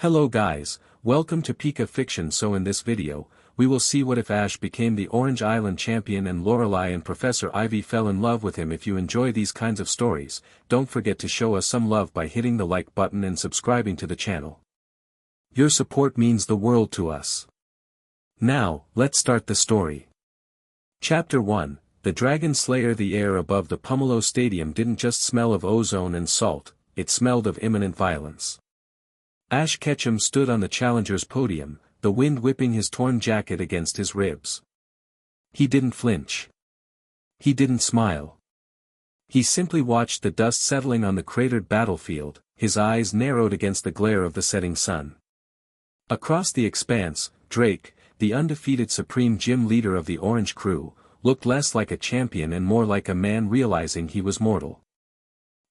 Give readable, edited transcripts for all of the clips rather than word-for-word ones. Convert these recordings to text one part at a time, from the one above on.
Hello guys, welcome to Pika Fiction. So in this video, we will see what if Ash became the Orange Island champion and Lorelei and Professor Ivy fell in love with him. If you enjoy these kinds of stories, don't forget to show us some love by hitting the like button and subscribing to the channel. Your support means the world to us. Now, let's start the story. Chapter 1, The Dragon Slayer. The air above the Pomelo Stadium didn't just smell of ozone and salt, it smelled of imminent violence. Ash Ketchum stood on the challenger's podium, the wind whipping his torn jacket against his ribs. He didn't flinch. He didn't smile. He simply watched the dust settling on the cratered battlefield, his eyes narrowed against the glare of the setting sun. Across the expanse, Drake, the undefeated supreme gym leader of the Orange Crew, looked less like a champion and more like a man realizing he was mortal.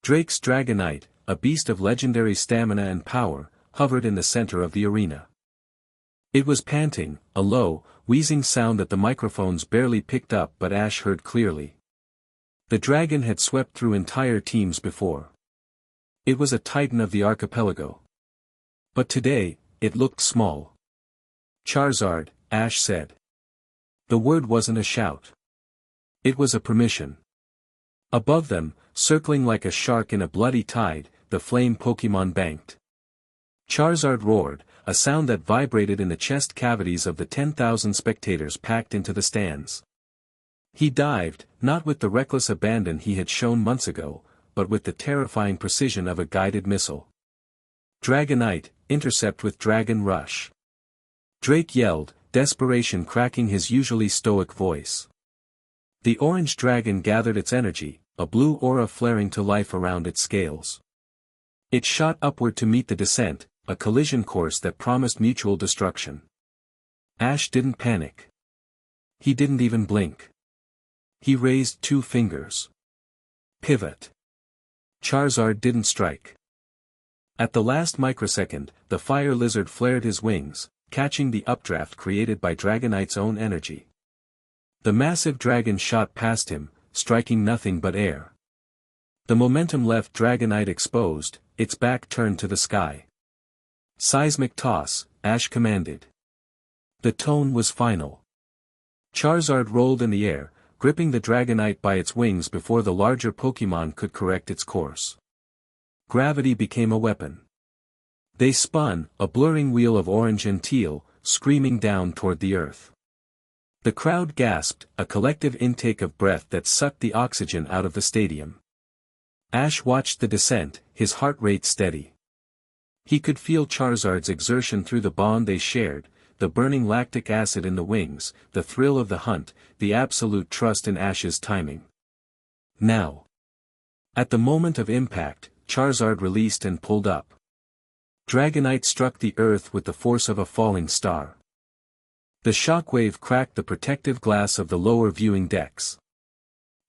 Drake's Dragonite, a beast of legendary stamina and power, hovered in the center of the arena. It was panting, a low, wheezing sound that the microphones barely picked up, but Ash heard clearly. The dragon had swept through entire teams before. It was a titan of the archipelago. But today, it looked small. Charizard, Ash said. The word wasn't a shout. It was a permission. Above them, circling like a shark in a bloody tide, the flame Pokémon banked. Charizard roared, a sound that vibrated in the chest cavities of the 10,000 spectators packed into the stands. He dived, not with the reckless abandon he had shown months ago, but with the terrifying precision of a guided missile. Dragonite, intercept with Dragon Rush. Drake yelled, desperation cracking his usually stoic voice. The orange dragon gathered its energy, a blue aura flaring to life around its scales. It shot upward to meet the descent, a collision course that promised mutual destruction. Ash didn't panic. He didn't even blink. He raised 2 fingers. Pivot. Charizard didn't strike. At the last microsecond, the fire lizard flared his wings, catching the updraft created by Dragonite's own energy. The massive dragon shot past him, striking nothing but air. The momentum left Dragonite exposed, its back turned to the sky. Seismic toss, Ash commanded. The tone was final. Charizard rolled in the air, gripping the Dragonite by its wings before the larger Pokémon could correct its course. Gravity became a weapon. They spun, a blurring wheel of orange and teal, screaming down toward the earth. The crowd gasped, a collective intake of breath that sucked the oxygen out of the stadium. Ash watched the descent, his heart rate steady. He could feel Charizard's exertion through the bond they shared, the burning lactic acid in the wings, the thrill of the hunt, the absolute trust in Ash's timing. Now. At the moment of impact, Charizard released and pulled up. Dragonite struck the earth with the force of a falling star. The shockwave cracked the protective glass of the lower viewing decks.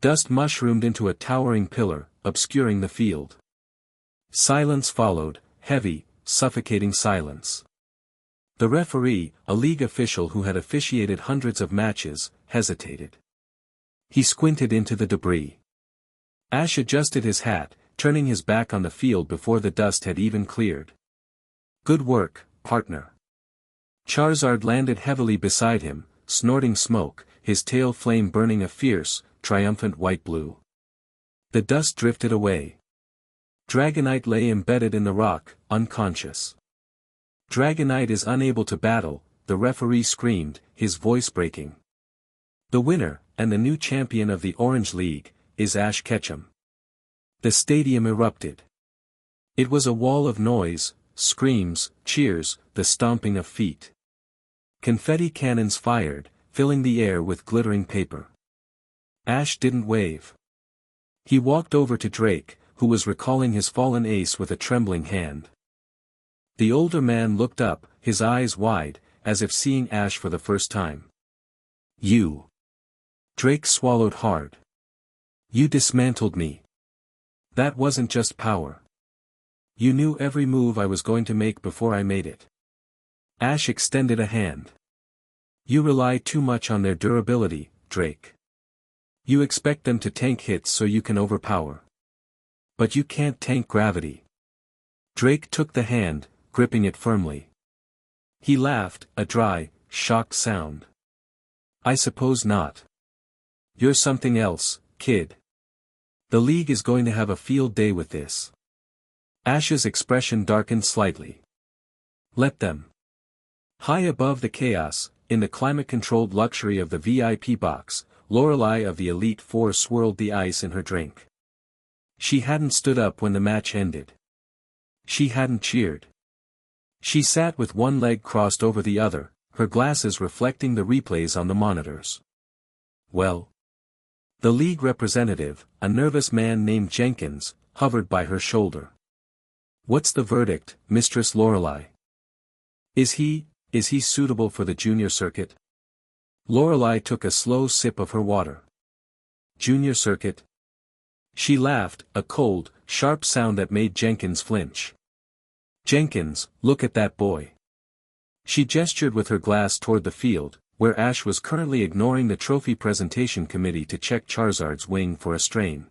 Dust mushroomed into a towering pillar, obscuring the field. Silence followed, heavy, suffocating silence. The referee, a league official who had officiated hundreds of matches, hesitated. He squinted into the debris. Ash adjusted his hat, turning his back on the field before the dust had even cleared. Good work, partner. Charizard landed heavily beside him, snorting smoke, his tail flame burning a fierce, triumphant white-blue. The dust drifted away. Dragonite lay embedded in the rock, unconscious. Dragonite is unable to battle, the referee screamed, his voice breaking. The winner, and the new champion of the Orange League, is Ash Ketchum. The stadium erupted. It was a wall of noise, screams, cheers, the stomping of feet. Confetti cannons fired, filling the air with glittering paper. Ash didn't wave. He walked over to Drake, who was recalling his fallen ace with a trembling hand. The older man looked up, his eyes wide, as if seeing Ash for the first time. You. Drake swallowed hard. You dismantled me. That wasn't just power. You knew every move I was going to make before I made it. Ash extended a hand. You rely too much on their durability, Drake. You expect them to tank hits so you can overpower. But you can't tank gravity. Drake took the hand, gripping it firmly. He laughed, a dry, shocked sound. I suppose not. You're something else, kid. The league is going to have a field day with this. Ash's expression darkened slightly. Let them. High above the chaos, in the climate-controlled luxury of the VIP box, Lorelei of the Elite Four swirled the ice in her drink. She hadn't stood up when the match ended. She hadn't cheered. She sat with one leg crossed over the other, her glasses reflecting the replays on the monitors. Well. The league representative, a nervous man named Jenkins, hovered by her shoulder. What's the verdict, Mistress Lorelei? Is he suitable for the junior circuit? Lorelei took a slow sip of her water. Junior circuit? She laughed, a cold, sharp sound that made Jenkins flinch. Jenkins, look at that boy. She gestured with her glass toward the field, where Ash was currently ignoring the trophy presentation committee to check Charizard's wing for a strain.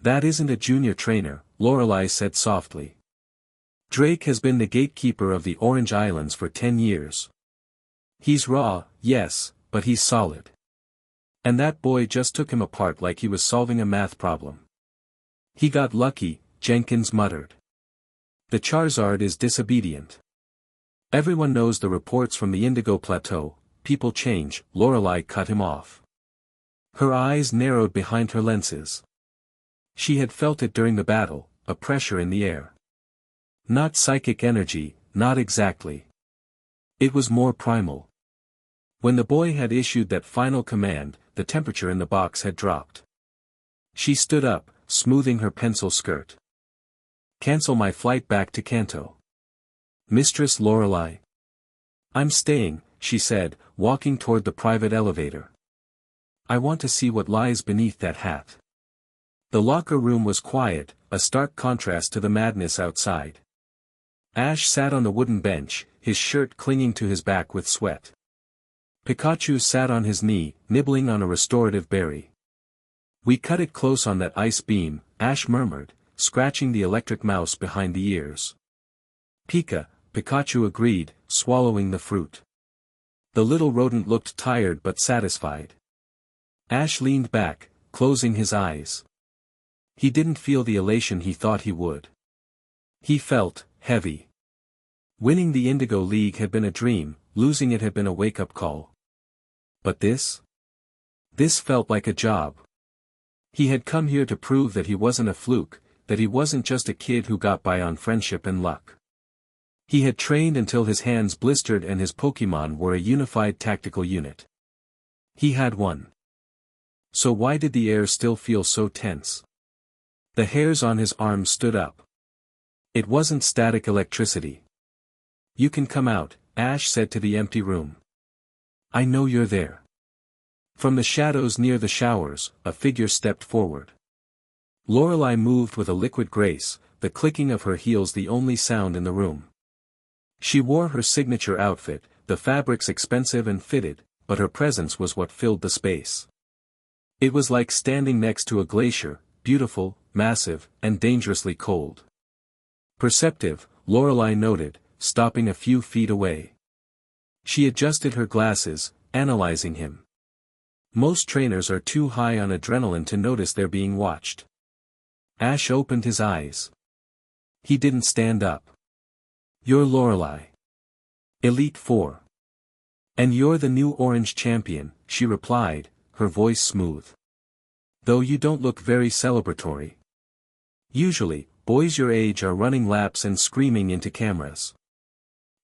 That isn't a junior trainer, Lorelei said softly. Drake has been the gatekeeper of the Orange Islands for 10 years. He's raw, yes, but he's solid. And that boy just took him apart like he was solving a math problem. He got lucky, Jenkins muttered. The Charizard is disobedient. Everyone knows the reports from the Indigo Plateau, people change, Lorelei cut him off. Her eyes narrowed behind her lenses. She had felt it during the battle, a pressure in the air. Not psychic energy, not exactly. It was more primal. When the boy had issued that final command, the temperature in the box had dropped. She stood up, smoothing her pencil skirt. Cancel my flight back to Kanto. Mistress Lorelei. I'm staying, she said, walking toward the private elevator. I want to see what lies beneath that hat. The locker room was quiet, a stark contrast to the madness outside. Ash sat on the wooden bench, his shirt clinging to his back with sweat. Pikachu sat on his knee, nibbling on a restorative berry. We cut it close on that ice beam, Ash murmured, scratching the electric mouse behind the ears. Pikachu agreed, swallowing the fruit. The little rodent looked tired but satisfied. Ash leaned back, closing his eyes. He didn't feel the elation he thought he would. He felt heavy. Winning the Indigo League had been a dream, losing it had been a wake-up call. But this? This felt like a job. He had come here to prove that he wasn't a fluke, that he wasn't just a kid who got by on friendship and luck. He had trained until his hands blistered and his Pokémon were a unified tactical unit. He had won. So why did the air still feel so tense? The hairs on his arms stood up. It wasn't static electricity. You can come out, Ash said to the empty room. I know you're there. From the shadows near the showers, a figure stepped forward. Lorelei moved with a liquid grace, the clicking of her heels the only sound in the room. She wore her signature outfit, the fabrics expensive and fitted, but her presence was what filled the space. It was like standing next to a glacier, beautiful, massive, and dangerously cold. Perceptive, Lorelei noted, stopping a few feet away. She adjusted her glasses, analyzing him. Most trainers are too high on adrenaline to notice they're being watched. Ash opened his eyes. He didn't stand up. You're Lorelei. Elite Four. And you're the new Orange Champion, she replied, her voice smooth. Though you don't look very celebratory. Usually, boys your age are running laps and screaming into cameras.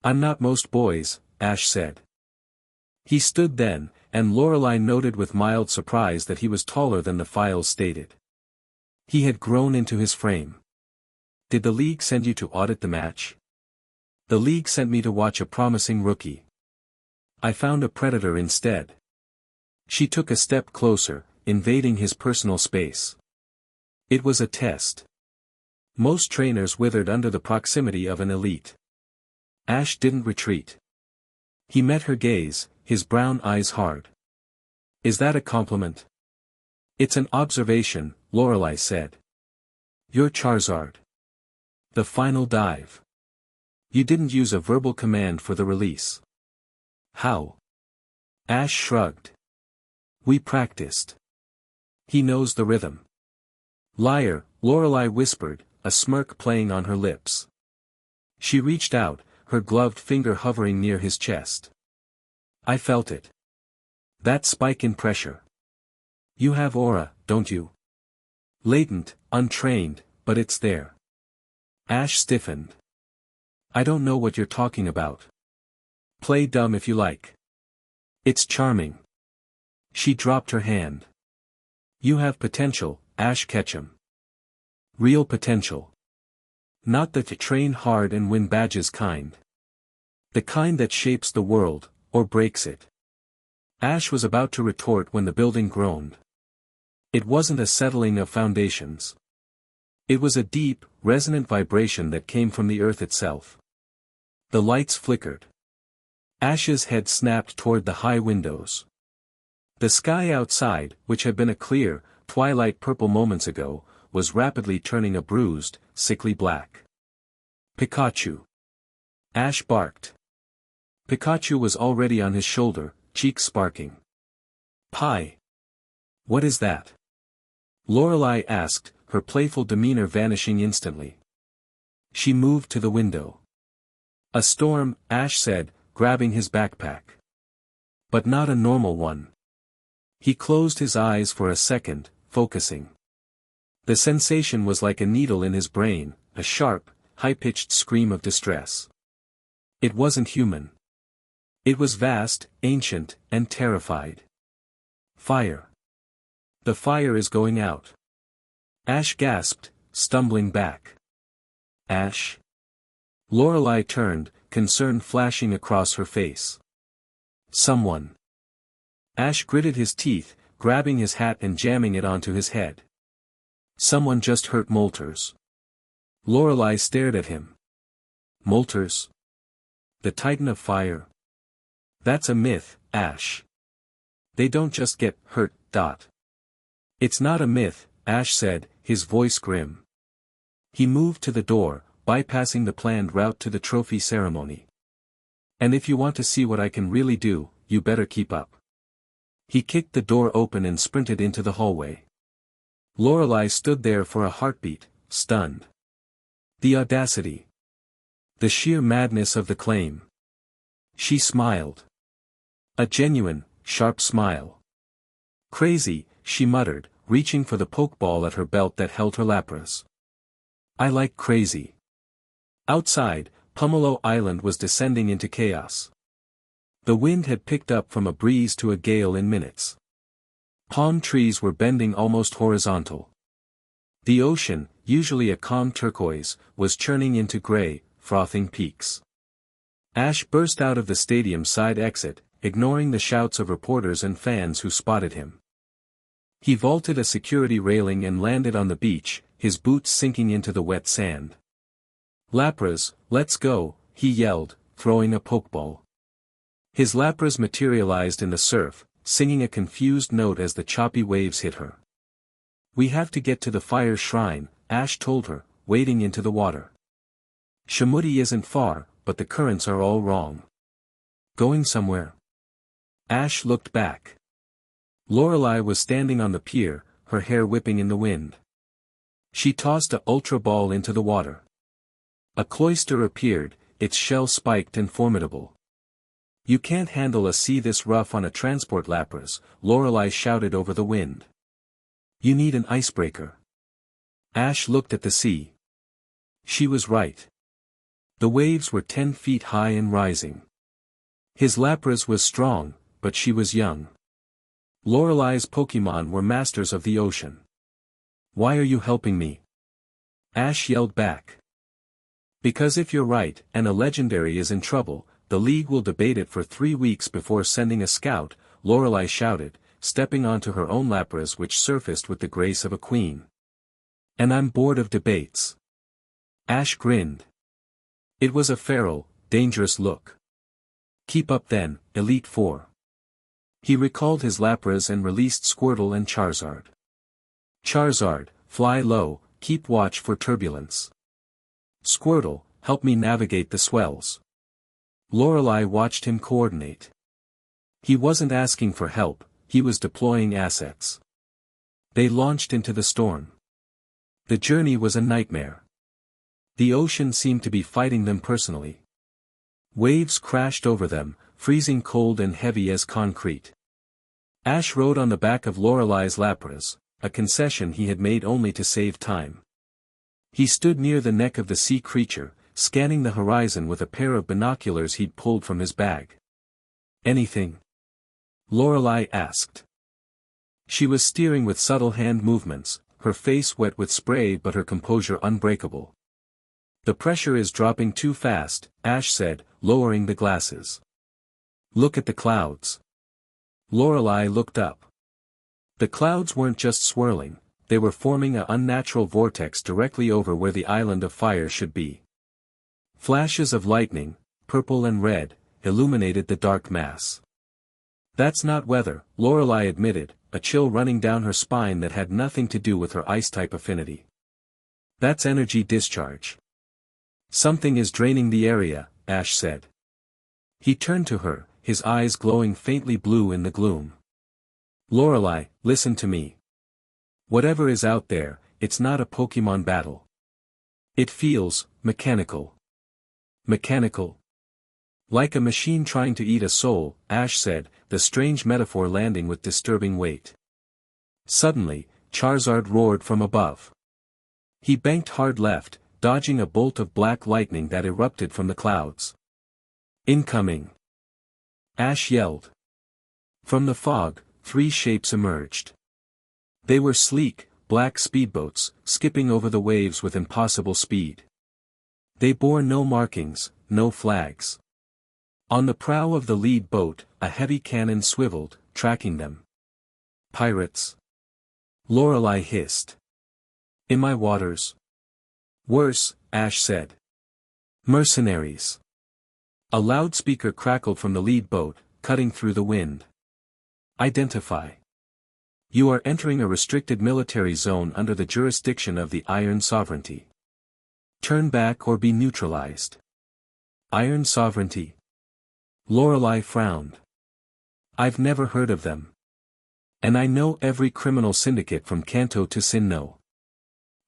I'm not most boys, Ash said. He stood then, and Lorelei noted with mild surprise that he was taller than the files stated. He had grown into his frame. Did the league send you to audit the match? The league sent me to watch a promising rookie. I found a predator instead. She took a step closer, invading his personal space. It was a test. Most trainers withered under the proximity of an elite. Ash didn't retreat. He met her gaze, his brown eyes hard. Is that a compliment? It's an observation, Lorelei said. You're Charizard. The final dive. You didn't use a verbal command for the release. How? Ash shrugged. We practiced. He knows the rhythm. Liar, Lorelei whispered, a smirk playing on her lips. She reached out, her gloved finger hovering near his chest. I felt it. That spike in pressure. You have aura, don't you? Latent, untrained, but it's there. Ash stiffened. I don't know what you're talking about. Play dumb if you like. It's charming. She dropped her hand. You have potential, Ash Ketchum. Real potential. Not the to train hard and win badges kind. The kind that shapes the world, or breaks it. Ash was about to retort when the building groaned. It wasn't a settling of foundations. It was a deep, resonant vibration that came from the earth itself. The lights flickered. Ash's head snapped toward the high windows. The sky outside, which had been a clear, twilight purple moments ago, was rapidly turning a bruised, sickly black. Pikachu! Ash barked. Pikachu was already on his shoulder, cheeks sparking. Pie! What is that? Lorelei asked, her playful demeanor vanishing instantly. She moved to the window. A storm, Ash said, grabbing his backpack. But not a normal one. He closed his eyes for a second, focusing. The sensation was like a needle in his brain, a sharp, high-pitched scream of distress. It wasn't human. It was vast, ancient, and terrified. Fire. The fire is going out. Ash gasped, stumbling back. Ash? Lorelei turned, concern flashing across her face. Someone. Ash gritted his teeth, grabbing his hat and jamming it onto his head. Someone just hurt Molters. Lorelei stared at him. Molters? The Titan of Fire? That's a myth, Ash. They don't just get hurt, dot. It's not a myth, Ash said, his voice grim. He moved to the door, bypassing the planned route to the trophy ceremony. And if you want to see what I can really do, you better keep up. He kicked the door open and sprinted into the hallway. Lorelei stood there for a heartbeat, stunned. The audacity. The sheer madness of the claim. She smiled. A genuine, sharp smile. Crazy, she muttered, reaching for the pokeball at her belt that held her Lapras. I like crazy. Outside, Pomelo Island was descending into chaos. The wind had picked up from a breeze to a gale in minutes. Palm trees were bending almost horizontal. The ocean, usually a calm turquoise, was churning into gray, frothing peaks. Ash burst out of the stadium's side exit, ignoring the shouts of reporters and fans who spotted him. He vaulted a security railing and landed on the beach, his boots sinking into the wet sand. Lapras, let's go, he yelled, throwing a pokeball. His Lapras materialized in the surf, singing a confused note as the choppy waves hit her. We have to get to the fire shrine, Ash told her, wading into the water. Shamuti isn't far, but the currents are all wrong. Going somewhere? Ash looked back. Lorelei was standing on the pier, her hair whipping in the wind. She tossed a ultra ball into the water. A cloister appeared, its shell spiked and formidable. You can't handle a sea this rough on a transport Lapras, Lorelei shouted over the wind. You need an icebreaker. Ash looked at the sea. She was right. The waves were 10 feet high and rising. His Lapras was strong, but she was young. Lorelei's Pokémon were masters of the ocean. Why are you helping me? Ash yelled back. Because if you're right, and a legendary is in trouble, the league will debate it for 3 weeks before sending a scout, Lorelei shouted, stepping onto her own Lapras which surfaced with the grace of a queen. And I'm bored of debates. Ash grinned. It was a feral, dangerous look. Keep up then, Elite Four. He recalled his Lapras and released Squirtle and Charizard. Charizard, fly low, keep watch for turbulence. Squirtle, help me navigate the swells. Lorelei watched him coordinate. He wasn't asking for help, he was deploying assets. They launched into the storm. The journey was a nightmare. The ocean seemed to be fighting them personally. Waves crashed over them, freezing cold and heavy as concrete. Ash rode on the back of Lorelei's Lapras, a concession he had made only to save time. He stood near the neck of the sea creature, scanning the horizon with a pair of binoculars he'd pulled from his bag. "Anything?" Lorelei asked. She was steering with subtle hand movements, her face wet with spray but her composure unbreakable. "The pressure is dropping too fast," Ash said, lowering the glasses. "Look at the clouds." Lorelei looked up. The clouds weren't just swirling, they were forming an unnatural vortex directly over where the island of fire should be. Flashes of lightning, purple and red, illuminated the dark mass. "That's not weather," Lorelei admitted, a chill running down her spine that had nothing to do with her ice-type affinity. "That's energy discharge." "Something is draining the area," Ash said. He turned to her, his eyes glowing faintly blue in the gloom. "Lorelei, listen to me. Whatever is out there, it's not a Pokemon battle. It feels mechanical." "Mechanical?" "Like a machine trying to eat a soul," Ash said, the strange metaphor landing with disturbing weight. Suddenly, Charizard roared from above. He banked hard left, dodging a bolt of black lightning that erupted from the clouds. "Incoming!" Ash yelled. From the fog, 3 shapes emerged. They were sleek, black speedboats, skipping over the waves with impossible speed. They bore no markings, no flags. On the prow of the lead boat, a heavy cannon swiveled, tracking them. "Pirates!" Lorelei hissed. "In my waters?" "Worse," Ash said. "Mercenaries." A loudspeaker crackled from the lead boat, cutting through the wind. "Identify. You are entering a restricted military zone under the jurisdiction of the Iron Sovereignty. Turn back or be neutralized." "Iron Sovereignty?" Lorelei frowned. "I've never heard of them. And I know every criminal syndicate from Kanto to Sinnoh."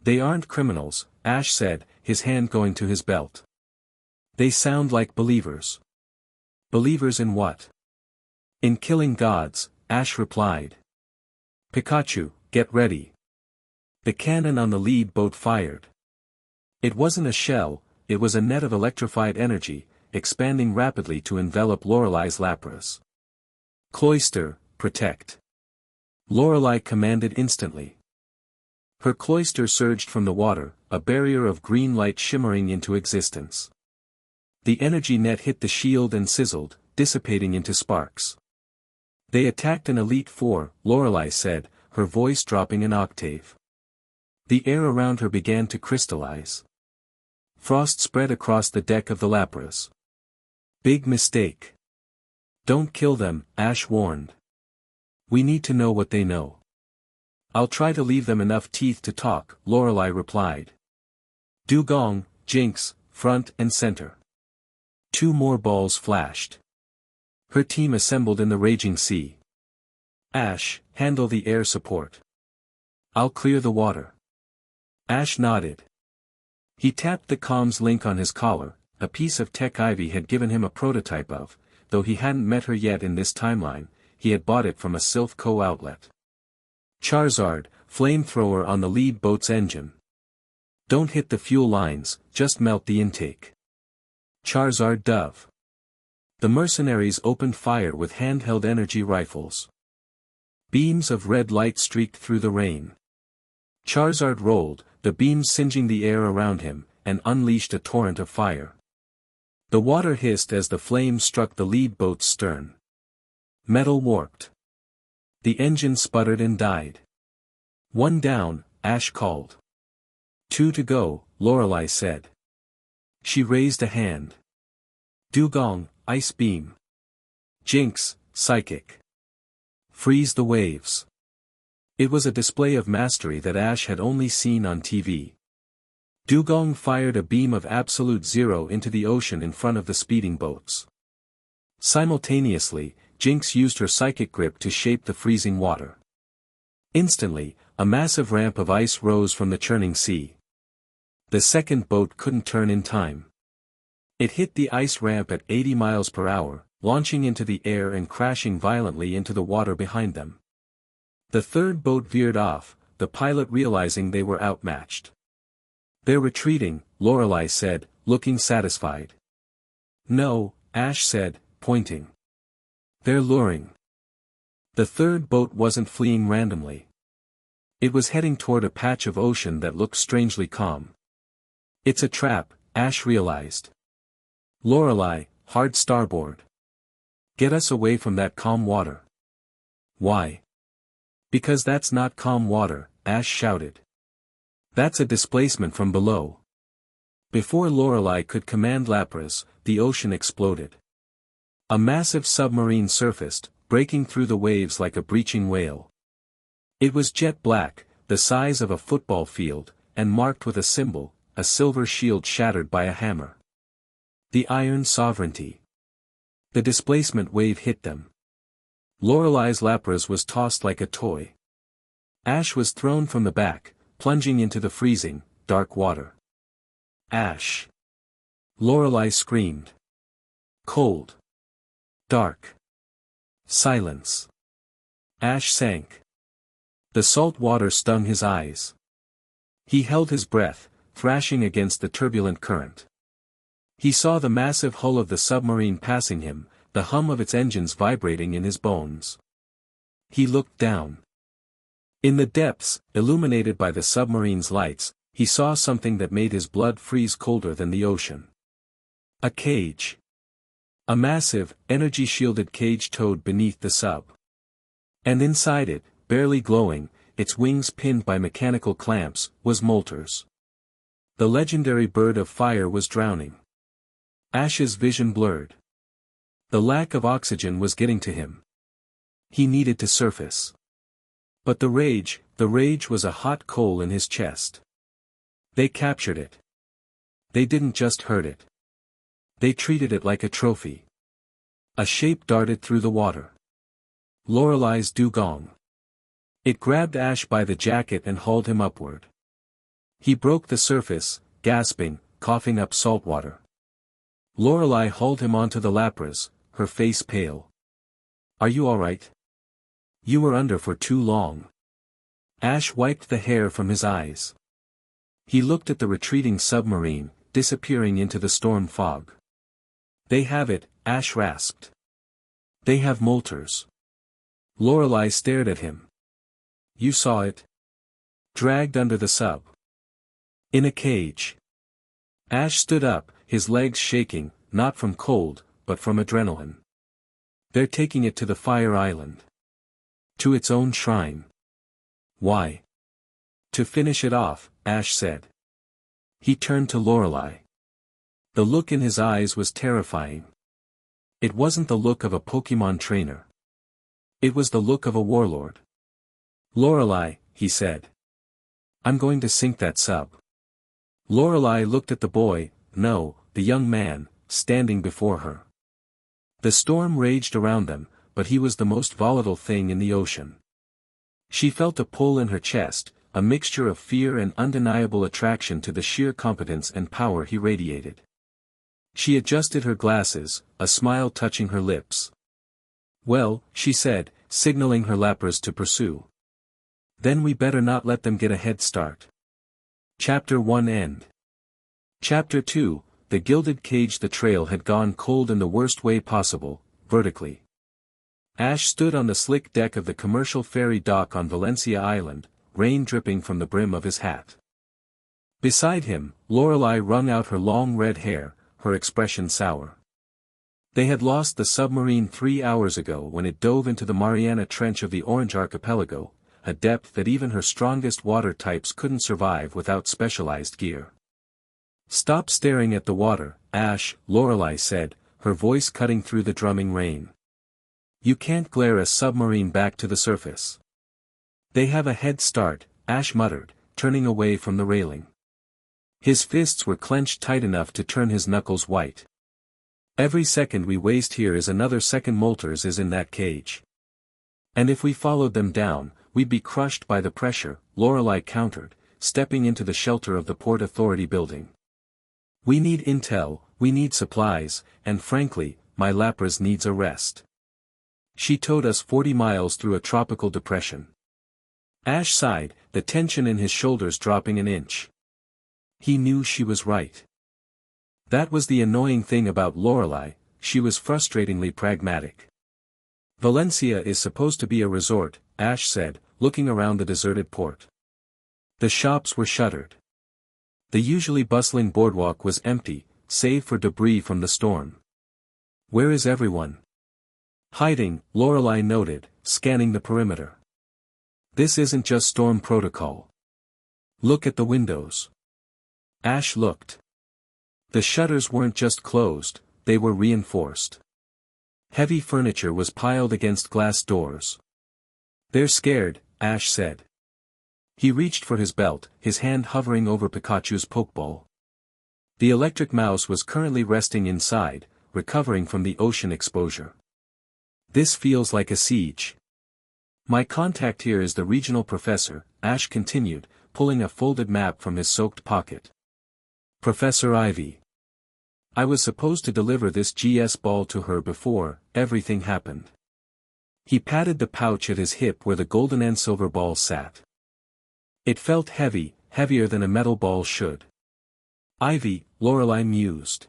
"They aren't criminals," Ash said, his hand going to his belt. "They sound like believers." "Believers in what?" "In killing gods," Ash replied. "Pikachu, get ready." The cannon on the lead boat fired. It wasn't a shell, it was a net of electrified energy, expanding rapidly to envelop Lorelei's Lapras. "Cloister, protect." Lorelei commanded instantly. Her cloister surged from the water, a barrier of green light shimmering into existence. The energy net hit the shield and sizzled, dissipating into sparks. "They attacked an Elite Four," Lorelei said, her voice dropping an octave. The air around her began to crystallize. Frost spread across the deck of the Lapras. "Big mistake. Don't kill them," Ash warned. "We need to know what they know." "I'll try to leave them enough teeth to talk," Lorelei replied. "Dugong, Jinx, front and center." 2 more balls flashed. Her team assembled in the raging sea. "Ash, handle the air support." "I'll clear the water." Ash nodded. He tapped the comms link on his collar, a piece of tech Ivy had given him a prototype of, though he hadn't met her yet in this timeline, he had bought it from a Sylph Co outlet. "Charizard, flamethrower on the lead boat's engine. Don't hit the fuel lines, just melt the intake." Charizard Dove. The mercenaries opened fire with handheld energy rifles. Beams of red light streaked through the rain. Charizard rolled, the beams singeing the air around him, and unleashed a torrent of fire. The water hissed as the flames struck the lead boat's stern. Metal warped. The engine sputtered and died. "One down," Ash called. 2 to go, Lorelei said. She raised a hand. "Dugong, Ice Beam. Jinx, Psychic. Freeze the waves." It was a display of mastery that Ash had only seen on TV. Dugong fired a beam of absolute zero into the ocean in front of the speeding boats. Simultaneously, Jinx used her psychic grip to shape the freezing water. Instantly, a massive ramp of ice rose from the churning sea. The second boat couldn't turn in time. It hit the ice ramp at 80 miles per hour, launching into the air and crashing violently into the water behind them. The third boat veered off, the pilot realizing they were outmatched. "They're retreating," Lorelei said, looking satisfied. "No," Ash said, pointing. "They're luring." The third boat wasn't fleeing randomly. It was heading toward a patch of ocean that looked strangely calm. "It's a trap," Ash realized. "Lorelei, hard starboard. Get us away from that calm water." "Why?" "Because that's not calm water," Ash shouted. "That's a displacement from below." Before Lorelei could command Lapras, the ocean exploded. A massive submarine surfaced, breaking through the waves like a breaching whale. It was jet black, the size of a football field, and marked with a symbol, a silver shield shattered by a hammer. The Iron Sovereignty. The displacement wave hit them. Lorelei's Lapras was tossed like a toy. Ash was thrown from the back, plunging into the freezing, dark water. "Ash!" Lorelei screamed. Cold. Dark. Silence. Ash sank. The salt water stung his eyes. He held his breath, thrashing against the turbulent current. He saw the massive hull of the submarine passing him, the hum of its engines vibrating in his bones. He looked down. In the depths, illuminated by the submarine's lights, he saw something that made his blood freeze colder than the ocean. A cage. A massive, energy-shielded cage towed beneath the sub. And inside it, barely glowing, its wings pinned by mechanical clamps, was Moltres. The legendary bird of fire was drowning. Ash's vision blurred. The lack of oxygen was getting to him. He needed to surface. But the rage was a hot coal in his chest. They captured it. They didn't just hurt it. They treated it like a trophy. A shape darted through the water. Lorelei's dugong. It grabbed Ash by the jacket and hauled him upward. He broke the surface, gasping, coughing up salt water. Lorelei hauled him onto the Lapras, her face pale. "Are you all right? You were under for too long." Ash wiped the hair from his eyes. He looked at the retreating submarine, disappearing into the storm fog. "They have it," Ash rasped. "They have Moltres." Lorelei stared at him. "You saw it?" "Dragged under the sub. In a cage." Ash stood up, his legs shaking, not from cold, but from adrenaline. "They're taking it to the Fire Island. To its own shrine." "Why?" "To finish it off," Ash said. He turned to Lorelei. The look in his eyes was terrifying. It wasn't the look of a Pokémon trainer. It was the look of a warlord. "Lorelei," he said. "I'm going to sink that sub." Lorelei looked at the boy, no, the young man, standing before her. The storm raged around them, but he was the most volatile thing in the ocean. She felt a pull in her chest, a mixture of fear and undeniable attraction to the sheer competence and power he radiated. She adjusted her glasses, a smile touching her lips. "Well," she said, signaling her Lapras to pursue. "Then we better not let them get a head start." Chapter 1 End. Chapter 2, The Gilded Cage. The trail had gone cold in the worst way possible, vertically. Ash stood on the slick deck of the commercial ferry dock on Valencia Island, rain dripping from the brim of his hat. Beside him, Lorelei wrung out her long red hair, her expression sour. They had lost the submarine 3 hours ago when it dove into the Mariana Trench of the Orange Archipelago, a depth that even her strongest water types couldn't survive without specialized gear. "Stop staring at the water, Ash," Lorelei said, her voice cutting through the drumming rain. "You can't glare a submarine back to the surface." "They have a head start," Ash muttered, turning away from the railing. His fists were clenched tight enough to turn his knuckles white. Every second we waste here is another second Molters is in that cage. And if we followed them down, we'd be crushed by the pressure, Lorelei countered, stepping into the shelter of the Port Authority building. We need intel, we need supplies, and frankly, my Lapras needs a rest. She towed us 40 miles through a tropical depression. Ash sighed, the tension in his shoulders dropping an inch. He knew she was right. That was the annoying thing about Lorelei, she was frustratingly pragmatic. Valencia is supposed to be a resort, Ash said, looking around the deserted port. The shops were shuttered. The usually bustling boardwalk was empty, save for debris from the storm. Where is everyone? Hiding, Lorelei noted, scanning the perimeter. This isn't just storm protocol. Look at the windows. Ash looked. The shutters weren't just closed, they were reinforced. Heavy furniture was piled against glass doors. They're scared, Ash said. He reached for his belt, his hand hovering over Pikachu's Pokeball. The electric mouse was currently resting inside, recovering from the ocean exposure. This feels like a siege. My contact here is the regional professor, Ash continued, pulling a folded map from his soaked pocket. Professor Ivy. I was supposed to deliver this GS ball to her before everything happened. He patted the pouch at his hip where the golden and silver ball sat. It felt heavy, heavier than a metal ball should. Ivy, Lorelei mused.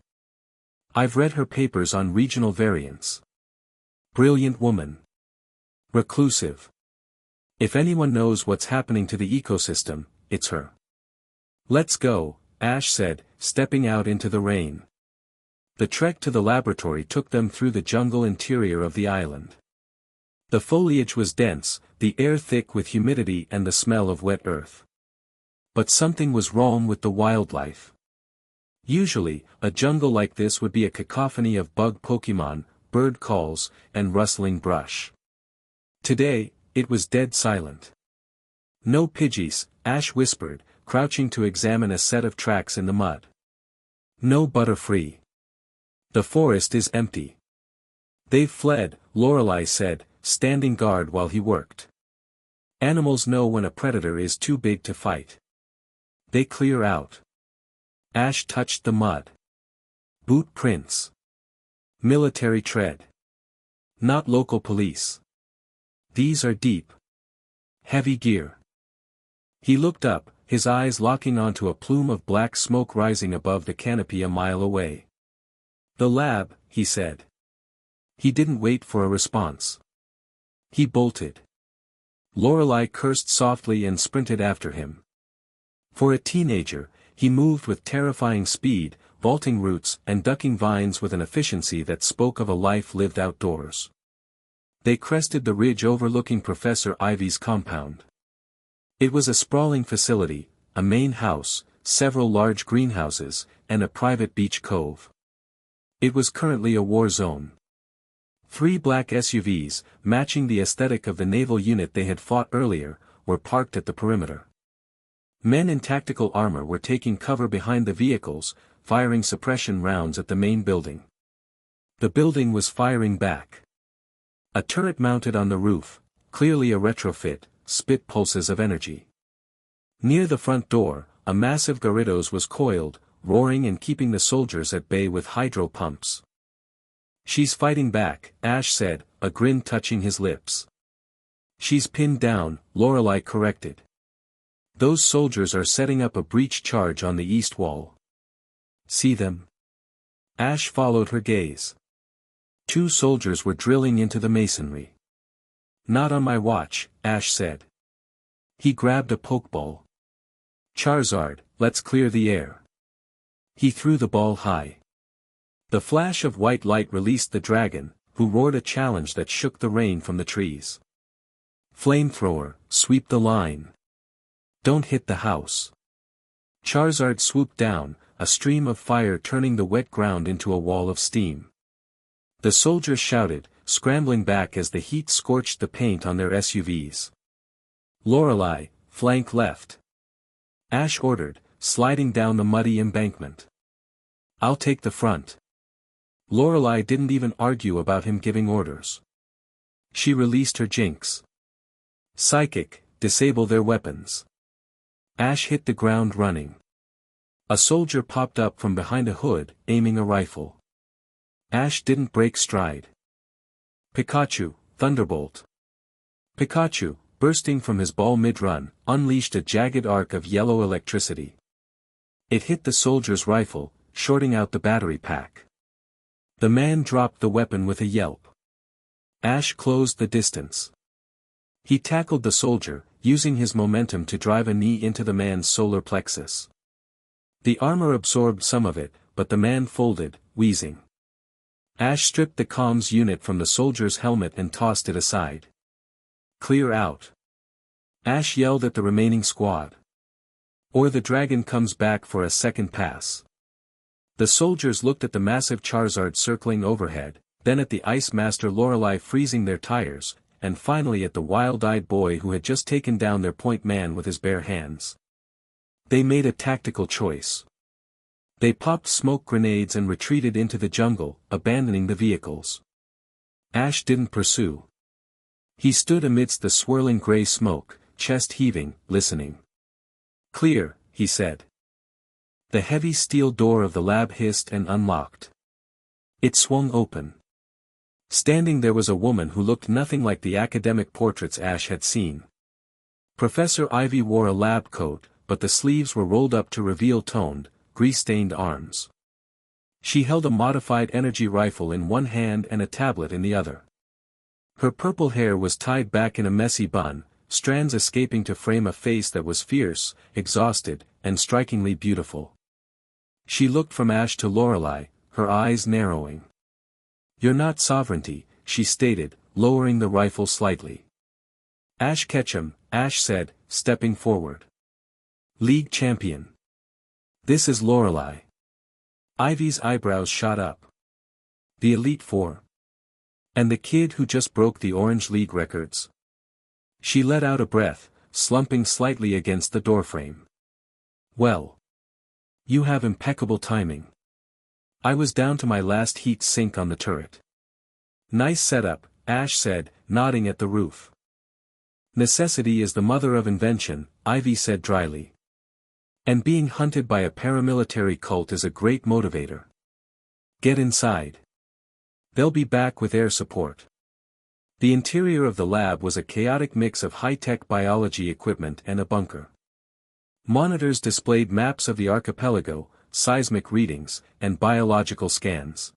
I've read her papers on regional variants. Brilliant woman. Reclusive. If anyone knows what's happening to the ecosystem, it's her. Let's go, Ash said, stepping out into the rain. The trek to the laboratory took them through the jungle interior of the island. The foliage was dense, the air thick with humidity and the smell of wet earth. But something was wrong with the wildlife. Usually, a jungle like this would be a cacophony of bug Pokemon, bird calls, and rustling brush. Today, it was dead silent. No Pidgeys, Ash whispered, crouching to examine a set of tracks in the mud. No Butterfree. The forest is empty. They've fled, Lorelei said, standing guard while he worked. Animals know when a predator is too big to fight. They clear out. Ash touched the mud. Boot prints. Military tread. Not local police. These are deep. Heavy gear. He looked up, his eyes locking onto a plume of black smoke rising above the canopy a mile away. The lab, he said. He didn't wait for a response. He bolted. Lorelei cursed softly and sprinted after him. For a teenager, he moved with terrifying speed, vaulting roots and ducking vines with an efficiency that spoke of a life lived outdoors. They crested the ridge overlooking Professor Ivy's compound. It was a sprawling facility, a main house, several large greenhouses, and a private beach cove. It was currently a war zone. 3 black SUVs, matching the aesthetic of the naval unit they had fought earlier, were parked at the perimeter. Men in tactical armor were taking cover behind the vehicles, firing suppression rounds at the main building. The building was firing back. A turret mounted on the roof, clearly a retrofit, spit pulses of energy. Near the front door, a massive Gyarados was coiled, roaring and keeping the soldiers at bay with hydro pumps. She's fighting back, Ash said, a grin touching his lips. She's pinned down, Lorelei corrected. Those soldiers are setting up a breach charge on the east wall. See them? Ash followed her gaze. 2 soldiers were drilling into the masonry. Not on my watch, Ash said. He grabbed a Pokeball. Charizard, let's clear the air. He threw the ball high. The flash of white light released the dragon, who roared a challenge that shook the rain from the trees. Flamethrower, sweep the line. Don't hit the house. Charizard swooped down, a stream of fire turning the wet ground into a wall of steam. The soldiers shouted, scrambling back as the heat scorched the paint on their SUVs. Lorelei, flank left. Ash ordered, sliding down the muddy embankment. "I'll take the front." Lorelei didn't even argue about him giving orders. She released her jinx. "Psychic, disable their weapons." Ash hit the ground running. A soldier popped up from behind a hood, aiming a rifle. Ash didn't break stride. "Pikachu, Thunderbolt." Pikachu, bursting from his ball mid-run, unleashed a jagged arc of yellow electricity. It hit the soldier's rifle, shorting out the battery pack. The man dropped the weapon with a yelp. Ash closed the distance. He tackled the soldier, using his momentum to drive a knee into the man's solar plexus. The armor absorbed some of it, but the man folded, wheezing. Ash stripped the comms unit from the soldier's helmet and tossed it aside. "Clear out." Ash yelled at the remaining squad. "Or the dragon comes back for a second pass." The soldiers looked at the massive Charizard circling overhead, then at the Ice Master Lorelei freezing their tires, and finally at the wild-eyed boy who had just taken down their point man with his bare hands. They made a tactical choice. They popped smoke grenades and retreated into the jungle, abandoning the vehicles. Ash didn't pursue. He stood amidst the swirling gray smoke, chest heaving, listening. "Clear," he said. The heavy steel door of the lab hissed and unlocked. It swung open. Standing there was a woman who looked nothing like the academic portraits Ash had seen. Professor Ivy wore a lab coat, but the sleeves were rolled up to reveal toned, grease-stained arms. She held a modified energy rifle in one hand and a tablet in the other. Her purple hair was tied back in a messy bun, strands escaping to frame a face that was fierce, exhausted, and strikingly beautiful. She looked from Ash to Lorelei, her eyes narrowing. "You're not Sovereignty," she stated, lowering the rifle slightly. "Ash Ketchum," Ash said, stepping forward. "League champion. This is Lorelei." Ivy's eyebrows shot up. "The Elite Four. And the kid who just broke the Orange League records." She let out a breath, slumping slightly against the doorframe. "Well. You have impeccable timing. I was down to my last heat sink on the turret." "Nice setup," Ash said, nodding at the roof. "Necessity is the mother of invention," Ivy said dryly. "And being hunted by a paramilitary cult is a great motivator. Get inside. They'll be back with air support." The interior of the lab was a chaotic mix of high-tech biology equipment and a bunker. Monitors displayed maps of the archipelago, seismic readings, and biological scans.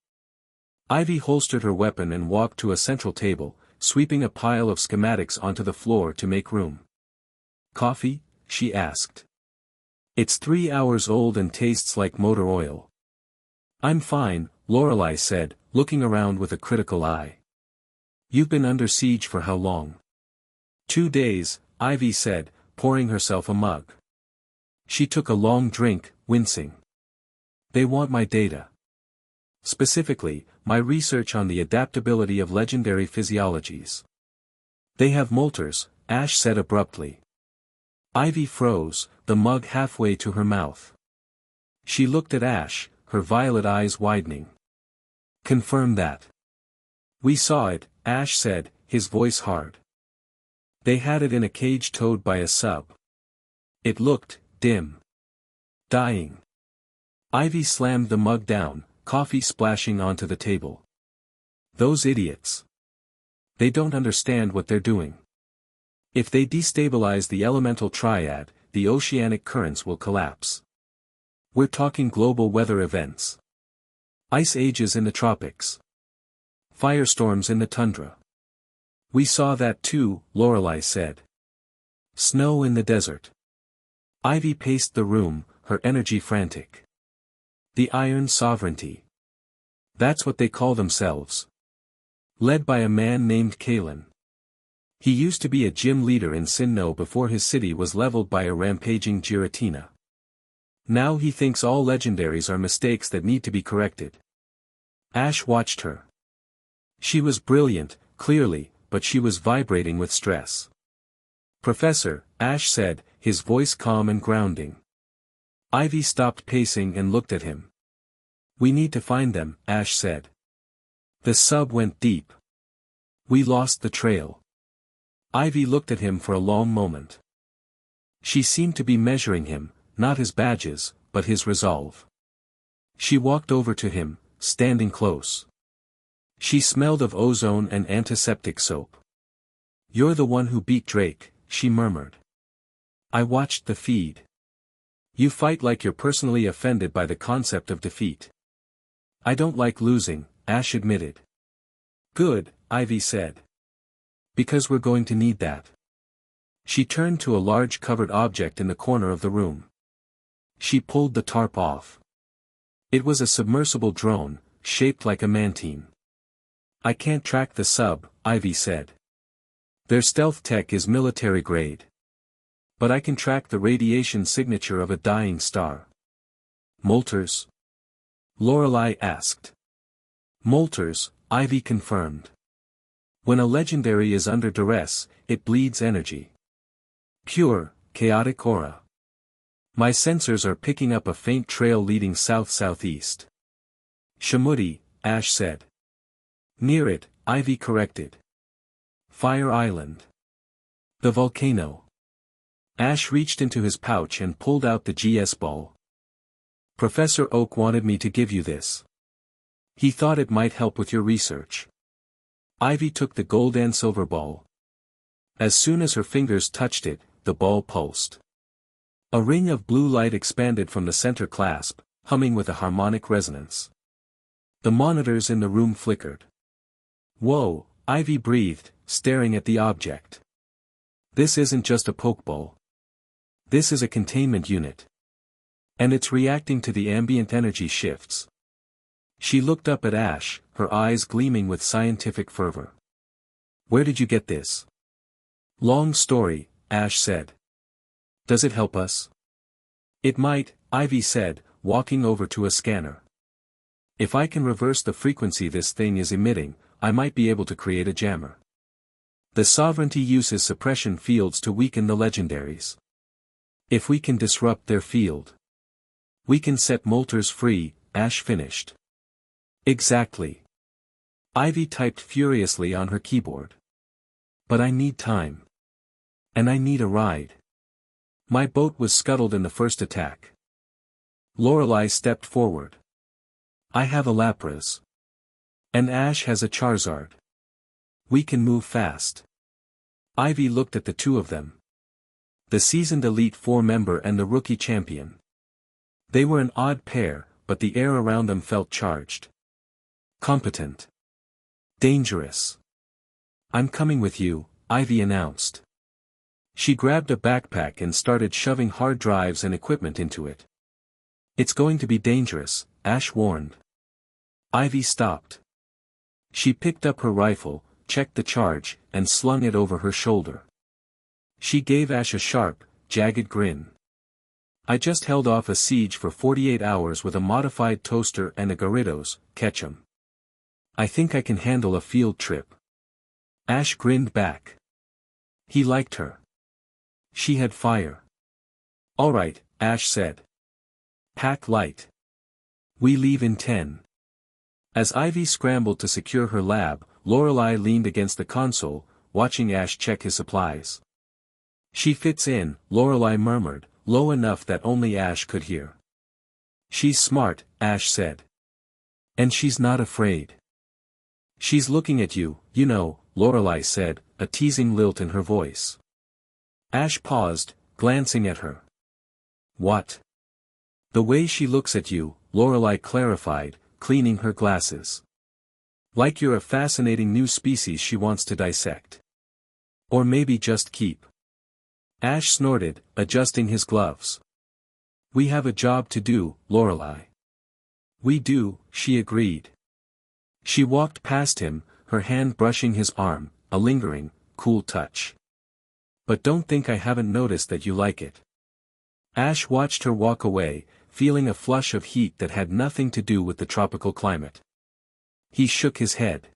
Ivy holstered her weapon and walked to a central table, sweeping a pile of schematics onto the floor to make room. "Coffee?" she asked. "It's 3 hours old and tastes like motor oil." "I'm fine," Lorelei said, looking around with a critical eye. "You've been under siege for how long?" 2 days, Ivy said, pouring herself a mug. She took a long drink, wincing. "They want my data. Specifically, my research on the adaptability of legendary physiologies." "They have molters," Ash said abruptly. Ivy froze, the mug halfway to her mouth. She looked at Ash, her violet eyes widening. "Confirm that." "We saw it," Ash said, his voice hard. "They had it in a cage towed by a sub. It looked dim. Dying." Ivy slammed the mug down, coffee splashing onto the table. "Those idiots. They don't understand what they're doing. If they destabilize the elemental triad, the oceanic currents will collapse. We're talking global weather events. Ice ages in the tropics. Firestorms in the tundra. We saw that too," Lorelei said. "Snow in the desert." Ivy paced the room, her energy frantic. "The Iron Sovereignty. That's what they call themselves. Led by a man named Kalen. He used to be a gym leader in Sinnoh before his city was leveled by a rampaging Giratina. Now he thinks all legendaries are mistakes that need to be corrected." Ash watched her. She was brilliant, clearly, but she was vibrating with stress. "Professor," Ash said, his voice calm and grounding. Ivy stopped pacing and looked at him. We need to find them, Ash said. The sub went deep. We lost the trail. Ivy looked at him for a long moment. She seemed to be measuring him, not his badges, but his resolve. She walked over to him, standing close. She smelled of ozone and antiseptic soap. You're the one who beat Drake, she murmured. I watched the feed. You fight like you're personally offended by the concept of defeat. I don't like losing, Ash admitted. Good, Ivy said. Because we're going to need that. She turned to a large covered object in the corner of the room. She pulled the tarp off. It was a submersible drone, shaped like a mantine. I can't track the sub, Ivy said. Their stealth tech is military grade. But I can track the radiation signature of a dying star. Molters? Lorelei asked. Molters, Ivy confirmed. When a legendary is under duress, it bleeds energy. Pure, chaotic aura. My sensors are picking up a faint trail leading south-southeast. Shamuti, Ash said. Near it, Ivy corrected. Fire Island. The volcano. Ash reached into his pouch and pulled out the GS ball. Professor Oak wanted me to give you this. He thought it might help with your research. Ivy took the gold and silver ball. As soon as her fingers touched it, the ball pulsed. A ring of blue light expanded from the center clasp, humming with a harmonic resonance. The monitors in the room flickered. Whoa, Ivy breathed, staring at the object. This isn't just a pokeball. This is a containment unit. And it's reacting to the ambient energy shifts. She looked up at Ash, her eyes gleaming with scientific fervor. Where did you get this? Long story, Ash said. Does it help us? It might, Ivy said, walking over to a scanner. If I can reverse the frequency this thing is emitting, I might be able to create a jammer. The Sovereignty uses suppression fields to weaken the legendaries. If we can disrupt their field, we can set Molters free, Ash finished. Exactly. Ivy typed furiously on her keyboard. But I need time. And I need a ride. My boat was scuttled in the first attack. Lorelei stepped forward. I have a Lapras. And Ash has a Charizard. We can move fast. Ivy looked at the two of them. The seasoned Elite Four member and the rookie champion. They were an odd pair, but the air around them felt charged. Competent. Dangerous. I'm coming with you, Ivy announced. She grabbed a backpack and started shoving hard drives and equipment into it. It's going to be dangerous, Ash warned. Ivy stopped. She picked up her rifle, checked the charge, and slung it over her shoulder. She gave Ash a sharp, jagged grin. I just held off a siege for 48 hours with a modified toaster and a Gyarados, catch 'em. I think I can handle a field trip. Ash grinned back. He liked her. She had fire. All right, Ash said. Pack light. We leave in 10. As Ivy scrambled to secure her lab, Lorelei leaned against the console, watching Ash check his supplies. She fits in, Lorelei murmured, low enough that only Ash could hear. She's smart, Ash said. And she's not afraid. She's looking at you, you know, Lorelei said, a teasing lilt in her voice. Ash paused, glancing at her. What? The way she looks at you, Lorelei clarified, cleaning her glasses. Like you're a fascinating new species she wants to dissect. Or maybe just keep. Ash snorted, adjusting his gloves. We have a job to do, Lorelei. We do, she agreed. She walked past him, her hand brushing his arm, a lingering, cool touch. But don't think I haven't noticed that you like it. Ash watched her walk away, feeling a flush of heat that had nothing to do with the tropical climate. He shook his head.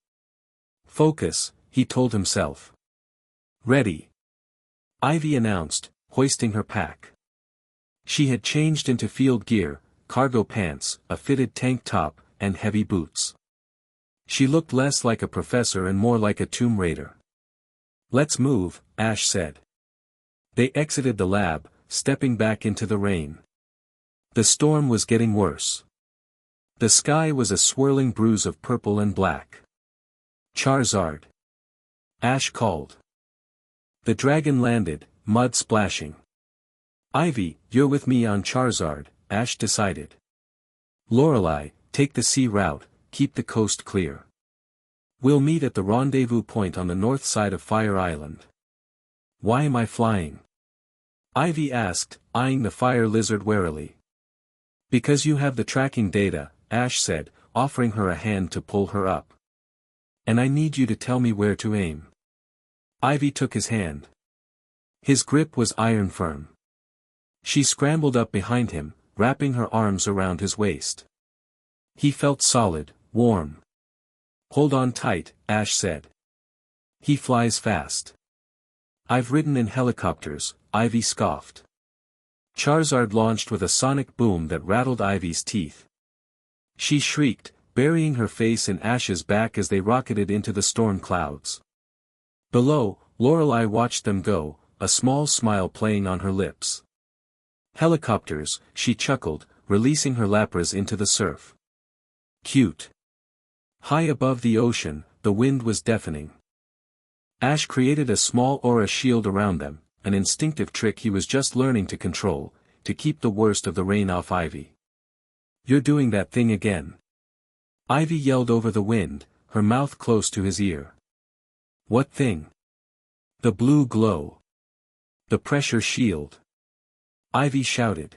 Focus, he told himself. Ready. Ivy announced, hoisting her pack. She had changed into field gear, cargo pants, a fitted tank top, and heavy boots. She looked less like a professor and more like a tomb raider. "Let's move," Ash said. They exited the lab, stepping back into the rain. The storm was getting worse. The sky was a swirling bruise of purple and black. "Charizard!" Ash called. The dragon landed, mud splashing. "Ivy, you're with me on Charizard," Ash decided. "Lorelei, take the sea route, keep the coast clear. We'll meet at the rendezvous point on the north side of Fire Island." "Why am I flying?" Ivy asked, eyeing the fire lizard warily. "Because you have the tracking data," Ash said, offering her a hand to pull her up. "And I need you to tell me where to aim." Ivy took his hand. His grip was iron firm. She scrambled up behind him, wrapping her arms around his waist. He felt solid, warm. "Hold on tight," Ash said. "He flies fast." "I've ridden in helicopters," Ivy scoffed. Charizard launched with a sonic boom that rattled Ivy's teeth. She shrieked, burying her face in Ash's back as they rocketed into the storm clouds. Below, Lorelei watched them go, a small smile playing on her lips. "Helicopters," she chuckled, releasing her Lapras into the surf. "Cute." High above the ocean, the wind was deafening. Ash created a small aura shield around them, an instinctive trick he was just learning to control, to keep the worst of the rain off Ivy. "You're doing that thing again." Ivy yelled over the wind, her mouth close to his ear. "What thing?" "The blue glow. The pressure shield." Ivy shouted.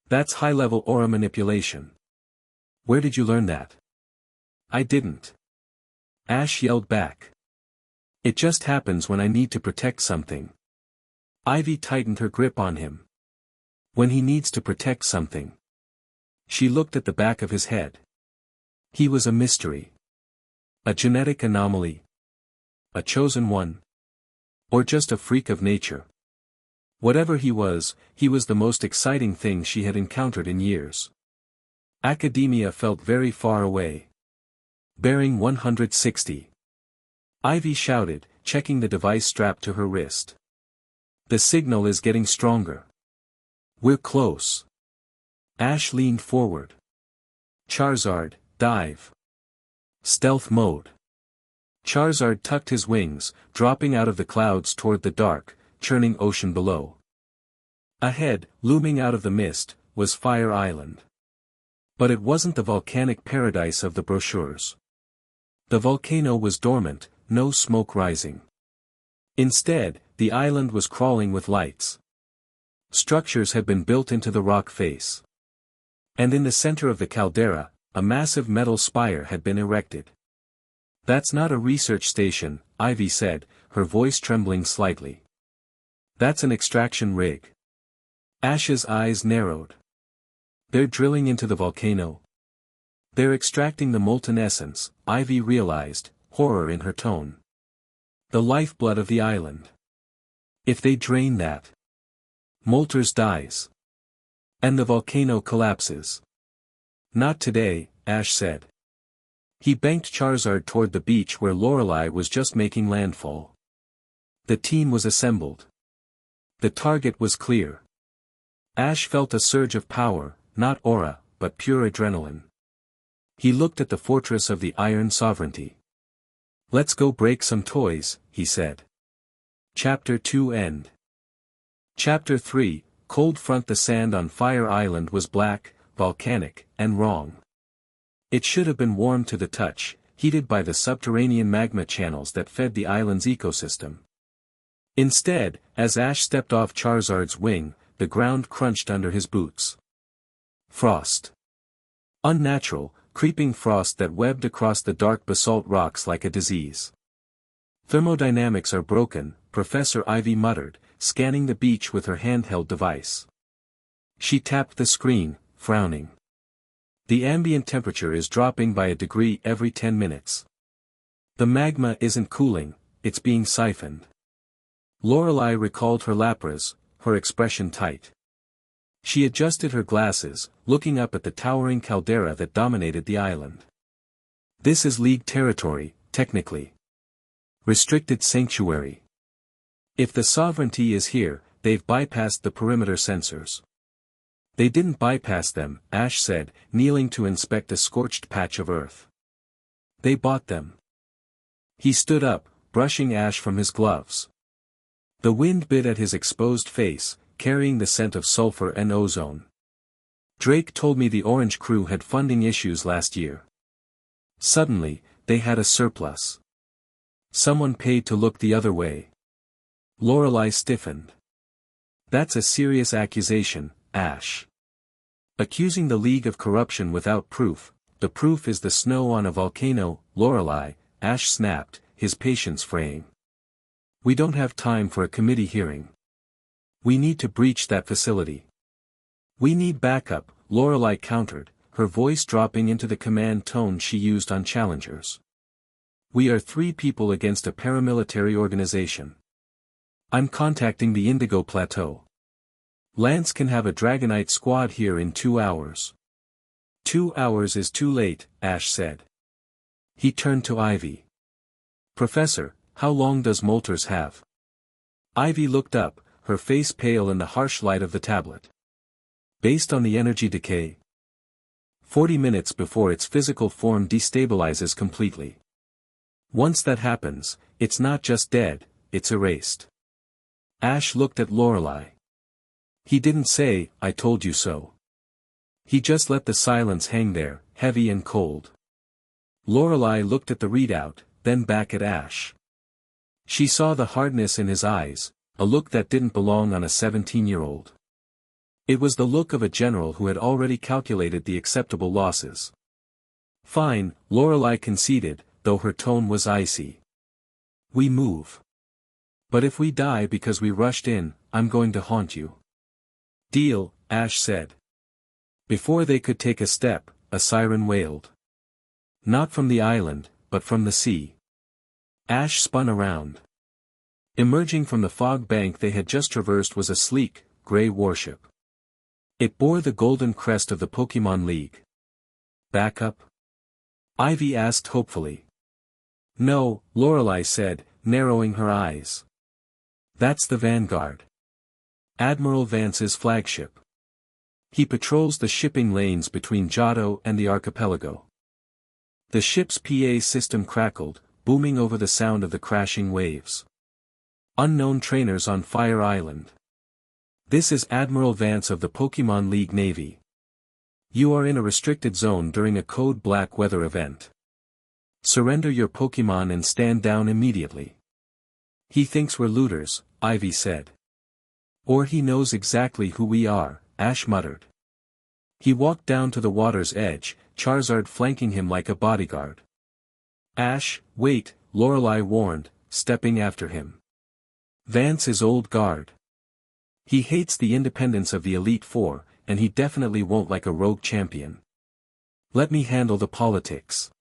"That's high-level aura manipulation." "Where did you learn that?" "I didn't." Ash yelled back. "It just happens when I need to protect something." Ivy tightened her grip on him. "When he needs to protect something." She looked at the back of his head. He was a mystery. A genetic anomaly. A chosen one. Or just a freak of nature. Whatever he was the most exciting thing she had encountered in years. Academia felt very far away. Bearing 160. Ivy shouted, checking the device strapped to her wrist. "The signal is getting stronger. We're close." Ash leaned forward. "Charizard, dive. Stealth mode." Charizard tucked his wings, dropping out of the clouds toward the dark, churning ocean below. Ahead, looming out of the mist, was Fire Island. But it wasn't the volcanic paradise of the brochures. The volcano was dormant, no smoke rising. Instead, the island was crawling with lights. Structures had been built into the rock face. And in the center of the caldera, a massive metal spire had been erected. "That's not a research station," Ivy said, her voice trembling slightly. "That's an extraction rig." Ash's eyes narrowed. "They're drilling into the volcano. They're extracting the molten essence," Ivy realized, horror in her tone. "The lifeblood of the island. If they drain that, Moltres dies. And the volcano collapses." "Not today," Ash said. He banked Charizard toward the beach where Lorelei was just making landfall. The team was assembled. The target was clear. Ash felt a surge of power, not aura, but pure adrenaline. He looked at the fortress of the Iron Sovereignty. "Let's go break some toys," he said. Chapter 2 End. Chapter 3, Cold Front. The sand on Fire Island was black, volcanic, and wrong. It should have been warm to the touch, heated by the subterranean magma channels that fed the island's ecosystem. Instead, as Ash stepped off Charizard's wing, the ground crunched under his boots. Frost. Unnatural, creeping frost that webbed across the dark basalt rocks like a disease. "Thermodynamics are broken," Professor Ivy muttered, scanning the beach with her handheld device. She tapped the screen, frowning. "The ambient temperature is dropping by a degree every 10 minutes. The magma isn't cooling, it's being siphoned." Lorelei recalled her Lapras, her expression tight. She adjusted her glasses, looking up at the towering caldera that dominated the island. This is League territory, technically. Restricted sanctuary. If the sovereignty is here, they've bypassed the perimeter sensors. They didn't bypass them, Ash said, kneeling to inspect a scorched patch of earth. They bought them. He stood up, brushing ash from his gloves. The wind bit at his exposed face, carrying the scent of sulfur and ozone. Drake told me the Orange crew had funding issues last year. Suddenly, they had a surplus. Someone paid to look the other way. Lorelei stiffened. That's a serious accusation, Ash. Accusing the League of corruption without proof. The proof is the snow on a volcano, Lorelei, Ash snapped, his patience fraying. We don't have time for a committee hearing. We need to breach that facility. We need backup, Lorelei countered, her voice dropping into the command tone she used on challengers. We are 3 people against a paramilitary organization. I'm contacting the Indigo Plateau. Lance can have a Dragonite squad here in 2 hours. 2 hours is too late, Ash said. He turned to Ivy. Professor, how long does Molters have? Ivy looked up, her face pale in the harsh light of the tablet. Based on the energy decay. 40 minutes before its physical form destabilizes completely. Once that happens, it's not just dead, it's erased. Ash looked at Lorelei. He didn't say, I told you so. He just let the silence hang there, heavy and cold. Lorelei looked at the readout, then back at Ash. She saw the hardness in his eyes, a look that didn't belong on a 17-year-old. It was the look of a general who had already calculated the acceptable losses. Fine, Lorelei conceded, though her tone was icy. We move. But if we die because we rushed in, I'm going to haunt you. Deal, Ash said. Before they could take a step, a siren wailed. Not from the island, but from the sea. Ash spun around. Emerging from the fog bank they had just traversed was a sleek, gray warship. It bore the golden crest of the Pokémon League. Backup? Ivy asked hopefully. No, Lorelei said, narrowing her eyes. That's the Vanguard. Admiral Vance's flagship. He patrols the shipping lanes between Johto and the archipelago. The ship's PA system crackled, booming over the sound of the crashing waves. Unknown trainers on Fire Island. This is Admiral Vance of the Pokémon League Navy. You are in a restricted zone during a Code Black weather event. Surrender your Pokémon and stand down immediately. He thinks we're looters, Ivy said. Or he knows exactly who we are, Ash muttered. He walked down to the water's edge, Charizard flanking him like a bodyguard. Ash, wait, Lorelei warned, stepping after him. Vance is old guard. He hates the independence of the Elite Four, and he definitely won't like a rogue champion. Let me handle the politics.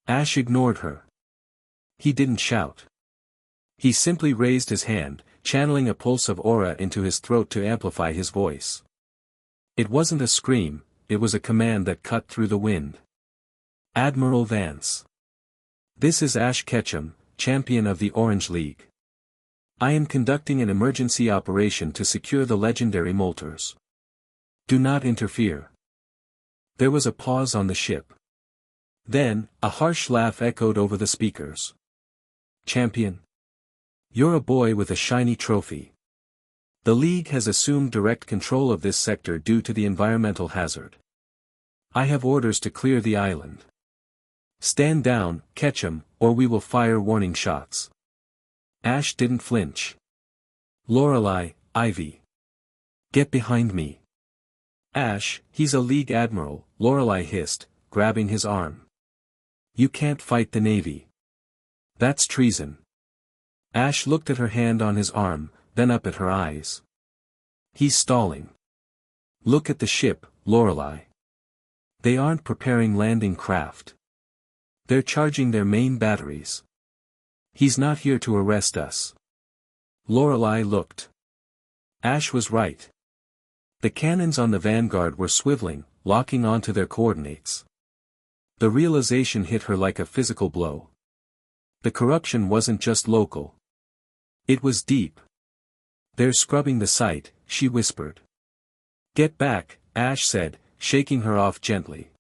Ash ignored her. He didn't shout. He simply raised his hand, channeling a pulse of aura into his throat to amplify his voice. It wasn't a scream, it was a command that cut through the wind. Admiral Vance. This is Ash Ketchum, champion of the Orange League. I am conducting an emergency operation to secure the legendary Molters. Do not interfere. There was a pause on the ship. Then, a harsh laugh echoed over the speakers. Champion. You're a boy with a shiny trophy. The League has assumed direct control of this sector due to the environmental hazard. I have orders to clear the island. Stand down, Ketchum, or we will fire warning shots. Ash didn't flinch. Lorelei, Ivy. Get behind me. Ash, he's a League admiral, Lorelei hissed, grabbing his arm. You can't fight the Navy. That's treason. Ash looked at her hand on his arm, then up at her eyes. He's stalling. Look at the ship, Lorelei. They aren't preparing landing craft. They're charging their main batteries. He's not here to arrest us. Lorelei looked. Ash was right. The cannons on the vanguard were swiveling, locking onto their coordinates. The realization hit her like a physical blow. The corruption wasn't just local. It was deep. "They're scrubbing the site," she whispered. "Get back," Ash said, shaking her off gently.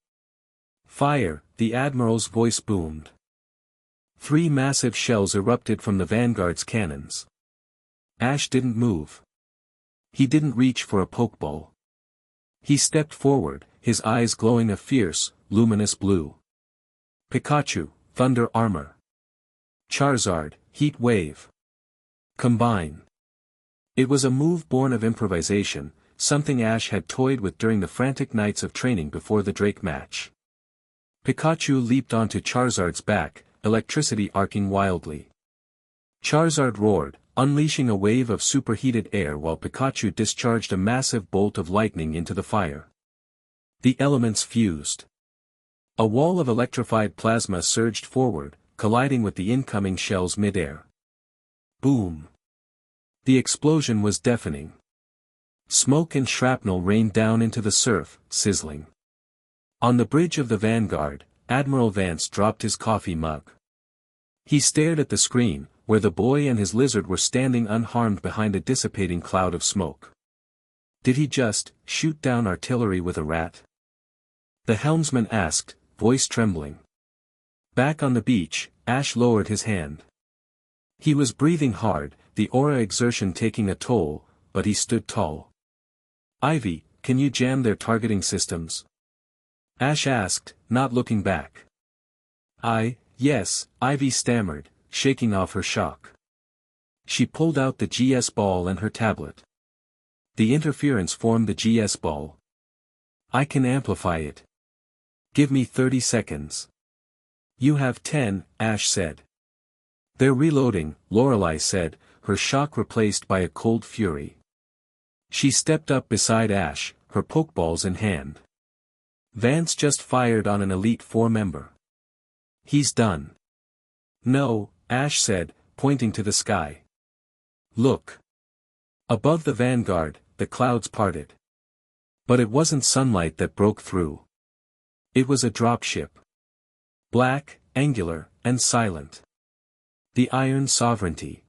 "Fire," the admiral's voice boomed. 3 massive shells erupted from the vanguard's cannons. Ash didn't move. He didn't reach for a pokeball. He stepped forward, his eyes glowing a fierce, luminous blue. Pikachu, Thunder Armor. Charizard, Heat Wave. Combine. It was a move born of improvisation, something Ash had toyed with during the frantic nights of training before the Drake match. Pikachu leaped onto Charizard's back, electricity arcing wildly. Charizard roared, unleashing a wave of superheated air while Pikachu discharged a massive bolt of lightning into the fire. The elements fused. A wall of electrified plasma surged forward, colliding with the incoming shells mid-air. Boom! The explosion was deafening. Smoke and shrapnel rained down into the surf, sizzling. On the bridge of the Vanguard, Admiral Vance dropped his coffee mug. He stared at the screen, where the boy and his lizard were standing unharmed behind a dissipating cloud of smoke. Did he just shoot down artillery with a rat? The helmsman asked, voice trembling. Back on the beach, Ash lowered his hand. He was breathing hard, the aura exertion taking a toll, but he stood tall. "Ivy, can you jam their targeting systems?" Ash asked, not looking back. Yes," Ivy stammered, shaking off her shock. She pulled out the GS ball and her tablet. The interference formed the GS ball. "I can amplify it. Give me 30 seconds. "You have 10, Ash said. "They're reloading," Lorelei said, her shock replaced by a cold fury. She stepped up beside Ash, her pokeballs in hand. "Vance just fired on an Elite Four member. He's done." "No," Ash said, pointing to the sky. "Look." Above the Vanguard, the clouds parted. But it wasn't sunlight that broke through. It was a dropship. Black, angular, and silent. The Iron Sovereignty.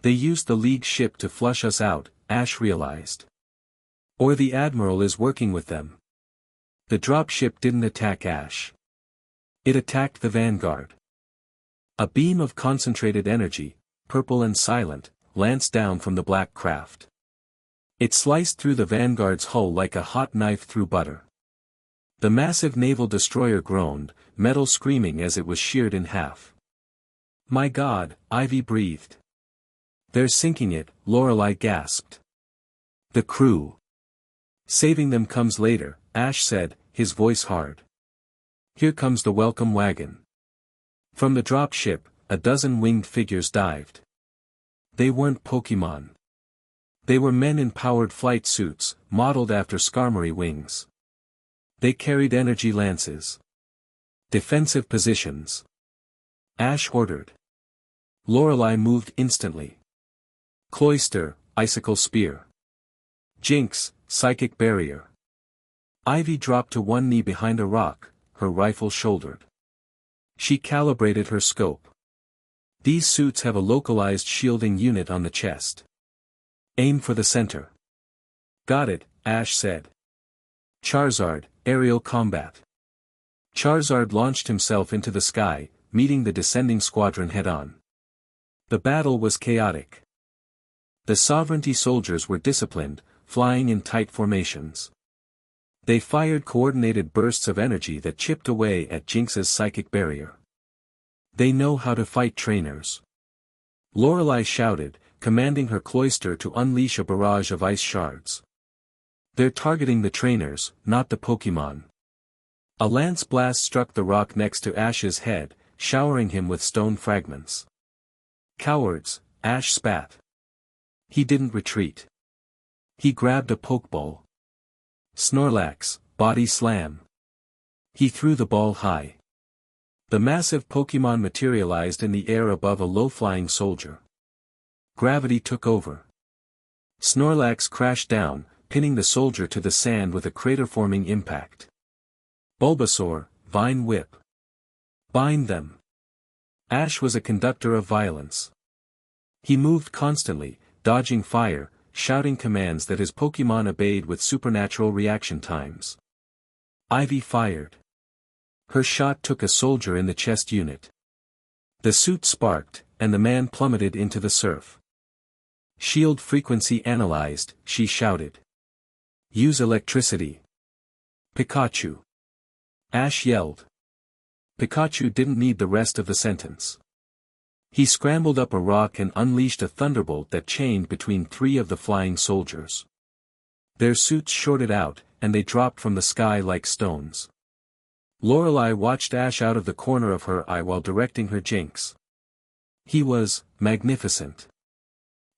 "They used the League ship to flush us out," Ash realized. "Or the Admiral is working with them." The dropship didn't attack Ash. It attacked the Vanguard. A beam of concentrated energy, purple and silent, lanced down from the black craft. It sliced through the Vanguard's hull like a hot knife through butter. The massive naval destroyer groaned, metal screaming as it was sheared in half. "My God," Ivy breathed. "They're sinking it," Lorelei gasped. "The crew. Saving them comes later," Ash said, his voice hard. "Here comes the welcome wagon." From the dropship, a dozen winged figures dived. They weren't Pokemon. They were men in powered flight suits, modeled after Skarmory wings. They carried energy lances. "Defensive positions." Ash ordered. Lorelei moved instantly. "Cloister, Icicle Spear. Jinx, Psychic Barrier." Ivy dropped to one knee behind a rock, her rifle shouldered. She calibrated her scope. "These suits have a localized shielding unit on the chest. Aim for the center." "Got it," Ash said. Charizard, Aerial Combat. Charizard launched himself into the sky, meeting the descending squadron head-on. The battle was chaotic. The Sovereignty soldiers were disciplined, flying in tight formations. They fired coordinated bursts of energy that chipped away at Jinx's psychic barrier. "They know how to fight trainers." Lorelei shouted, commanding her cloister to unleash a barrage of ice shards. "They're targeting the trainers, not the Pokemon." A lance blast struck the rock next to Ash's head, showering him with stone fragments. "Cowards," Ash spat. He didn't retreat. He grabbed a pokeball. Snorlax, Body Slam. He threw the ball high. The massive Pokemon materialized in the air above a low-flying soldier. Gravity took over. Snorlax crashed down, pinning the soldier to the sand with a crater-forming impact. Bulbasaur, Vine Whip. Bind them. Ash was a conductor of violence. He moved constantly, dodging fire, shouting commands that his Pokémon obeyed with supernatural reaction times. Ivy fired. Her shot took a soldier in the chest unit. The suit sparked, and the man plummeted into the surf. Shield frequency analyzed, she shouted. Use electricity. Pikachu. Ash yelled. Pikachu didn't need the rest of the sentence. He scrambled up a rock and unleashed a thunderbolt that chained between 3 of the flying soldiers. Their suits shorted out, and they dropped from the sky like stones. Lorelei watched Ash out of the corner of her eye while directing her jinx. He was magnificent.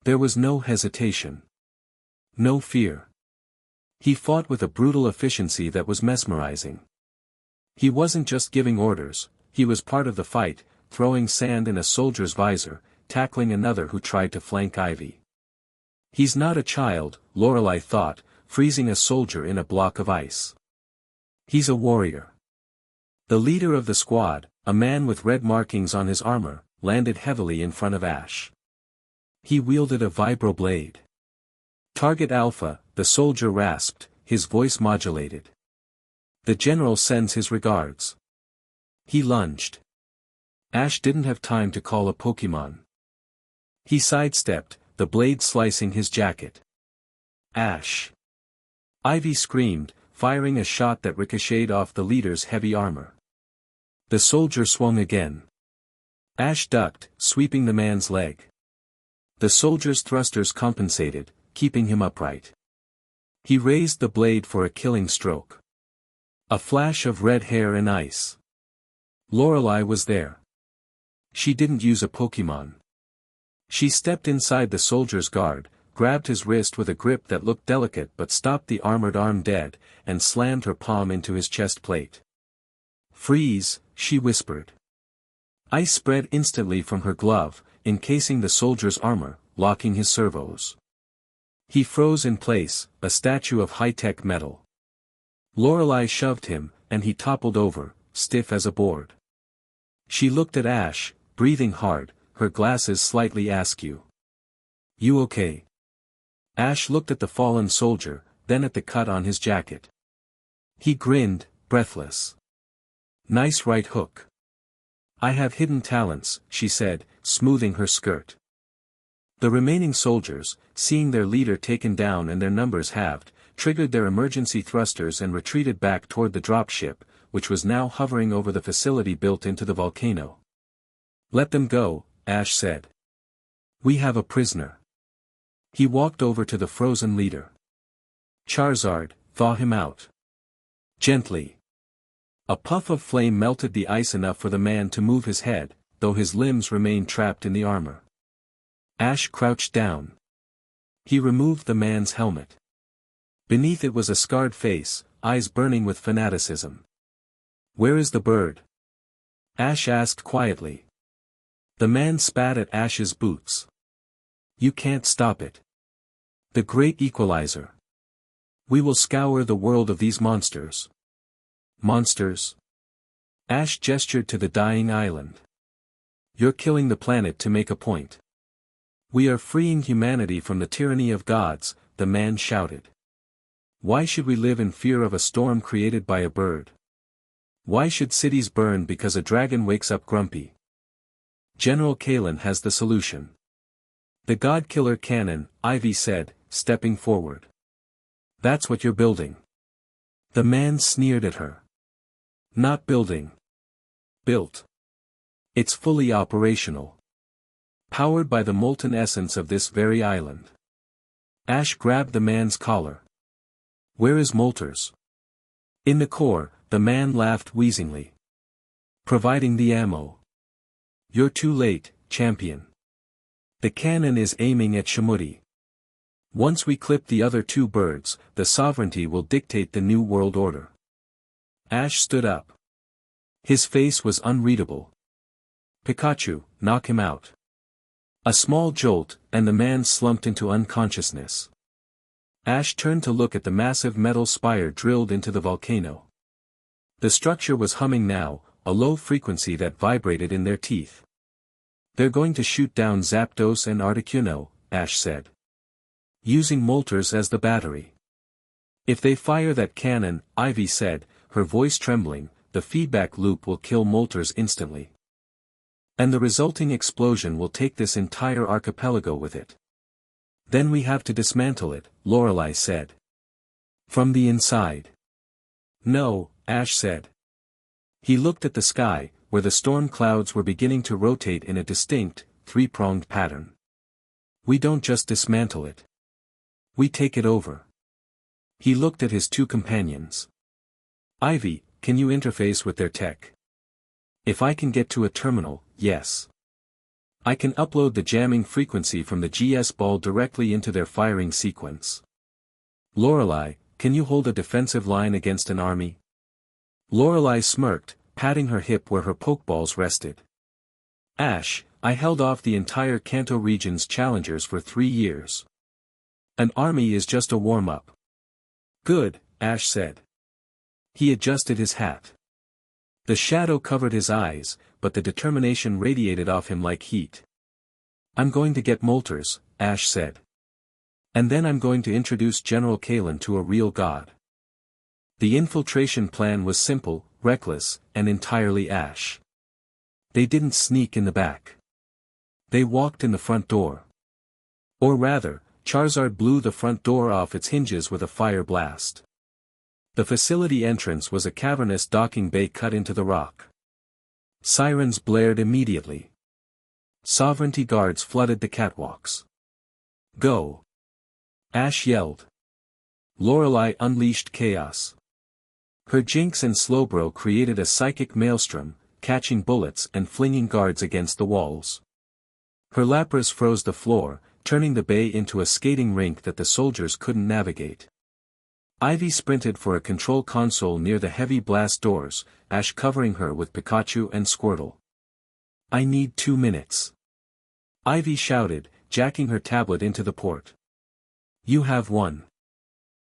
There was no hesitation. No fear. He fought with a brutal efficiency that was mesmerizing. He wasn't just giving orders, he was part of the fight, throwing sand in a soldier's visor, tackling another who tried to flank Ivy. He's not a child, Lorelei thought, freezing a soldier in a block of ice. He's a warrior. The leader of the squad, a man with red markings on his armor, landed heavily in front of Ash. He wielded a vibroblade. Target Alpha, the soldier rasped, his voice modulated. The general sends his regards. He lunged. Ash didn't have time to call a Pokémon. He sidestepped, the blade slicing his jacket. Ash! Ivy screamed, firing a shot that ricocheted off the leader's heavy armor. The soldier swung again. Ash ducked, sweeping the man's leg. The soldier's thrusters compensated, keeping him upright. He raised the blade for a killing stroke. A flash of red hair and ice. Lorelei was there. She didn't use a Pokémon. She stepped inside the soldier's guard, grabbed his wrist with a grip that looked delicate but stopped the armored arm dead, and slammed her palm into his chest plate. Freeze, she whispered. Ice spread instantly from her glove, encasing the soldier's armor, locking his servos. He froze in place, a statue of high-tech metal. Lorelei shoved him, and he toppled over, stiff as a board. She looked at Ash, breathing hard, her glasses slightly askew. You okay? Ash looked at the fallen soldier, then at the cut on his jacket. He grinned, breathless. Nice right hook. I have hidden talents, she said, smoothing her skirt. The remaining soldiers, seeing their leader taken down and their numbers halved, triggered their emergency thrusters and retreated back toward the dropship, which was now hovering over the facility built into the volcano. Let them go, Ash said. We have a prisoner. He walked over to the frozen leader. Charizard, thaw him out. Gently. A puff of flame melted the ice enough for the man to move his head, though his limbs remained trapped in the armor. Ash crouched down. He removed the man's helmet. Beneath it was a scarred face, eyes burning with fanaticism. Where is the bird? Ash asked quietly. The man spat at Ash's boots. You can't stop it. The great equalizer. We will scour the world of these monsters. Monsters? Ash gestured to the dying island. You're killing the planet to make a point. We are freeing humanity from the tyranny of gods, the man shouted. Why should we live in fear of a storm created by a bird? Why should cities burn because a dragon wakes up grumpy? General Kalen has the solution. The God-Killer Cannon, Ivy said, stepping forward. That's what you're building. The man sneered at her. Not building. Built. It's fully operational. Powered by the molten essence of this very island. Ash grabbed the man's collar. Where is Moltres? In the core, the man laughed wheezingly. Providing the ammo. You're too late, champion. The cannon is aiming at Shamuti. Once we clip the other 2 birds, the sovereignty will dictate the new world order. Ash stood up. His face was unreadable. Pikachu, knock him out. A small jolt, and the man slumped into unconsciousness. Ash turned to look at the massive metal spire drilled into the volcano. The structure was humming now, a low frequency that vibrated in their teeth. "They're going to shoot down Zapdos and Articuno," Ash said. "Using Moltres as the battery. If they fire that cannon," Ivy said, her voice trembling, "the feedback loop will kill Moltres instantly. And the resulting explosion will take this entire archipelago with it. Then we have to dismantle it," Lorelei said. "From the inside." "No," Ash said. He looked at the sky, where the storm clouds were beginning to rotate in a distinct, three-pronged pattern. "We don't just dismantle it. We take it over." He looked at his two companions. "Ivy, can you interface with their tech?" "If I can get to a terminal, yes. I can upload the jamming frequency from the GS ball directly into their firing sequence." "Lorelei, can you hold a defensive line against an army?" Lorelei smirked, patting her hip where her pokeballs rested. "Ash, I held off the entire Kanto region's challengers for 3 years. An army is just a warm-up." "Good," Ash said. He adjusted his hat. The shadow covered his eyes, but the determination radiated off him like heat. "I'm going to get Moltres," Ash said. "And then I'm going to introduce General Kalen to a real god." The infiltration plan was simple, reckless, and entirely Ash. They didn't sneak in the back. They walked in the front door. Or rather, Charizard blew the front door off its hinges with a fire blast. The facility entrance was a cavernous docking bay cut into the rock. Sirens blared immediately. Sovereignty guards flooded the catwalks. "Go!" Ash yelled. Lorelei unleashed chaos. Her Jinx and Slowbro created a psychic maelstrom, catching bullets and flinging guards against the walls. Her Lapras froze the floor, turning the bay into a skating rink that the soldiers couldn't navigate. Ivy sprinted for a control console near the heavy blast doors, Ash covering her with Pikachu and Squirtle. "I need 2 minutes." Ivy shouted, jacking her tablet into the port. "You have 1."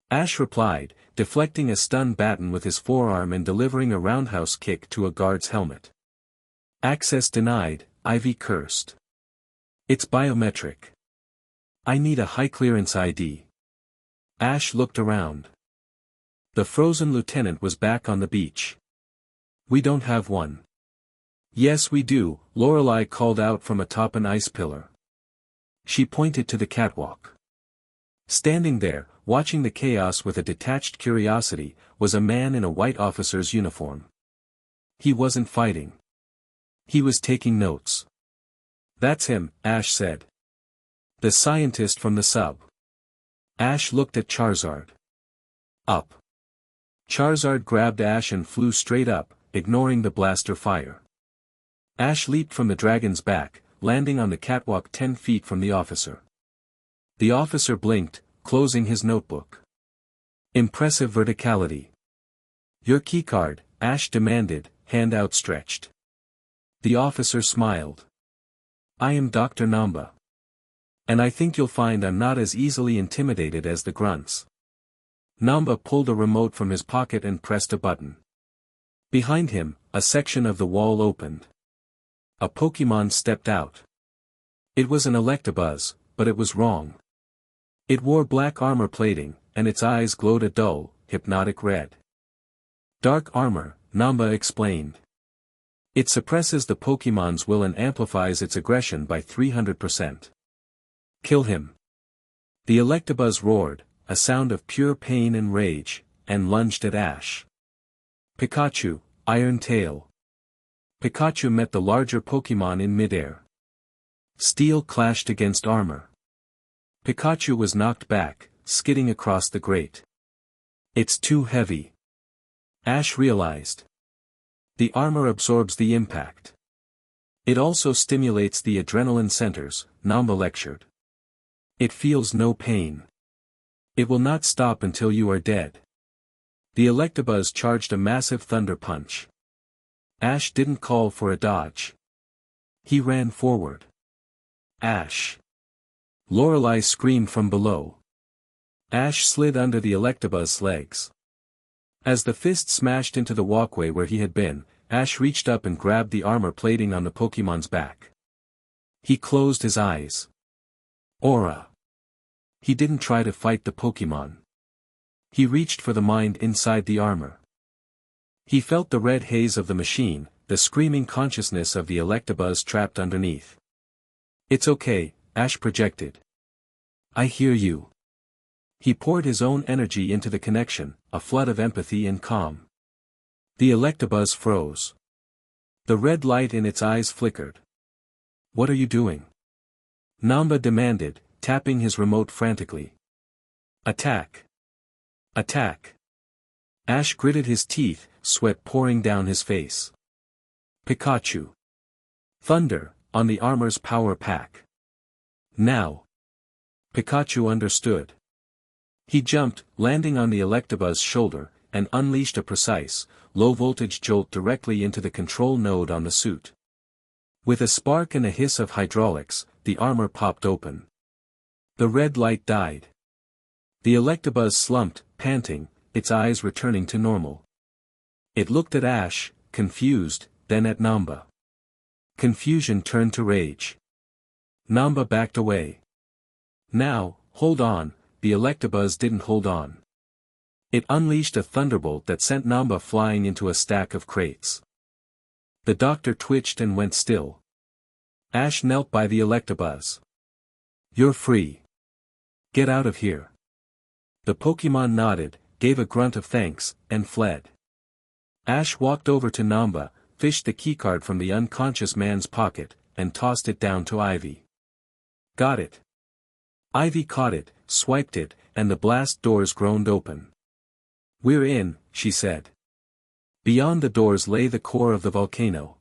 Ash replied, deflecting a stun baton with his forearm and delivering a roundhouse kick to a guard's helmet. "Access denied," Ivy cursed. "It's biometric. I need a high-clearance ID." Ash looked around. The frozen lieutenant was back on the beach. "We don't have one." "Yes we do," Lorelei called out from atop an ice pillar. She pointed to the catwalk. Standing there, watching the chaos with a detached curiosity, was a man in a white officer's uniform. He wasn't fighting. He was taking notes. "That's him," Ash said. "The scientist from the sub." Ash looked at Charizard. "Up." Charizard grabbed Ash and flew straight up, ignoring the blaster fire. Ash leaped from the dragon's back, landing on the catwalk 10 feet from the officer. The officer blinked, closing his notebook. Impressive verticality. "Your keycard," Ash demanded, hand outstretched. The officer smiled. "I am Dr. Namba. And I think you'll find I'm not as easily intimidated as the grunts." Namba pulled a remote from his pocket and pressed a button. Behind him, a section of the wall opened. A Pokémon stepped out. It was an Electabuzz, but it was wrong. It wore black armor plating, and its eyes glowed a dull, hypnotic red. "Dark armor," Namba explained. "It suppresses the Pokémon's will and amplifies its aggression by 300%. Kill him." The Electabuzz roared, a sound of pure pain and rage, and lunged at Ash. "Pikachu, Iron Tail." Pikachu met the larger Pokémon in midair. Steel clashed against armor. Pikachu was knocked back, skidding across the grate. "It's too heavy." Ash realized. The armor absorbs the impact. It also stimulates the adrenaline centers, Namba lectured. It feels no pain. It will not stop until you are dead. The Electabuzz charged a massive thunder punch. Ash didn't call for a dodge. He ran forward. "Ash!" Lorelei screamed from below. Ash slid under the Electabuzz legs. As the fist smashed into the walkway where he had been, Ash reached up and grabbed the armor plating on the Pokémon's back. He closed his eyes. Aura. He didn't try to fight the Pokémon. He reached for the mind inside the armor. He felt the red haze of the machine, the screaming consciousness of the Electabuzz trapped underneath. It's okay, Ash projected. I hear you. He poured his own energy into the connection, a flood of empathy and calm. The Electabuzz froze. The red light in its eyes flickered. What are you doing? Namba demanded, tapping his remote frantically. Attack. Attack. Ash gritted his teeth, sweat pouring down his face. Pikachu. Thunder, on the armor's power pack. Now. Pikachu understood. He jumped, landing on the Electabuzz's shoulder, and unleashed a precise, low-voltage jolt directly into the control node on the suit. With a spark and a hiss of hydraulics, the armor popped open. The red light died. The Electabuzz slumped, panting, its eyes returning to normal. It looked at Ash, confused, then at Namba. Confusion turned to rage. Namba backed away. Now, hold on. The Electabuzz didn't hold on. It unleashed a thunderbolt that sent Namba flying into a stack of crates. The doctor twitched and went still. Ash knelt by the Electabuzz. You're free. Get out of here. The Pokémon nodded, gave a grunt of thanks, and fled. Ash walked over to Namba, fished the keycard from the unconscious man's pocket, and tossed it down to Ivy. Got it. Ivy caught it, swiped it, and the blast doors groaned open. We're in, she said. Beyond the doors lay the core of the volcano.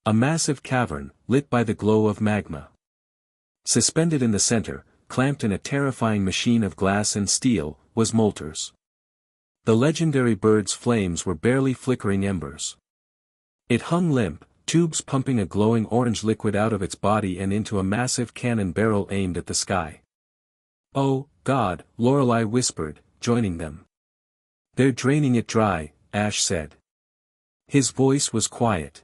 A massive cavern, lit by the glow of magma. Suspended in the center, clamped in a terrifying machine of glass and steel, was Moltres. The legendary bird's flames were barely flickering embers. It hung limp, tubes pumping a glowing orange liquid out of its body and into a massive cannon barrel aimed at the sky. Oh, God, Lorelei whispered, joining them. They're draining it dry, Ash said. His voice was quiet.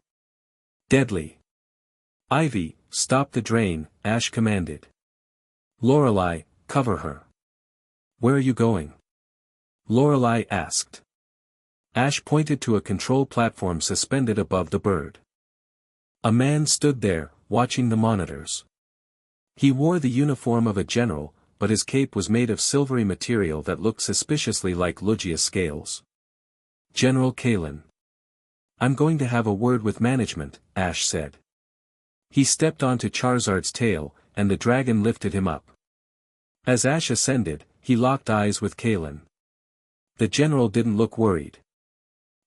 Deadly. Ivy, stop the drain, Ash commanded. Lorelei, cover her. Where are you going? Lorelei asked. Ash pointed to a control platform suspended above the bird. A man stood there, watching the monitors. He wore the uniform of a general, but his cape was made of silvery material that looked suspiciously like Lugia scales. General Kalen. I'm going to have a word with management, Ash said. He stepped onto Charizard's tail, and the dragon lifted him up. As Ash ascended, he locked eyes with Kalen. The general didn't look worried.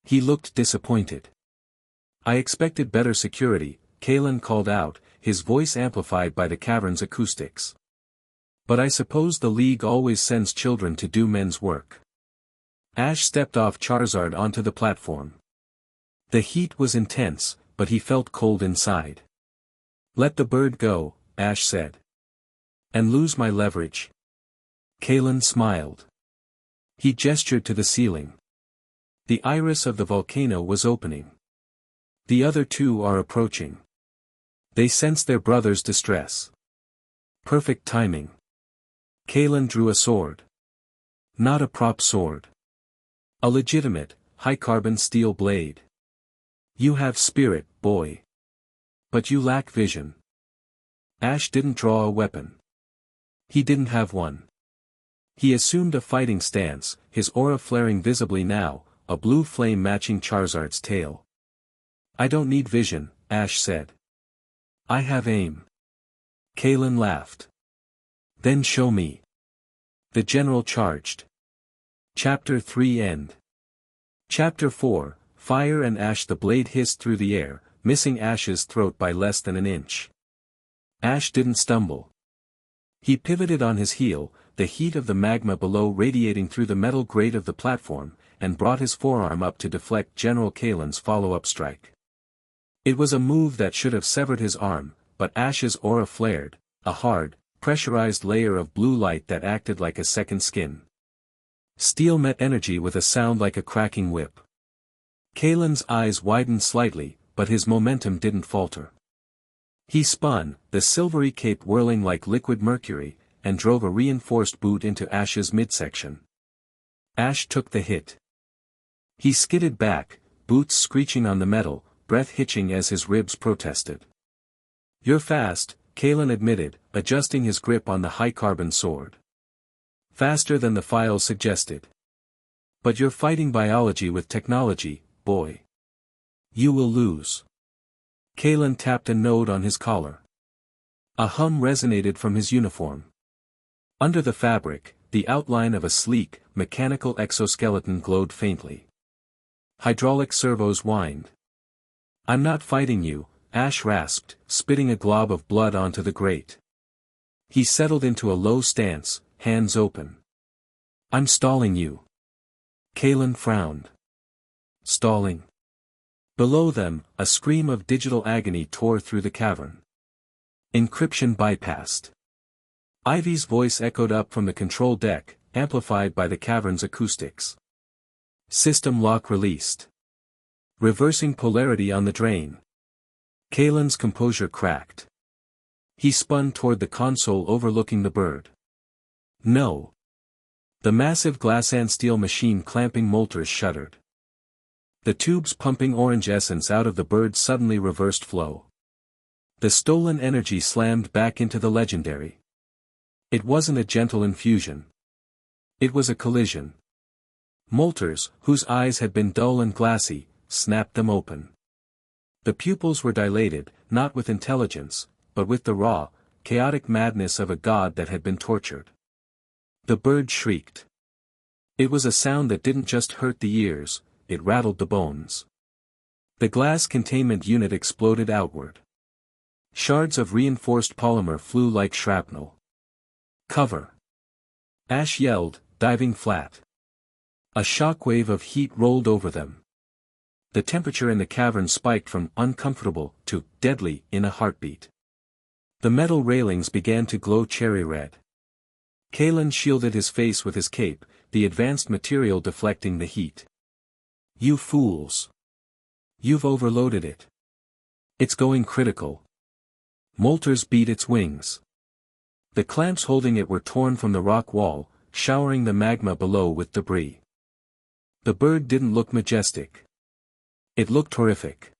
He looked disappointed. I expected better security, Kalen called out, his voice amplified by the cavern's acoustics. But I suppose the League always sends children to do men's work. Ash stepped off Charizard onto the platform. The heat was intense, but he felt cold inside. Let the bird go, Ash said. And lose my leverage. Kalen smiled. He gestured to the ceiling. The iris of the volcano was opening. The other two are approaching. They sense their brother's distress. Perfect timing. Kalen drew a sword. Not a prop sword. A legitimate, high-carbon steel blade. You have spirit, boy. But you lack vision. Ash didn't draw a weapon. He didn't have one. He assumed a fighting stance, his aura flaring visibly now, a blue flame matching Charizard's tail. I don't need vision, Ash said. I have aim. Kalen laughed. Then show me. The general charged. Chapter 3 End. Chapter 4, Fire and Ash. The blade hissed through the air, missing Ash's throat by less than an inch. Ash didn't stumble. He pivoted on his heel, the heat of the magma below radiating through the metal grate of the platform, and brought his forearm up to deflect General Kalen's follow-up strike. It was a move that should have severed his arm, but Ash's aura flared, a hard, pressurized layer of blue light that acted like a second skin. Steel met energy with a sound like a cracking whip. Kalen's eyes widened slightly, but his momentum didn't falter. He spun, the silvery cape whirling like liquid mercury, and drove a reinforced boot into Ash's midsection. Ash took the hit. He skidded back, boots screeching on the metal, breath hitching as his ribs protested. "You're fast," Kalen admitted, adjusting his grip on the high-carbon sword. "Faster than the file suggested. But you're fighting biology with technology, boy. You will lose." Kalen tapped a node on his collar. A hum resonated from his uniform. Under the fabric, the outline of a sleek, mechanical exoskeleton glowed faintly. Hydraulic servos whined. "I'm not fighting you," Ash rasped, spitting a glob of blood onto the grate. He settled into a low stance, hands open. "I'm stalling you." Kalen frowned. "Stalling?" Below them, a scream of digital agony tore through the cavern. Encryption bypassed. Ivy's voice echoed up from the control deck, amplified by the cavern's acoustics. "System lock released. Reversing polarity on the drain." Kalen's composure cracked. He spun toward the console overlooking the bird. "No." The massive glass and steel machine clamping molters shuddered. The tubes pumping orange essence out of the bird suddenly reversed flow. The stolen energy slammed back into the legendary. It wasn't a gentle infusion. It was a collision. Molters, whose eyes had been dull and glassy, snapped them open. The pupils were dilated, not with intelligence, but with the raw, chaotic madness of a god that had been tortured. The bird shrieked. It was a sound that didn't just hurt the ears, it rattled the bones. The glass containment unit exploded outward. Shards of reinforced polymer flew like shrapnel. "Cover!" Ash yelled, diving flat. A shockwave of heat rolled over them. The temperature in the cavern spiked from uncomfortable to deadly in a heartbeat. The metal railings began to glow cherry red. Kalen shielded his face with his cape, the advanced material deflecting the heat. "You fools! You've overloaded it. It's going critical." Molters beat its wings. The clamps holding it were torn from the rock wall, showering the magma below with debris. The bird didn't look majestic. It looked horrific.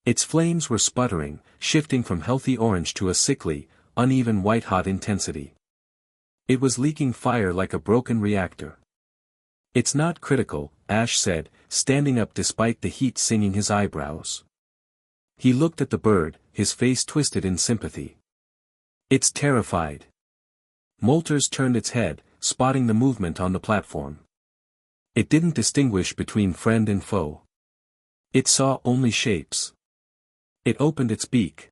Its flames were sputtering, shifting from healthy orange to a sickly, uneven white-hot intensity. It was leaking fire like a broken reactor. "It's not critical," Ash said, standing up despite the heat singing his eyebrows. He looked at the bird, his face twisted in sympathy. "It's terrified." Molters turned its head, spotting the movement on the platform. It didn't distinguish between friend and foe. It saw only shapes. It opened its beak.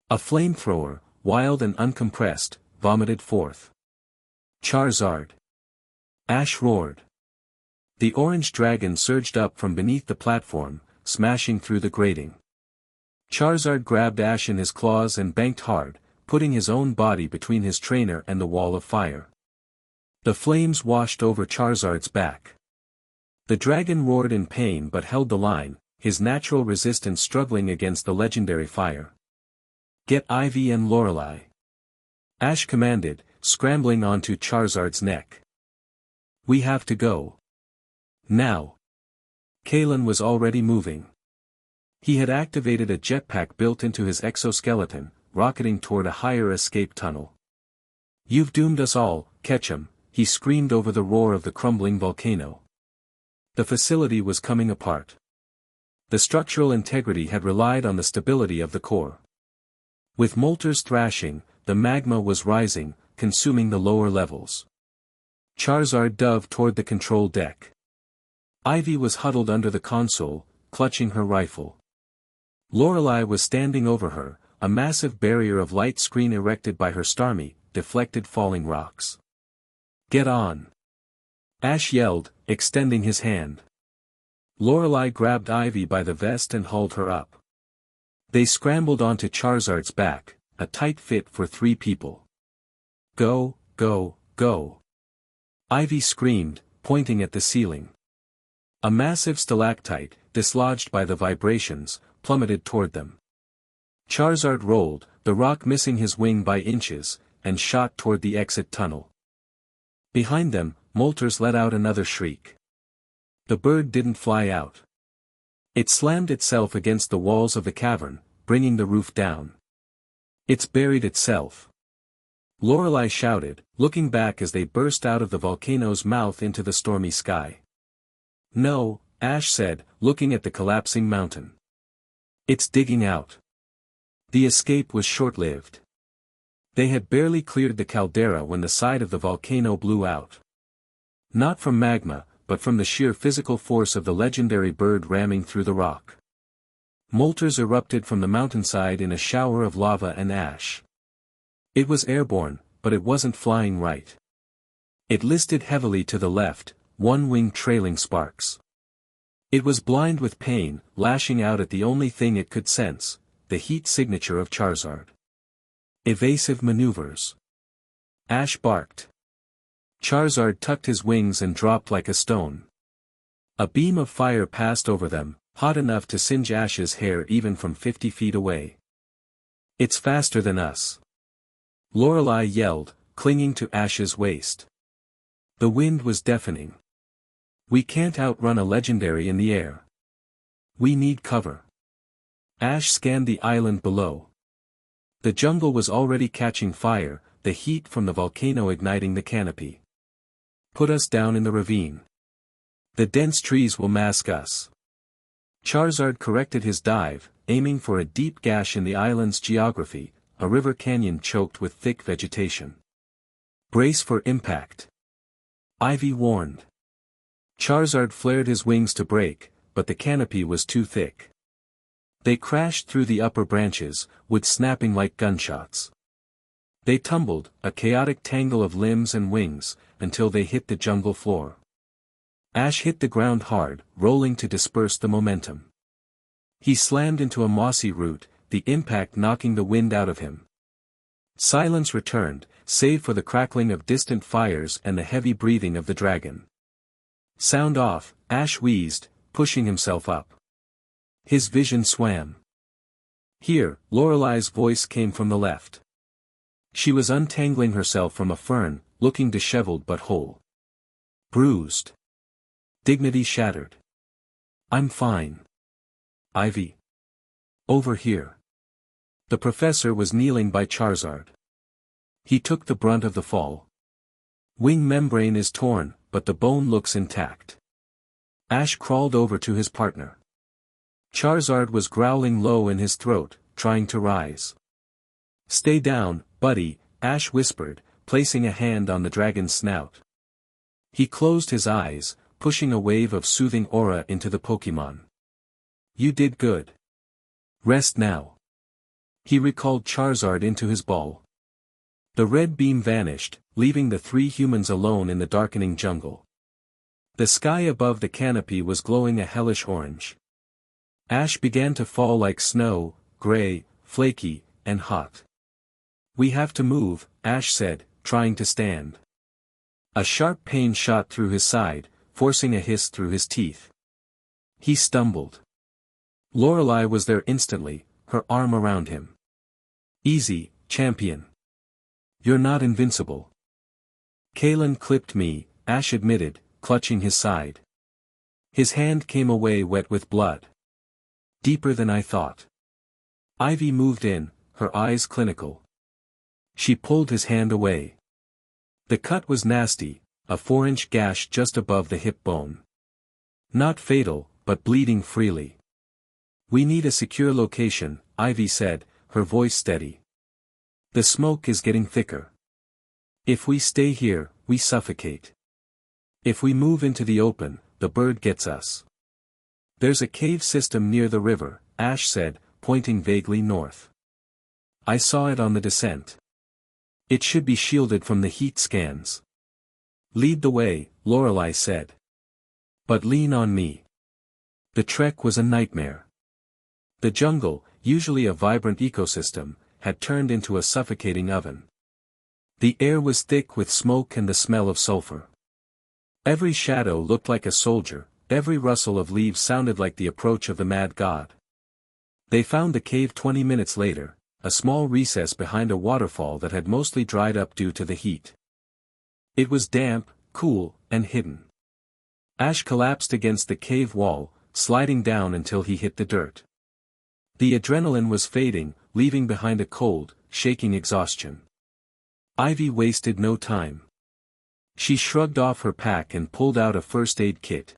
A flamethrower, wild and uncompressed, vomited forth. "Charizard!" Ash roared. The orange dragon surged up from beneath the platform, smashing through the grating. Charizard grabbed Ash in his claws and banked hard, putting his own body between his trainer and the wall of fire. The flames washed over Charizard's back. The dragon roared in pain but held the line, his natural resistance struggling against the legendary fire. "Get Ivy and Lorelei," Ash commanded, scrambling onto Charizard's neck. "We have to go. Now." Kalen was already moving. He had activated a jetpack built into his exoskeleton, rocketing toward a higher escape tunnel. "You've doomed us all, Ketchum," he screamed over the roar of the crumbling volcano. The facility was coming apart. The structural integrity had relied on the stability of the core. With molters thrashing, the magma was rising, consuming the lower levels. Charizard dove toward the control deck. Ivy was huddled under the console, clutching her rifle. Lorelei was standing over her, a massive barrier of light screen erected by her stormy, deflected falling rocks. "Get on!" Ash yelled, extending his hand. Lorelei grabbed Ivy by the vest and hauled her up. They scrambled onto Charizard's back, a tight fit for 3 people. Go, go, go. Ivy screamed, pointing at the ceiling. A massive stalactite, dislodged by the vibrations, plummeted toward them. Charizard rolled, the rock missing his wing by inches, and shot toward the exit tunnel. Behind them, Moltres let out another shriek. The bird didn't fly out. It slammed itself against the walls of the cavern, bringing the roof down. It's buried itself. Lorelei shouted, looking back as they burst out of the volcano's mouth into the stormy sky. No, Ash said, looking at the collapsing mountain. It's digging out. The escape was short-lived. They had barely cleared the caldera when the side of the volcano blew out. Not from magma, but from the sheer physical force of the legendary bird ramming through the rock. Moltres erupted from the mountainside in a shower of lava and ash. It was airborne, but it wasn't flying right. It listed heavily to the left, one wing trailing sparks. It was blind with pain, lashing out at the only thing it could sense, the heat signature of Charizard. Evasive maneuvers. Ash barked. Charizard tucked his wings and dropped like a stone. A beam of fire passed over them, hot enough to singe Ash's hair even from 50 feet away. It's faster than us. Lorelei yelled, clinging to Ash's waist. The wind was deafening. We can't outrun a legendary in the air. We need cover. Ash scanned the island below. The jungle was already catching fire, the heat from the volcano igniting the canopy. Put us down in the ravine. The dense trees will mask us. Charizard corrected his dive, aiming for a deep gash in the island's geography, a river canyon choked with thick vegetation. Brace for impact. Ivy warned. Charizard flared his wings to break, but the canopy was too thick. They crashed through the upper branches, wood snapping like gunshots. They tumbled, a chaotic tangle of limbs and wings, until they hit the jungle floor. Ash hit the ground hard, rolling to disperse the momentum. He slammed into a mossy root, the impact knocking the wind out of him. Silence returned, save for the crackling of distant fires and the heavy breathing of the dragon. Sound off, Ash wheezed, pushing himself up. His vision swam. Here, Lorelei's voice came from the left. She was untangling herself from a fern, looking disheveled but whole. Bruised. Dignity shattered. I'm fine. Ivy. Over here. The professor was kneeling by Charizard. He took the brunt of the fall. Wing membrane is torn, but the bone looks intact. Ash crawled over to his partner. Charizard was growling low in his throat, trying to rise. Stay down, buddy, Ash whispered, placing a hand on the dragon's snout. He closed his eyes, pushing a wave of soothing aura into the Pokémon. You did good. Rest now. He recalled Charizard into his ball. The red beam vanished, leaving the three humans alone in the darkening jungle. The sky above the canopy was glowing a hellish orange. Ash began to fall like snow, gray, flaky, and hot. We have to move, Ash said, trying to stand. A sharp pain shot through his side, forcing a hiss through his teeth. He stumbled. Lorelei was there instantly, her arm around him. Easy, champion. You're not invincible. Kalen clipped me, Ash admitted, clutching his side. His hand came away wet with blood. Deeper than I thought. Ivy moved in, her eyes clinical. She pulled his hand away. The cut was nasty, a 4-inch gash just above the hip bone. Not fatal, but bleeding freely. We need a secure location, Ivy said, her voice steady. The smoke is getting thicker. If we stay here, we suffocate. If we move into the open, the bird gets us. There's a cave system near the river, Ash said, pointing vaguely north. I saw it on the descent. It should be shielded from the heat scans. Lead the way, Lorelei said. But lean on me. The trek was a nightmare. The jungle, usually a vibrant ecosystem, had turned into a suffocating oven. The air was thick with smoke and the smell of sulfur. Every shadow looked like a soldier, every rustle of leaves sounded like the approach of the mad god. They found the cave 20 minutes later, a small recess behind a waterfall that had mostly dried up due to the heat. It was damp, cool, and hidden. Ash collapsed against the cave wall, sliding down until he hit the dirt. The adrenaline was fading, leaving behind a cold, shaking exhaustion. Ivy wasted no time. She shrugged off her pack and pulled out a first aid kit.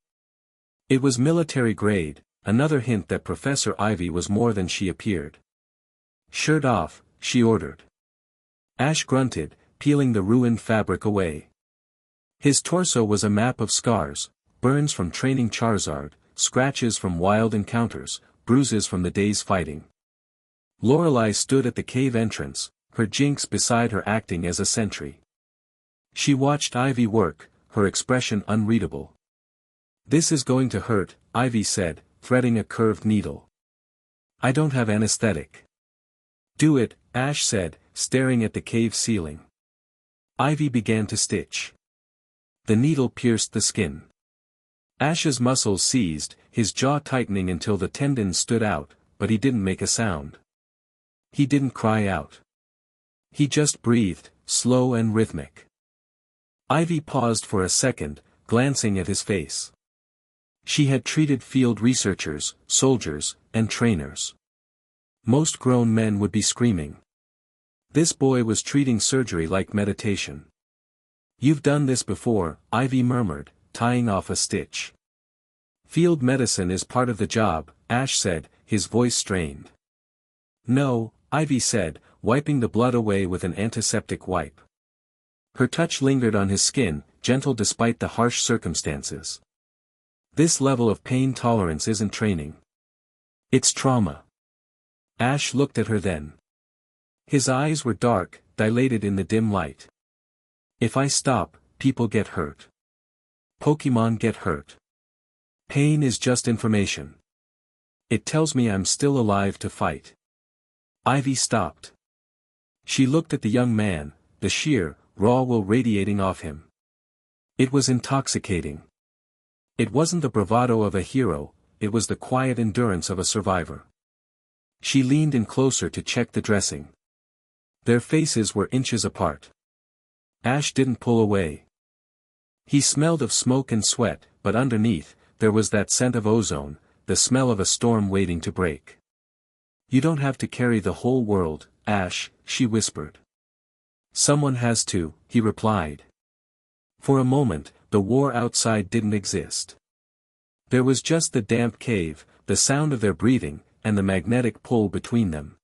It was military grade, another hint that Professor Ivy was more than she appeared. "Shirt off," she ordered. Ash grunted, peeling the ruined fabric away. His torso was a map of scars, burns from training Charizard, scratches from wild encounters, bruises from the day's fighting. Lorelei stood at the cave entrance, her Jinx beside her acting as a sentry. She watched Ivy work, her expression unreadable. "This is going to hurt," Ivy said, threading a curved needle. "I don't have anesthetic." "Do it," Ash said, staring at the cave ceiling. Ivy began to stitch. The needle pierced the skin. Ash's muscles seized, his jaw tightening until the tendons stood out, but he didn't make a sound. He didn't cry out. He just breathed, slow and rhythmic. Ivy paused for a second, glancing at his face. She had treated field researchers, soldiers, and trainers. Most grown men would be screaming. This boy was treating surgery like meditation. "You've done this before," Ivy murmured, tying off a stitch. "Field medicine is part of the job," Ash said, his voice strained. "No," Ivy said, wiping the blood away with an antiseptic wipe. Her touch lingered on his skin, gentle despite the harsh circumstances. "This level of pain tolerance isn't training. It's trauma." Ash looked at her then. His eyes were dark, dilated in the dim light. "If I stop, people get hurt. Pokémon get hurt. Pain is just information. It tells me I'm still alive to fight." Ivy stopped. She looked at the young man, the sheer, raw will radiating off him. It was intoxicating. It wasn't the bravado of a hero, it was the quiet endurance of a survivor. She leaned in closer to check the dressing. Their faces were inches apart. Ash didn't pull away. He smelled of smoke and sweat, but underneath, there was that scent of ozone, the smell of a storm waiting to break. "You don't have to carry the whole world, Ash," she whispered. "Someone has to," he replied. For a moment, the war outside didn't exist. There was just the damp cave, the sound of their breathing, and the magnetic pull between them.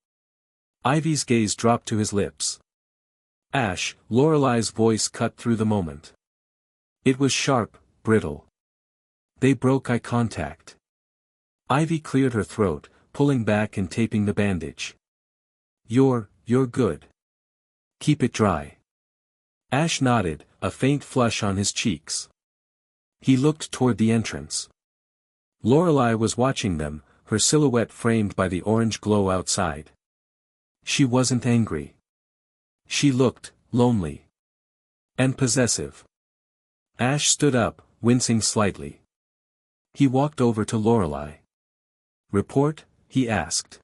Ivy's gaze dropped to his lips. "Ash," Lorelei's voice cut through the moment. It was sharp, brittle. They broke eye contact. Ivy cleared her throat, pulling back and taping the bandage. You're good. Keep it dry." Ash nodded, a faint flush on his cheeks. He looked toward the entrance. Lorelei was watching them, her silhouette framed by the orange glow outside. She wasn't angry. She looked lonely. And possessive. Ash stood up, wincing slightly. He walked over to Lorelei. "Report?" he asked.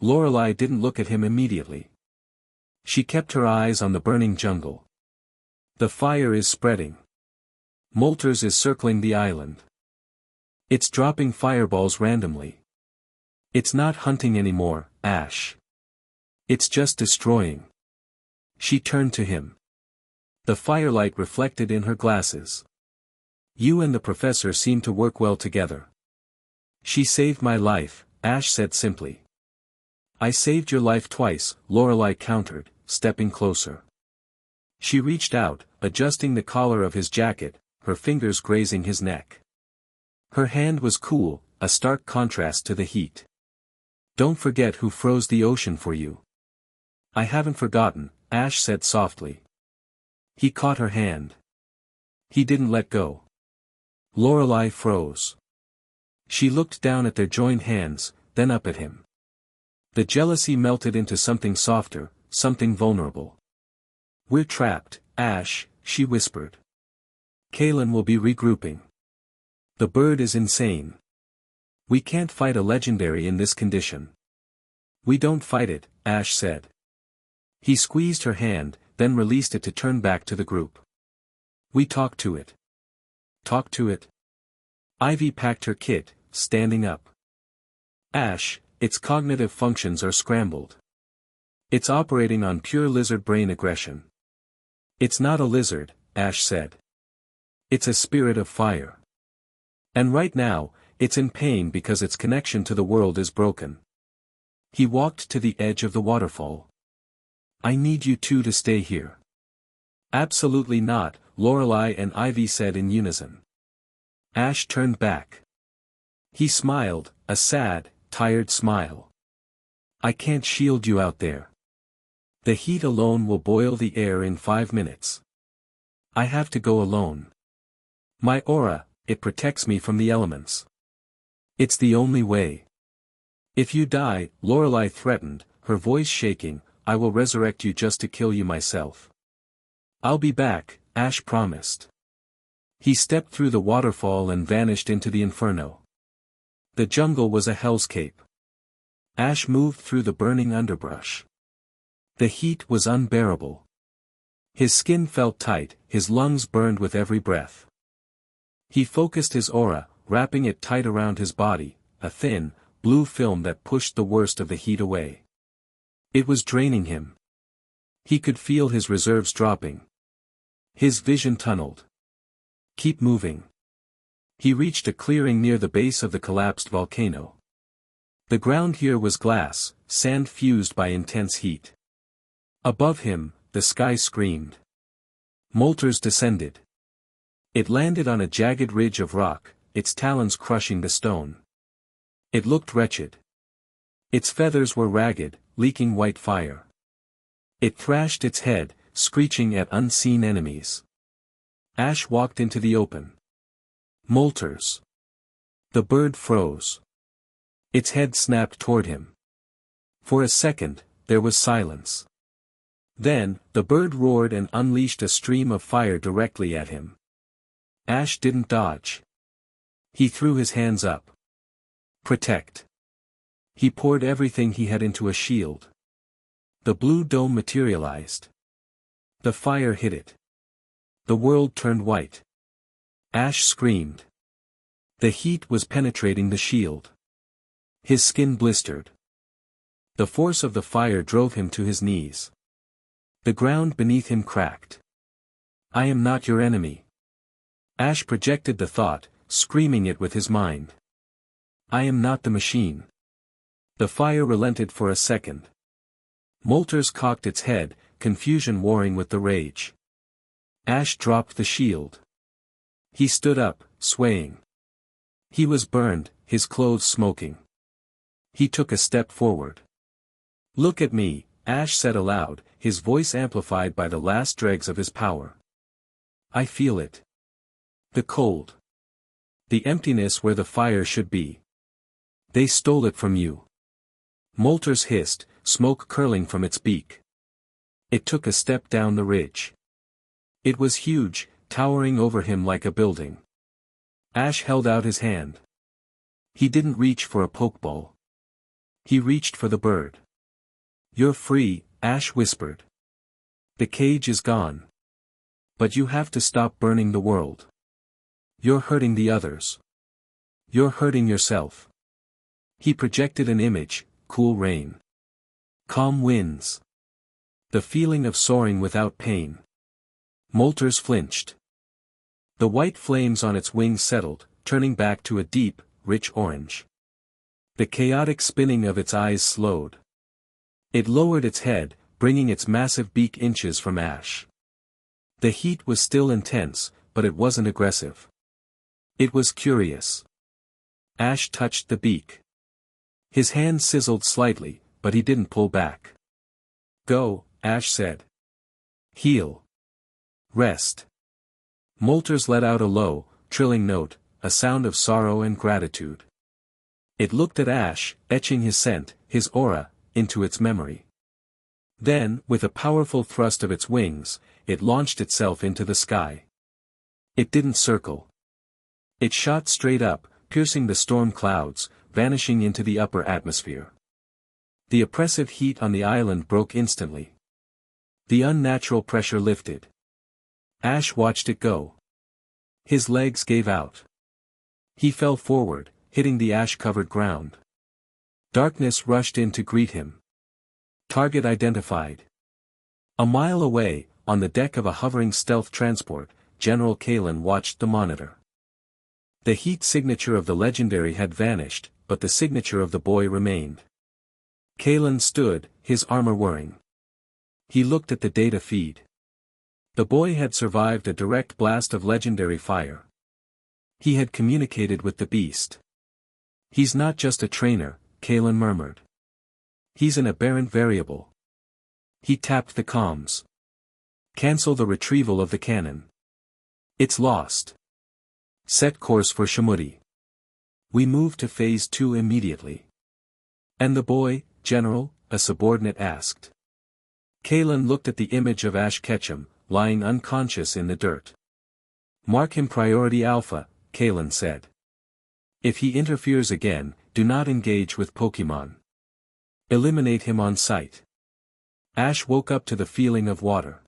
Lorelei didn't look at him immediately. She kept her eyes on the burning jungle. "The fire is spreading. Moltres is circling the island. It's dropping fireballs randomly. It's not hunting anymore, Ash. It's just destroying." She turned to him. The firelight reflected in her glasses. "You and the professor seem to work well together." "She saved my life," Ash said simply. "I saved your life twice," Lorelei countered, stepping closer. She reached out, adjusting the collar of his jacket, her fingers grazing his neck. Her hand was cool, a stark contrast to the heat. "Don't forget who froze the ocean for you." "I haven't forgotten," Ash said softly. He caught her hand. He didn't let go. Lorelei froze. She looked down at their joined hands, then up at him. The jealousy melted into something softer, something vulnerable. We're trapped, Ash, she whispered. Kalen will be regrouping. The bird is insane. We can't fight a legendary in this condition. We don't fight it, Ash said. He squeezed her hand, then released it to turn back to the group. We talk to it. Talk to it? Ivy packed her kit, standing up. Ash, its cognitive functions are scrambled. It's operating on pure lizard brain aggression. It's not a lizard, Ash said. It's a spirit of fire. And right now, it's in pain because its connection to the world is broken. He walked to the edge of the waterfall. I need you two to stay here. Absolutely not, Lorelei and Ivy said in unison. Ash turned back. He smiled, a sad, tired smile. I can't shield you out there. The heat alone will boil the air in 5 minutes. I have to go alone. My aura, it protects me from the elements. It's the only way. If you die, Lorelei threatened, her voice shaking, I will resurrect you just to kill you myself. I'll be back, Ash promised. He stepped through the waterfall and vanished into the inferno. The jungle was a hellscape. Ash moved through the burning underbrush. The heat was unbearable. His skin felt tight, his lungs burned with every breath. He focused his aura, wrapping it tight around his body, a thin, blue film that pushed the worst of the heat away. It was draining him. He could feel his reserves dropping. His vision tunneled. Keep moving. He reached a clearing near the base of the collapsed volcano. The ground here was glass, sand fused by intense heat. Above him, the sky screamed. Molters descended. It landed on a jagged ridge of rock, its talons crushing the stone. It looked wretched. Its feathers were ragged, leaking white fire. It thrashed its head, screeching at unseen enemies. Ash walked into the open. Molters. The bird froze. Its head snapped toward him. For a second, there was silence. Then, the bird roared and unleashed a stream of fire directly at him. Ash didn't dodge. He threw his hands up. Protect. He poured everything he had into a shield. The blue dome materialized. The fire hit it. The world turned white. Ash screamed. The heat was penetrating the shield. His skin blistered. The force of the fire drove him to his knees. The ground beneath him cracked. I am not your enemy. Ash projected the thought, screaming it with his mind. I am not the machine. The fire relented for a second. Molters cocked its head, confusion warring with the rage. Ash dropped the shield. He stood up, swaying. He was burned, his clothes smoking. He took a step forward. Look at me, Ash said aloud, his voice amplified by the last dregs of his power. I feel it. The cold. The emptiness where the fire should be. They stole it from you. Molters hissed, smoke curling from its beak. It took a step down the ridge. It was huge, towering over him like a building. Ash held out his hand. He didn't reach for a pokeball. He reached for the bird. You're free, Ash whispered. The cage is gone. But you have to stop burning the world. You're hurting the others. You're hurting yourself. He projected an image, cool rain. Calm winds. The feeling of soaring without pain. Molters flinched. The white flames on its wings settled, turning back to a deep, rich orange. The chaotic spinning of its eyes slowed. It lowered its head, bringing its massive beak inches from Ash. The heat was still intense, but it wasn't aggressive. It was curious. Ash touched the beak. His hand sizzled slightly, but he didn't pull back. Go, Ash said. Heal. Rest. Molters let out a low, trilling note, a sound of sorrow and gratitude. It looked at Ash, etching his scent, his aura, into its memory. Then, with a powerful thrust of its wings, it launched itself into the sky. It didn't circle. It shot straight up, piercing the storm clouds, vanishing into the upper atmosphere. The oppressive heat on the island broke instantly. The unnatural pressure lifted. Ash watched it go. His legs gave out. He fell forward, hitting the ash-covered ground. Darkness rushed in to greet him. Target identified. A mile away, on the deck of a hovering stealth transport, General Kalen watched the monitor. The heat signature of the legendary had vanished, but the signature of the boy remained. Kalen stood, his armor whirring. He looked at the data feed. The boy had survived a direct blast of legendary fire. He had communicated with the beast. He's not just a trainer, Kalen murmured. He's an aberrant variable. He tapped the comms. Cancel the retrieval of the cannon. It's lost. Set course for Shamuti. We move to Phase 2 immediately. And the boy, General? A subordinate asked. Kalen looked at the image of Ash Ketchum, lying unconscious in the dirt. Mark him Priority Alpha, Kalen said. If he interferes again, do not engage with Pokemon. Eliminate him on sight. Ash woke up to the feeling of water.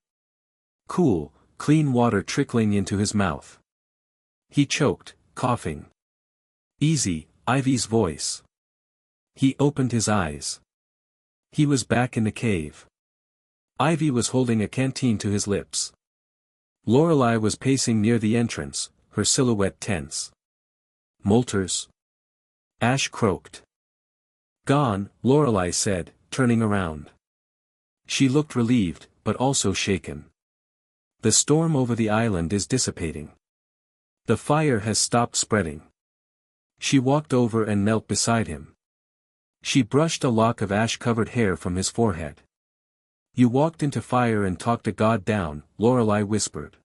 Cool, clean water trickling into his mouth. He choked, coughing. Easy, Ivy's voice. He opened his eyes. He was back in the cave. Ivy was holding a canteen to his lips. Lorelei was pacing near the entrance, her silhouette tense. Molters? Ash croaked. Gone, Lorelei said, turning around. She looked relieved, but also shaken. The storm over the island is dissipating. The fire has stopped spreading. She walked over and knelt beside him. She brushed a lock of ash-covered hair from his forehead. You walked into fire and talked a god down, Lorelei whispered.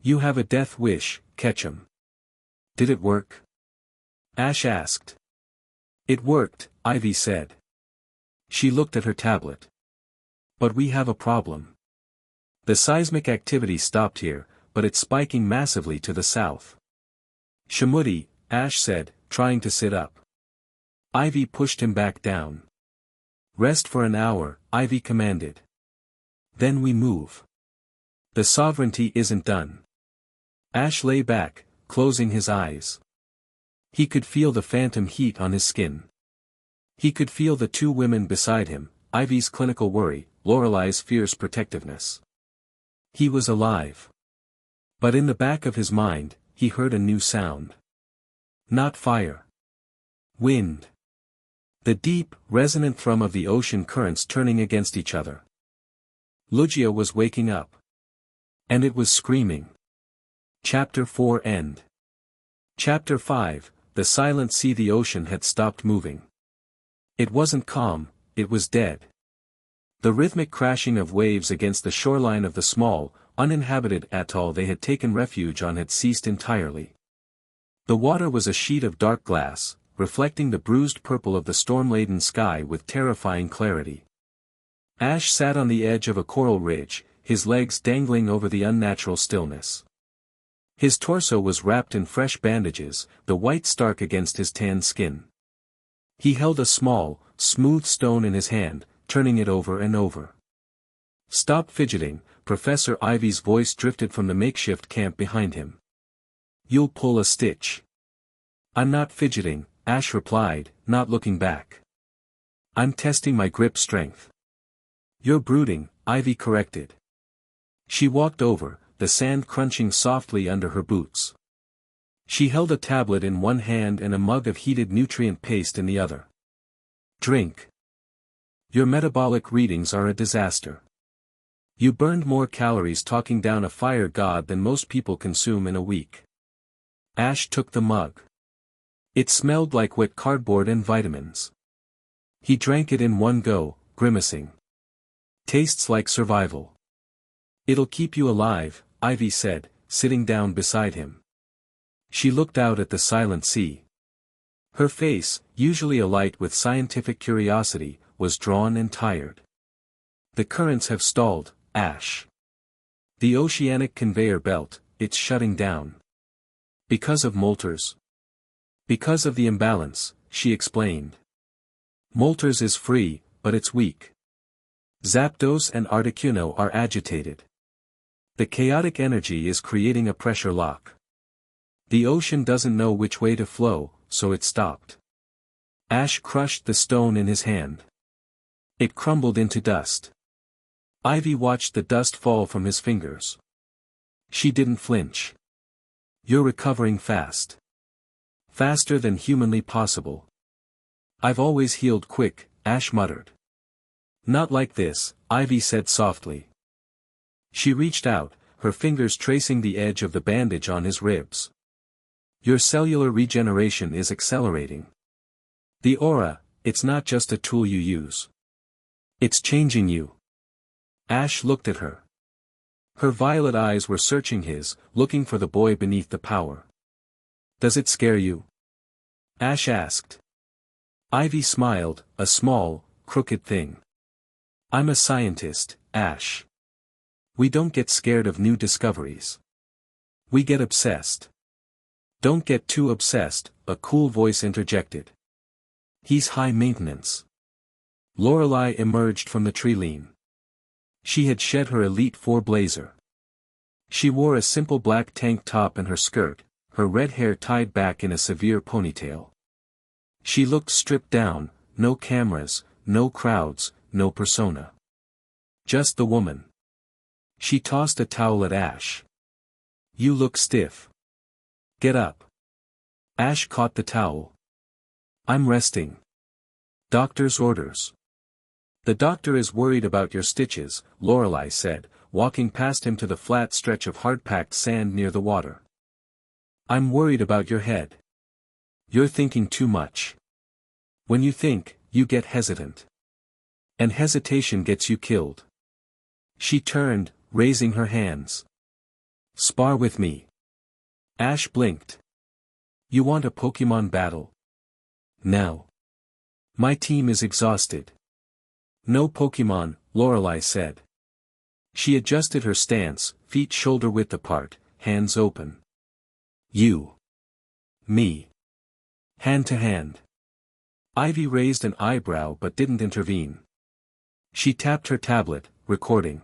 You have a death wish, Ketchum. Did it work? Ash asked. It worked, Ivy said. She looked at her tablet. But we have a problem. The seismic activity stopped here, but it's spiking massively to the south. Shamuti, Ash said, trying to sit up. Ivy pushed him back down. Rest for an hour, Ivy commanded. Then we move. The sovereignty isn't done. Ash lay back, closing his eyes. He could feel the phantom heat on his skin. He could feel the two women beside him, Ivy's clinical worry, Lorelei's fierce protectiveness. He was alive. But in the back of his mind, he heard a new sound. Not fire. Wind. The deep, resonant thrum of the ocean currents turning against each other. Lugia was waking up. And it was screaming. Chapter 4 End. Chapter 5, The Silent Sea. The ocean had stopped moving. It wasn't calm, it was dead. The rhythmic crashing of waves against the shoreline of the small, uninhabited atoll they had taken refuge on had ceased entirely. The water was a sheet of dark glass, reflecting the bruised purple of the storm-laden sky with terrifying clarity. Ash sat on the edge of a coral ridge, his legs dangling over the unnatural stillness. His torso was wrapped in fresh bandages, the white stark against his tanned skin. He held a small, smooth stone in his hand, turning it over and over. Stop fidgeting, Professor Ivy's voice drifted from the makeshift camp behind him. You'll pull a stitch. I'm not fidgeting, Ash replied, not looking back. I'm testing my grip strength. You're brooding, Ivy corrected. She walked over, the sand crunching softly under her boots. She held a tablet in one hand and a mug of heated nutrient paste in the other. Drink. Your metabolic readings are a disaster. You burned more calories talking down a fire god than most people consume in a week. Ash took the mug. It smelled like wet cardboard and vitamins. He drank it in one go, grimacing. Tastes like survival. It'll keep you alive, Ivy said, sitting down beside him. She looked out at the silent sea. Her face, usually alight with scientific curiosity, was drawn and tired. The currents have stalled, Ash. The oceanic conveyor belt, it's shutting down. Because of molters. Because of the imbalance, she explained. Molters is free, but it's weak. Zapdos and Articuno are agitated. The chaotic energy is creating a pressure lock. The ocean doesn't know which way to flow, so it stopped. Ash crushed the stone in his hand. It crumbled into dust. Ivy watched the dust fall from his fingers. She didn't flinch. You're recovering fast. Faster than humanly possible. I've always healed quick, Ash muttered. Not like this, Ivy said softly. She reached out, her fingers tracing the edge of the bandage on his ribs. Your cellular regeneration is accelerating. The aura, it's not just a tool you use. It's changing you. Ash looked at her. Her violet eyes were searching his, looking for the boy beneath the power. Does it scare you? Ash asked. Ivy smiled, a small, crooked thing. I'm a scientist, Ash. We don't get scared of new discoveries. We get obsessed. Don't get too obsessed, a cool voice interjected. He's high maintenance. Lorelei emerged from the tree lean. She had shed her Elite Four blazer. She wore a simple black tank top and her skirt, her red hair tied back in a severe ponytail. She looked stripped down, no cameras, no crowds, no persona. Just the woman. She tossed a towel at Ash. You look stiff. Get up. Ash caught the towel. I'm resting. Doctor's orders. The doctor is worried about your stitches, Lorelei said, walking past him to the flat stretch of hard-packed sand near the water. I'm worried about your head. You're thinking too much. When you think, you get hesitant. And hesitation gets you killed. She turned, raising her hands. Spar with me. Ash blinked. You want a Pokemon battle? Now. My team is exhausted. No Pokemon, Lorelei said. She adjusted her stance, feet shoulder-width apart, hands open. You. Me. Hand to hand. Ivy raised an eyebrow but didn't intervene. She tapped her tablet, recording.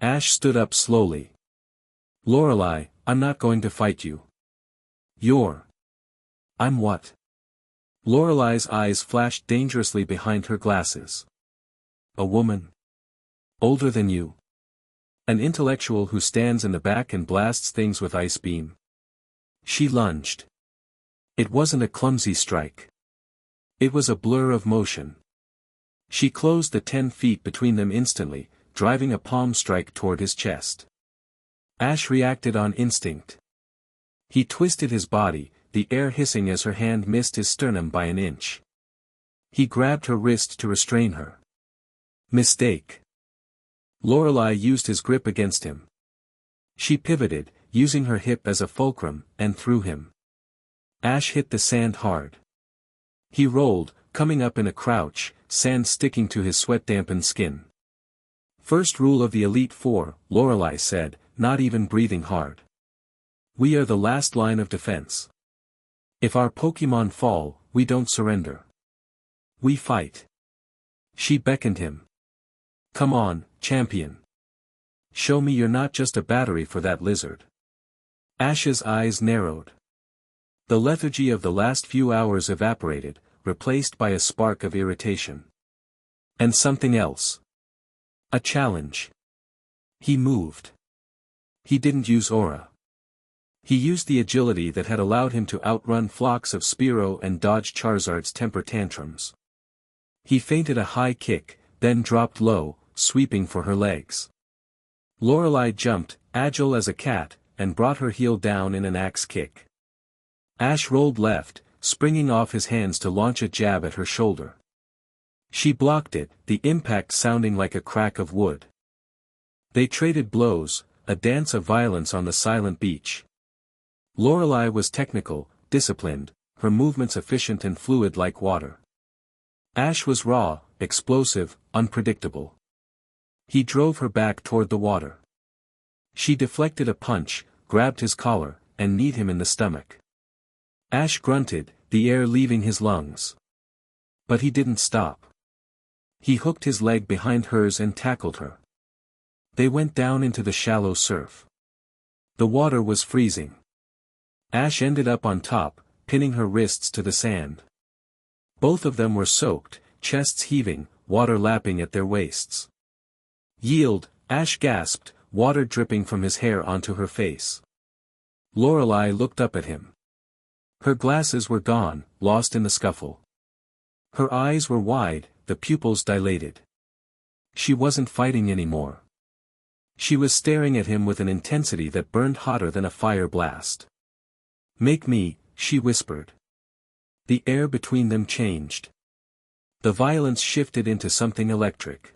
Ash stood up slowly. Lorelei, I'm not going to fight you. You're. I'm what? Lorelei's eyes flashed dangerously behind her glasses. A woman? Older than you? An intellectual who stands in the back and blasts things with ice beam? She lunged. It wasn't a clumsy strike. It was a blur of motion. She closed the 10 feet between them instantly, driving a palm strike toward his chest. Ash reacted on instinct. He twisted his body, the air hissing as her hand missed his sternum by an inch. He grabbed her wrist to restrain her. Mistake. Lorelei used his grip against him. She pivoted, using her hip as a fulcrum, and threw him. Ash hit the sand hard. He rolled, coming up in a crouch, sand sticking to his sweat-dampened skin. First rule of the Elite Four, Lorelei said, not even breathing hard. We are the last line of defense. If our Pokemon fall, we don't surrender. We fight. She beckoned him. Come on, champion. Show me you're not just a battery for that lizard. Ash's eyes narrowed. The lethargy of the last few hours evaporated, replaced by a spark of irritation. And something else. A challenge. He moved. He didn't use aura. He used the agility that had allowed him to outrun flocks of Spearow and dodge Charizard's temper tantrums. He feinted a high kick, then dropped low, sweeping for her legs. Lorelei jumped, agile as a cat, and brought her heel down in an axe kick. Ash rolled left, springing off his hands to launch a jab at her shoulder. She blocked it, the impact sounding like a crack of wood. They traded blows, a dance of violence on the silent beach. Lorelei was technical, disciplined, her movements efficient and fluid like water. Ash was raw, explosive, unpredictable. He drove her back toward the water. She deflected a punch, grabbed his collar, and kneed him in the stomach. Ash grunted, the air leaving his lungs. But he didn't stop. He hooked his leg behind hers and tackled her. They went down into the shallow surf. The water was freezing. Ash ended up on top, pinning her wrists to the sand. Both of them were soaked, chests heaving, water lapping at their waists. "Yield," Ash gasped, water dripping from his hair onto her face. Lorelei looked up at him. Her glasses were gone, lost in the scuffle. Her eyes were wide, the pupils dilated. She wasn't fighting anymore. She was staring at him with an intensity that burned hotter than a fire blast. "Make me," she whispered. The air between them changed. The violence shifted into something electric.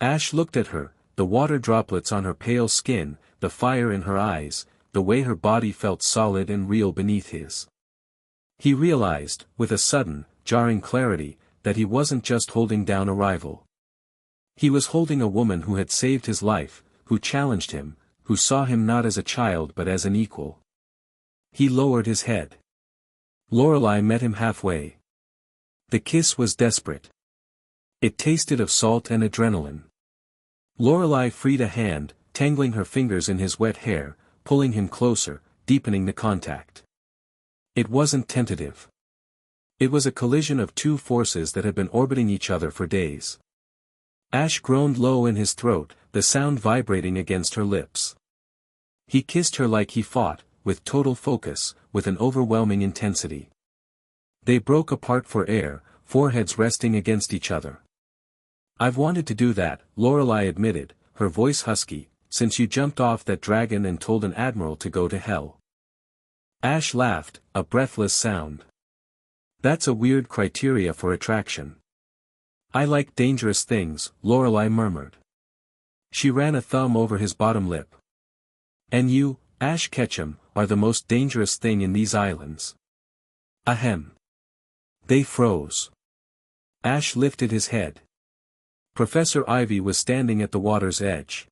Ash looked at her, the water droplets on her pale skin, the fire in her eyes, the way her body felt solid and real beneath his. He realized, with a sudden, jarring clarity, that he wasn't just holding down a rival. He was holding a woman who had saved his life, who challenged him, who saw him not as a child but as an equal. He lowered his head. Lorelei met him halfway. The kiss was desperate. It tasted of salt and adrenaline. Lorelei freed a hand, tangling her fingers in his wet hair, pulling him closer, deepening the contact. It wasn't tentative. It was a collision of two forces that had been orbiting each other for days. Ash groaned low in his throat, the sound vibrating against her lips. He kissed her like he fought, with total focus, with an overwhelming intensity. They broke apart for air, foreheads resting against each other. "I've wanted to do that," Lorelei admitted, her voice husky, "since you jumped off that dragon and told an admiral to go to hell." Ash laughed, a breathless sound. "That's a weird criteria for attraction." "I like dangerous things," Lorelei murmured. She ran a thumb over his bottom lip. "And you, Ash Ketchum, are the most dangerous thing in these islands." Ahem. They froze. Ash lifted his head. Professor Ivy was standing at the water's edge.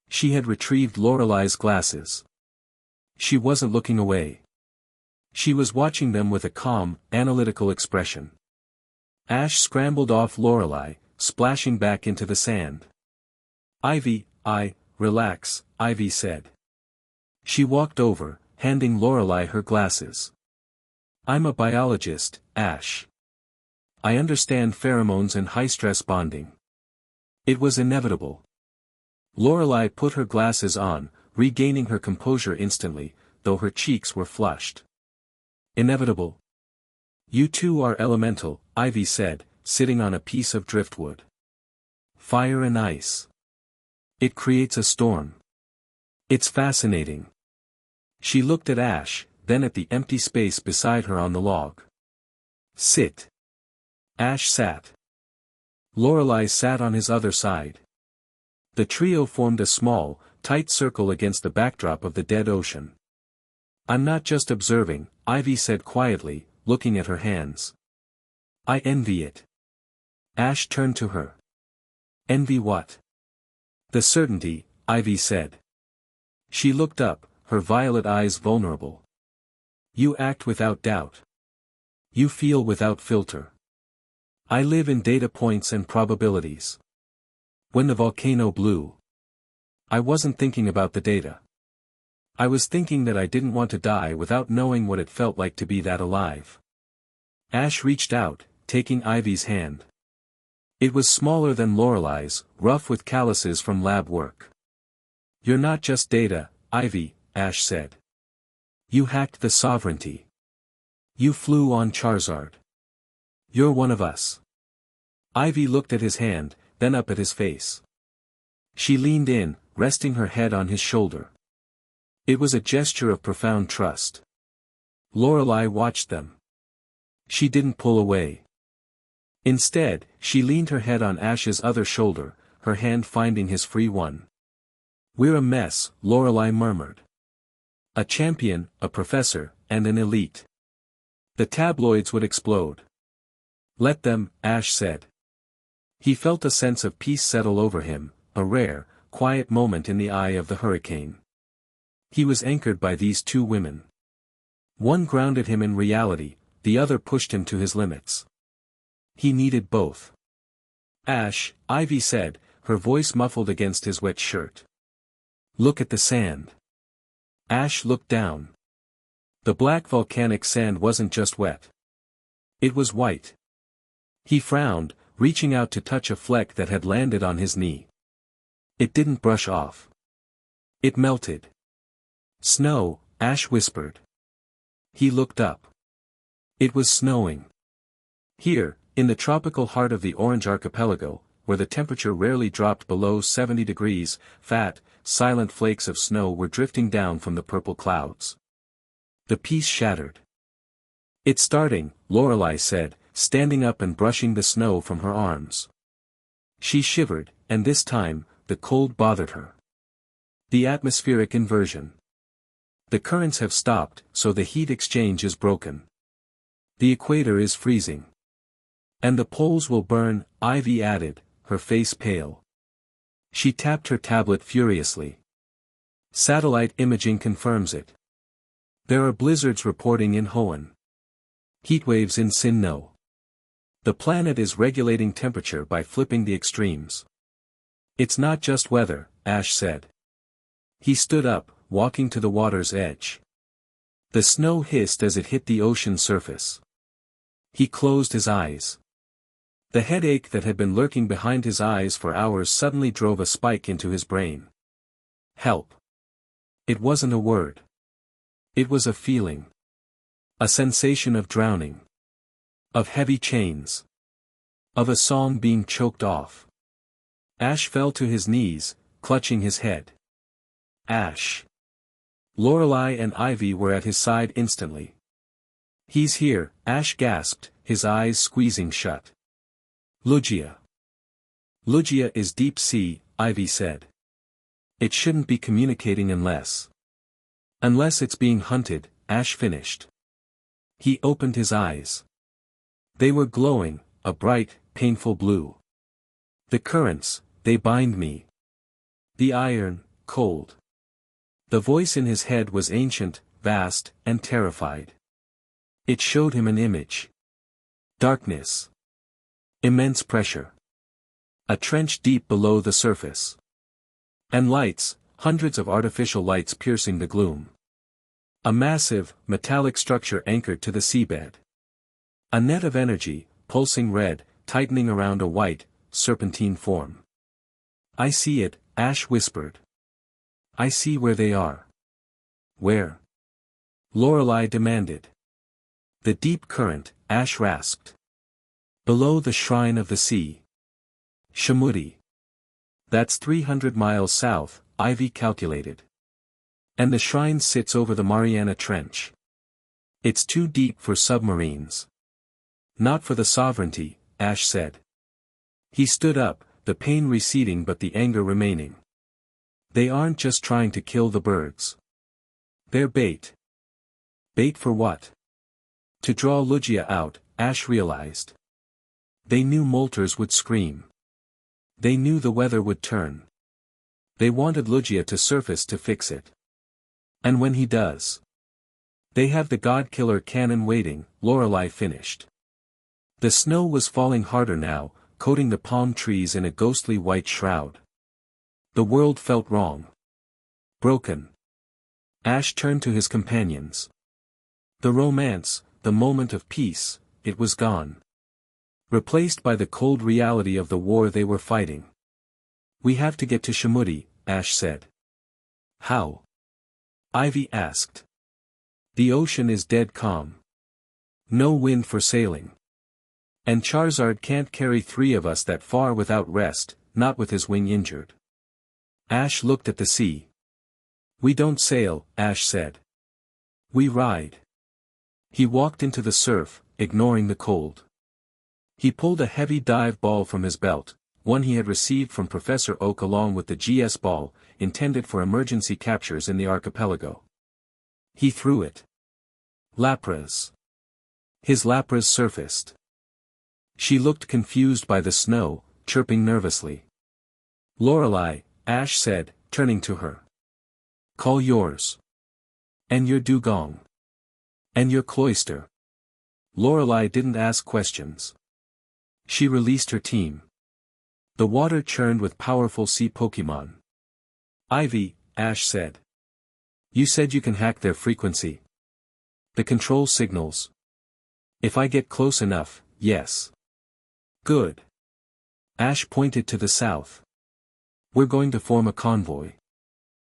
She had retrieved Lorelei's glasses. She wasn't looking away. She was watching them with a calm, analytical expression. Ash scrambled off Lorelei, splashing back into the sand. "Ivy, relax," Ivy said. She walked over, handing Lorelei her glasses. "I'm a biologist, Ash. I understand pheromones and high-stress bonding." It was inevitable. Lorelei put her glasses on, regaining her composure instantly, though her cheeks were flushed. "Inevitable? You two are elemental," Ivy said, sitting on a piece of driftwood. "Fire and ice. It creates a storm. It's fascinating." She looked at Ash, then at the empty space beside her on the log. "Sit." Ash sat. Lorelei sat on his other side. The trio formed a small, tight circle against the backdrop of the dead ocean. "I'm not just observing," Ivy said quietly, looking at her hands. "I envy it." Ash turned to her. "Envy what?" "The certainty," Ivy said. She looked up, her violet eyes vulnerable. "You act without doubt. You feel without filter. I live in data points and probabilities. When the volcano blew, I wasn't thinking about the data. I was thinking that I didn't want to die without knowing what it felt like to be that alive." Ash reached out, taking Ivy's hand. It was smaller than Lorelei's, rough with calluses from lab work. "You're not just data, Ivy," Ash said. "You hacked the sovereignty. You flew on Charizard. You're one of us." Ivy looked at his hand, then up at his face. She leaned in, resting her head on his shoulder. It was a gesture of profound trust. Lorelei watched them. She didn't pull away. Instead, she leaned her head on Ash's other shoulder, her hand finding his free one. "We're a mess," Lorelei murmured. "A champion, a professor, and an elite. The tabloids would explode." "Let them," Ash said. He felt a sense of peace settle over him, a rare, quiet moment in the eye of the hurricane. He was anchored by these two women. One grounded him in reality, the other pushed him to his limits. He needed both. Ash, Ivy said, her voice muffled against his wet shirt. Look at the sand. Ash looked down. The black volcanic sand wasn't just wet. It was white. He frowned, reaching out to touch a fleck that had landed on his knee. It didn't brush off. It melted. Snow, Ash whispered. He looked up. It was snowing. Here, in the tropical heart of the Orange Archipelago, where the temperature rarely dropped below 70 degrees, fat, silent flakes of snow were drifting down from the purple clouds. The peace shattered. It's starting, Lorelei said, standing up and brushing the snow from her arms. She shivered, and this time, the cold bothered her. The atmospheric inversion. The currents have stopped, so the heat exchange is broken. The equator is freezing. And the poles will burn, Ivy added, her face pale. She tapped her tablet furiously. Satellite imaging confirms it. There are blizzards reporting in Hoenn. Heatwaves in Sinnoh. The planet is regulating temperature by flipping the extremes. It's not just weather, Ash said. He stood up, walking to the water's edge. The snow hissed as it hit the ocean surface. He closed his eyes. The headache that had been lurking behind his eyes for hours suddenly drove a spike into his brain. Help. It wasn't a word. It was a feeling. A sensation of drowning. Of heavy chains. Of a song being choked off. Ash fell to his knees, clutching his head. Ash. Lorelei and Ivy were at his side instantly. He's here, Ash gasped, his eyes squeezing shut. Lugia. Lugia is deep sea, Ivy said. It shouldn't be communicating unless. Unless it's being hunted, Ash finished. He opened his eyes. They were glowing, a bright, painful blue. The currents, they bind me. The iron, cold. The voice in his head was ancient, vast, and terrified. It showed him an image. Darkness. Immense pressure. A trench deep below the surface. And lights, hundreds of artificial lights piercing the gloom. A massive, metallic structure anchored to the seabed. A net of energy, pulsing red, tightening around a white, serpentine form. I see it, Ash whispered. I see where they are. Where? Lorelei demanded. The deep current, Ash rasped. Below the shrine of the sea. Shamudi. That's 300 miles south, Ivy calculated. And the shrine sits over the Mariana Trench. It's too deep for submarines. Not for the sovereignty, Ash said. He stood up, the pain receding but the anger remaining. They aren't just trying to kill the birds. They're bait. Bait for what? To draw Lugia out, Ash realized. They knew molters would scream. They knew the weather would turn. They wanted Lugia to surface to fix it. And when he does. They have the God-Killer cannon waiting, Lorelei finished. The snow was falling harder now, coating the palm trees in a ghostly white shroud. The world felt wrong. Broken. Ash turned to his companions. The romance, the moment of peace, it was gone. Replaced by the cold reality of the war they were fighting. We have to get to Shamudi, Ash said. How? Ivy asked. The ocean is dead calm. No wind for sailing. And Charizard can't carry 3 of us that far without rest, not with his wing injured. Ash looked at the sea. We don't sail, Ash said. We ride. He walked into the surf, ignoring the cold. He pulled a heavy dive ball from his belt, one he had received from Professor Oak along with the GS ball, intended for emergency captures in the archipelago. He threw it. Lapras. His Lapras surfaced. She looked confused by the snow, chirping nervously. Lorelei, Ash said, turning to her. Call yours. And your dugong. And your cloister. Lorelei didn't ask questions. She released her team. The water churned with powerful sea Pokemon. Ivy, Ash said. You said you can hack their frequency. The control signals. If I get close enough, yes. Good. Ash pointed to the south. We're going to form a convoy.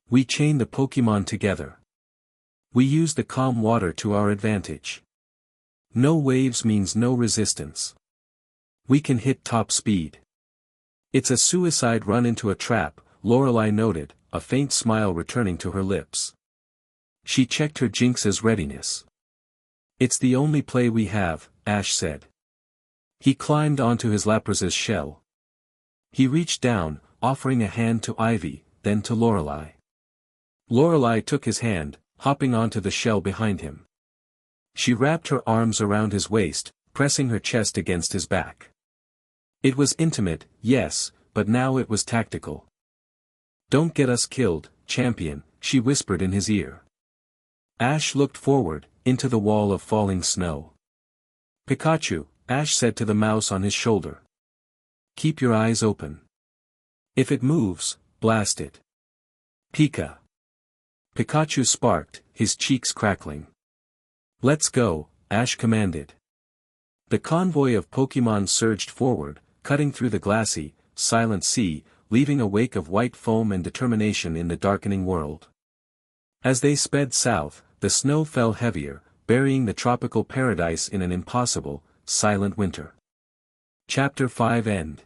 We chain the Pokemon together. We use the calm water to our advantage. No waves means no resistance. We can hit top speed. It's a suicide run into a trap, Lorelei noted, a faint smile returning to her lips. She checked her Jinx's readiness. It's the only play we have, Ash said. He climbed onto his Lapra's shell. He reached down, offering a hand to Ivy, then to Lorelei. Lorelei took his hand, hopping onto the shell behind him. She wrapped her arms around his waist, pressing her chest against his back. It was intimate, yes, but now it was tactical. Don't get us killed, champion, she whispered in his ear. Ash looked forward, into the wall of falling snow. Pikachu, Ash said to the mouse on his shoulder. Keep your eyes open. If it moves, blast it. Pika. Pikachu sparked, his cheeks crackling. Let's go, Ash commanded. The convoy of Pokemon surged forward, cutting through the glassy, silent sea, leaving a wake of white foam and determination in the darkening world. As they sped south, the snow fell heavier, burying the tropical paradise in an impossible, silent winter. Chapter 5 End.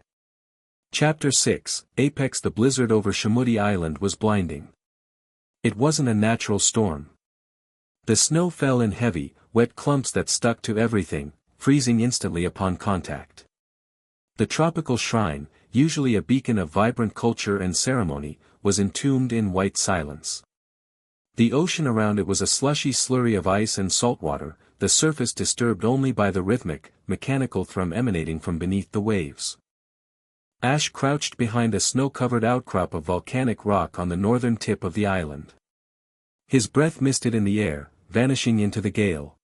Chapter 6, Apex. The blizzard over Shamudi Island was blinding. It wasn't a natural storm. The snow fell in heavy, wet clumps that stuck to everything, freezing instantly upon contact. The tropical shrine, usually a beacon of vibrant culture and ceremony, was entombed in white silence. The ocean around it was a slushy slurry of ice and salt water, the surface disturbed only by the rhythmic, mechanical thrum emanating from beneath the waves. Ash crouched behind a snow-covered outcrop of volcanic rock on the northern tip of the island. His breath misted in the air, vanishing into the gale.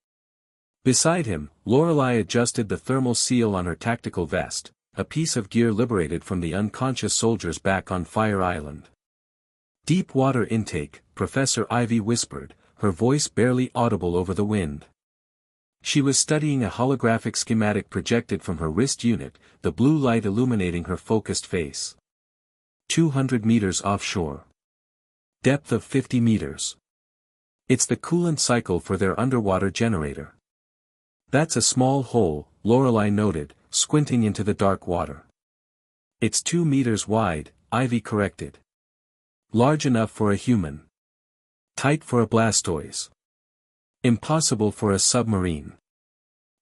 Beside him, Lorelei adjusted the thermal seal on her tactical vest, a piece of gear liberated from the unconscious soldiers back on Fire Island. Deep water intake, Professor Ivy whispered, her voice barely audible over the wind. She was studying a holographic schematic projected from her wrist unit, the blue light illuminating her focused face. 200 meters offshore. Depth of 50 meters. It's the coolant cycle for their underwater generator. That's a small hole, Lorelei noted, squinting into the dark water. It's 2 meters wide, Ivy corrected. Large enough for a human. Tight for a Blastoise. Impossible for a submarine.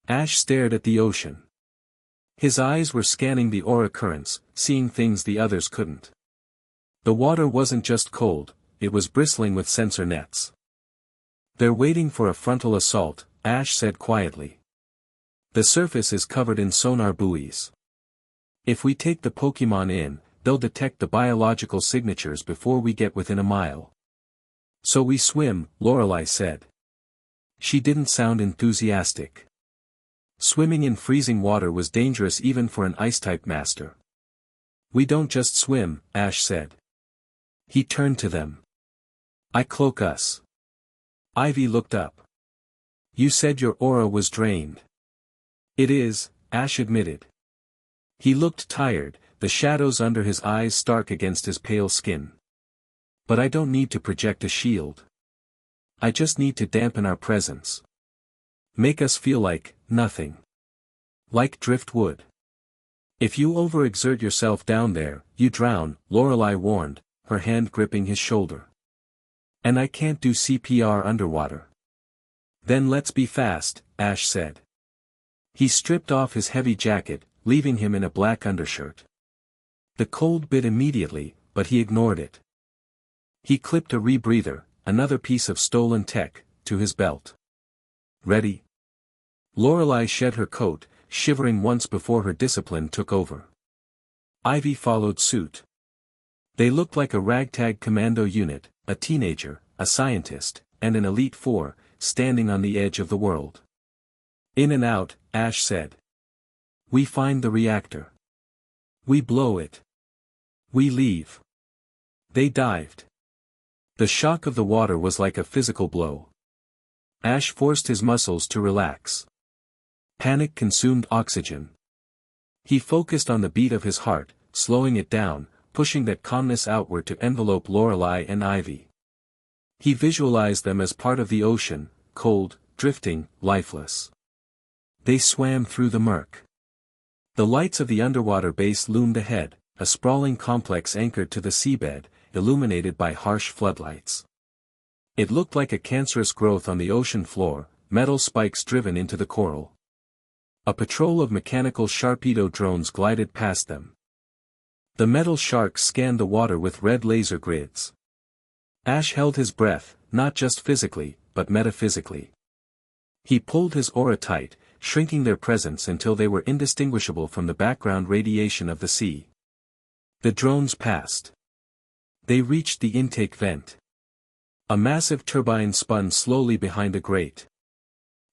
Ash stared at the ocean. His eyes were scanning the aura currents, seeing things the others couldn't. The water wasn't just cold, it was bristling with sensor nets. They're waiting for a frontal assault, Ash said quietly. The surface is covered in sonar buoys. If we take the Pokemon in, they'll detect the biological signatures before we get within a mile. So we swim, Lorelei said. She didn't sound enthusiastic. Swimming in freezing water was dangerous even for an Ice-type master. We don't just swim, Ash said. He turned to them. I cloak us. Ivy looked up. You said your aura was drained. It is, Ash admitted. He looked tired, the shadows under his eyes stark against his pale skin. But I don't need to project a shield. I just need to dampen our presence. Make us feel like nothing. Like driftwood. If you overexert yourself down there, you drown, Lorelei warned, her hand gripping his shoulder. And I can't do CPR underwater. Then let's be fast, Ash said. He stripped off his heavy jacket, leaving him in a black undershirt. The cold bit immediately, but he ignored it. He clipped a rebreather, another piece of stolen tech, to his belt. Ready? Lorelei shed her coat, shivering once before her discipline took over. Ivy followed suit. They looked like a ragtag commando unit, a teenager, a scientist, and an elite four, standing on the edge of the world. In and out, Ash said. We find the reactor. We blow it. We leave. They dived. The shock of the water was like a physical blow. Ash forced his muscles to relax. Panic consumed oxygen. He focused on the beat of his heart, slowing it down, pushing that calmness outward to envelope Lorelei and Ivy. He visualized them as part of the ocean, cold, drifting, lifeless. They swam through the murk. The lights of the underwater base loomed ahead, a sprawling complex anchored to the seabed, illuminated by harsh floodlights. It looked like a cancerous growth on the ocean floor, metal spikes driven into the coral. A patrol of mechanical Sharpedo drones glided past them. The metal sharks scanned the water with red laser grids. Ash held his breath, not just physically, but metaphysically. He pulled his aura tight, shrinking their presence until they were indistinguishable from the background radiation of the sea. The drones passed. They reached the intake vent. A massive turbine spun slowly behind a grate.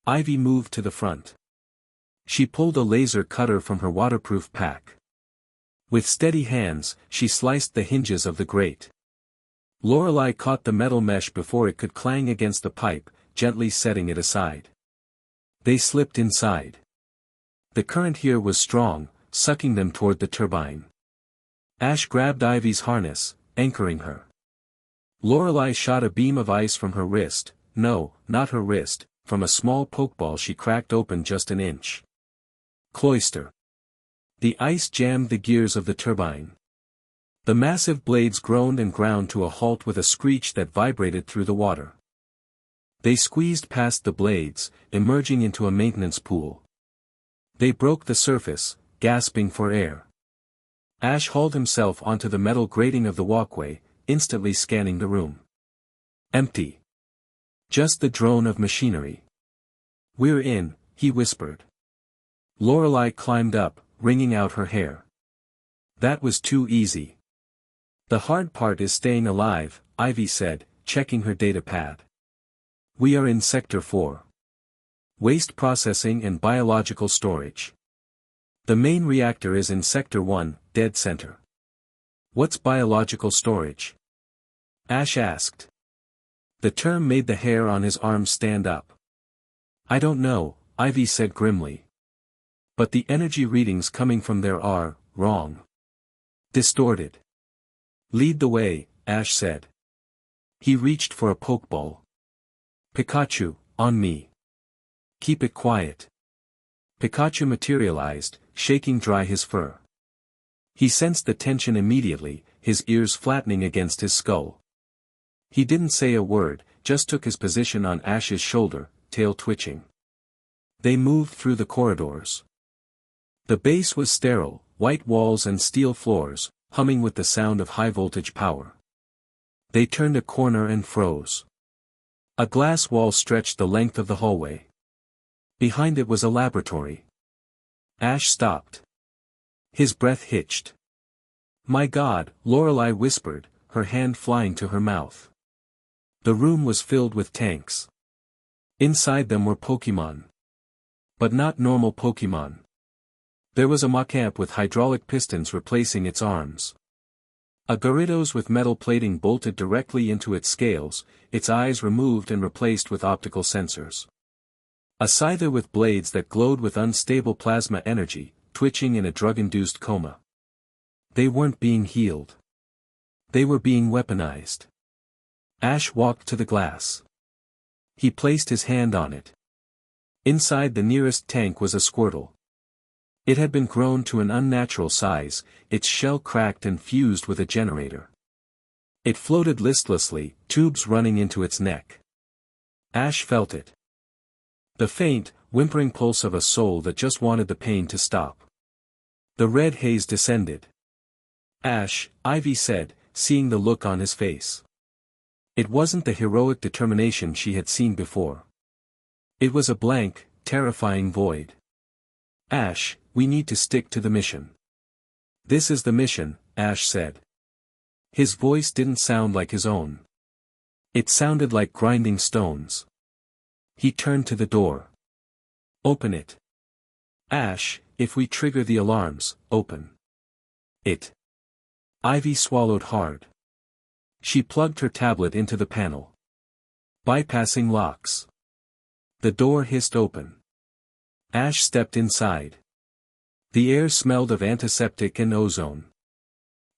Ivy moved to the front. She pulled a laser cutter from her waterproof pack. With steady hands, she sliced the hinges of the grate. Lorelei caught the metal mesh before it could clang against the pipe, gently setting it aside. They slipped inside. The current here was strong, sucking them toward the turbine. Ash grabbed Ivy's harness, anchoring her. Lorelei shot a beam of ice from her wrist, no, not her wrist, from a small pokeball she cracked open just an inch. Cloister. The ice jammed the gears of the turbine. The massive blades groaned and ground to a halt with a screech that vibrated through the water. They squeezed past the blades, emerging into a maintenance pool. They broke the surface, gasping for air. Ash hauled himself onto the metal grating of the walkway, instantly scanning the room. Empty. Just the drone of machinery. We're in, he whispered. Lorelei climbed up, wringing out her hair. That was too easy. The hard part is staying alive, Ivy said, checking her data pad. We are in Sector 4. Waste processing and biological storage. The main reactor is in Sector 1, dead center. What's biological storage? Ash asked. The term made the hair on his arms stand up. I don't know, Ivy said grimly. But the energy readings coming from there are wrong. Distorted. Lead the way, Ash said. He reached for a pokeball. Pikachu, on me. Keep it quiet. Pikachu materialized, shaking dry his fur. He sensed the tension immediately, his ears flattening against his skull. He didn't say a word, just took his position on Ash's shoulder, tail twitching. They moved through the corridors. The base was sterile, white walls and steel floors, humming with the sound of high-voltage power. They turned a corner and froze. A glass wall stretched the length of the hallway. Behind it was a laboratory. Ash stopped. His breath hitched. My God, Lorelei whispered, her hand flying to her mouth. The room was filled with tanks. Inside them were Pokémon. But not normal Pokémon. There was a Machamp with hydraulic pistons replacing its arms. A Gyarados with metal plating bolted directly into its scales, its eyes removed and replaced with optical sensors. A Scyther with blades that glowed with unstable plasma energy, twitching in a drug-induced coma. They weren't being healed. They were being weaponized. Ash walked to the glass. He placed his hand on it. Inside the nearest tank was a Squirtle. It had been grown to an unnatural size, its shell cracked and fused with a generator. It floated listlessly, tubes running into its neck. Ash felt it. The faint, whimpering pulse of a soul that just wanted the pain to stop. The red haze descended. Ash, Ivy said, seeing the look on his face. It wasn't the heroic determination she had seen before. It was a blank, terrifying void. Ash, we need to stick to the mission. This is the mission, Ash said. His voice didn't sound like his own. It sounded like grinding stones. He turned to the door. Open it. Ash, if we trigger the alarms, open it. Ivy swallowed hard. She plugged her tablet into the panel. Bypassing locks. The door hissed open. Ash stepped inside. The air smelled of antiseptic and ozone.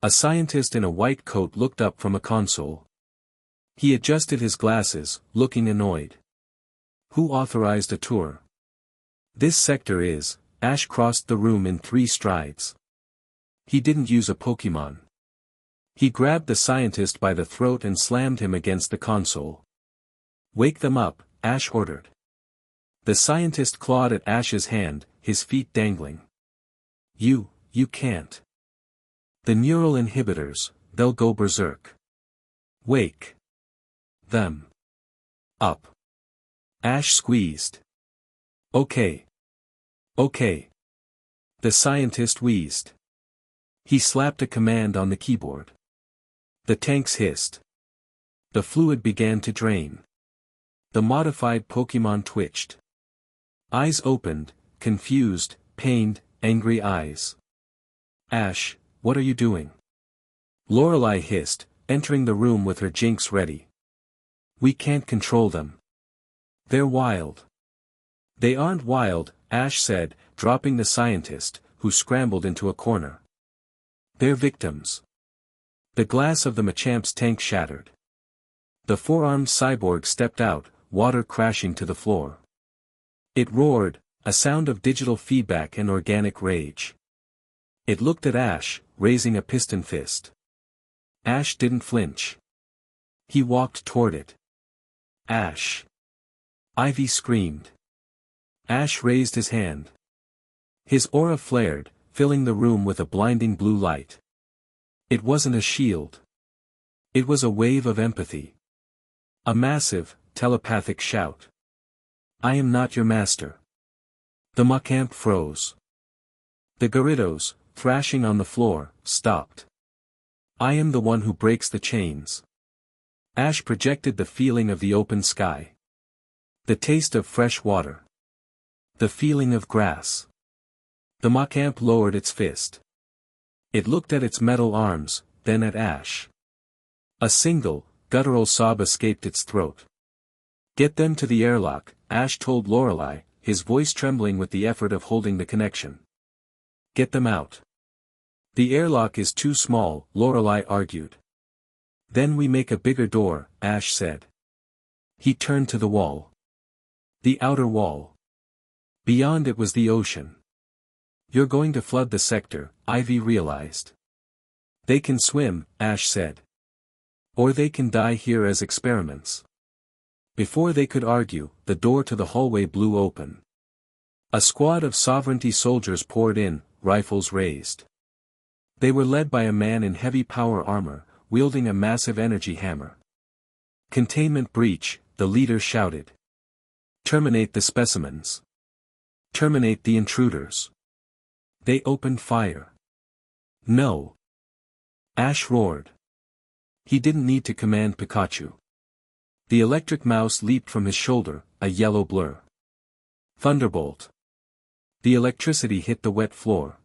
A scientist in a white coat looked up from a console. He adjusted his glasses, looking annoyed. Who authorized a tour? This sector is. Ash crossed the room in 3 strides. He didn't use a Pokemon. He grabbed the scientist by the throat and slammed him against the console. Wake them up, Ash ordered. The scientist clawed at Ash's hand, his feet dangling. You can't. The neural inhibitors, they'll go berserk. Wake them up. Ash squeezed. Okay. The scientist wheezed. He slapped a command on the keyboard. The tanks hissed. The fluid began to drain. The modified Pokemon twitched. Eyes opened, confused, pained, angry eyes. Ash, what are you doing? Lorelei hissed, entering the room with her jinx ready. We can't control them. They're wild. They aren't wild, Ash said, dropping the scientist, who scrambled into a corner. They're victims. The glass of the Machamp's tank shattered. The 4-armed cyborg stepped out, water crashing to the floor. It roared, a sound of digital feedback and organic rage. It looked at Ash, raising a piston fist. Ash didn't flinch. He walked toward it. Ash! Ivy screamed. Ash raised his hand. His aura flared, filling the room with a blinding blue light. It wasn't a shield. It was a wave of empathy. A massive, telepathic shout. I am not your master. The Machamp froze. The Gyarados, thrashing on the floor, stopped. I am the one who breaks the chains. Ash projected the feeling of the open sky. The taste of fresh water. The feeling of grass. The Machamp lowered its fist. It looked at its metal arms, then at Ash. A single, guttural sob escaped its throat. Get them to the airlock, Ash told Lorelei, his voice trembling with the effort of holding the connection. Get them out. The airlock is too small, Lorelei argued. Then we make a bigger door, Ash said. He turned to the wall. The outer wall. Beyond it was the ocean. You're going to flood the sector, Ivy realized. They can swim, Ash said. Or they can die here as experiments. Before they could argue, the door to the hallway blew open. A squad of sovereignty soldiers poured in, rifles raised. They were led by a man in heavy power armor, wielding a massive energy hammer. Containment breach, the leader shouted. Terminate the specimens. Terminate the intruders. They opened fire. No. Ash roared. He didn't need to command Pikachu. The electric mouse leaped from his shoulder, a yellow blur. Thunderbolt. The electricity hit the wet floor.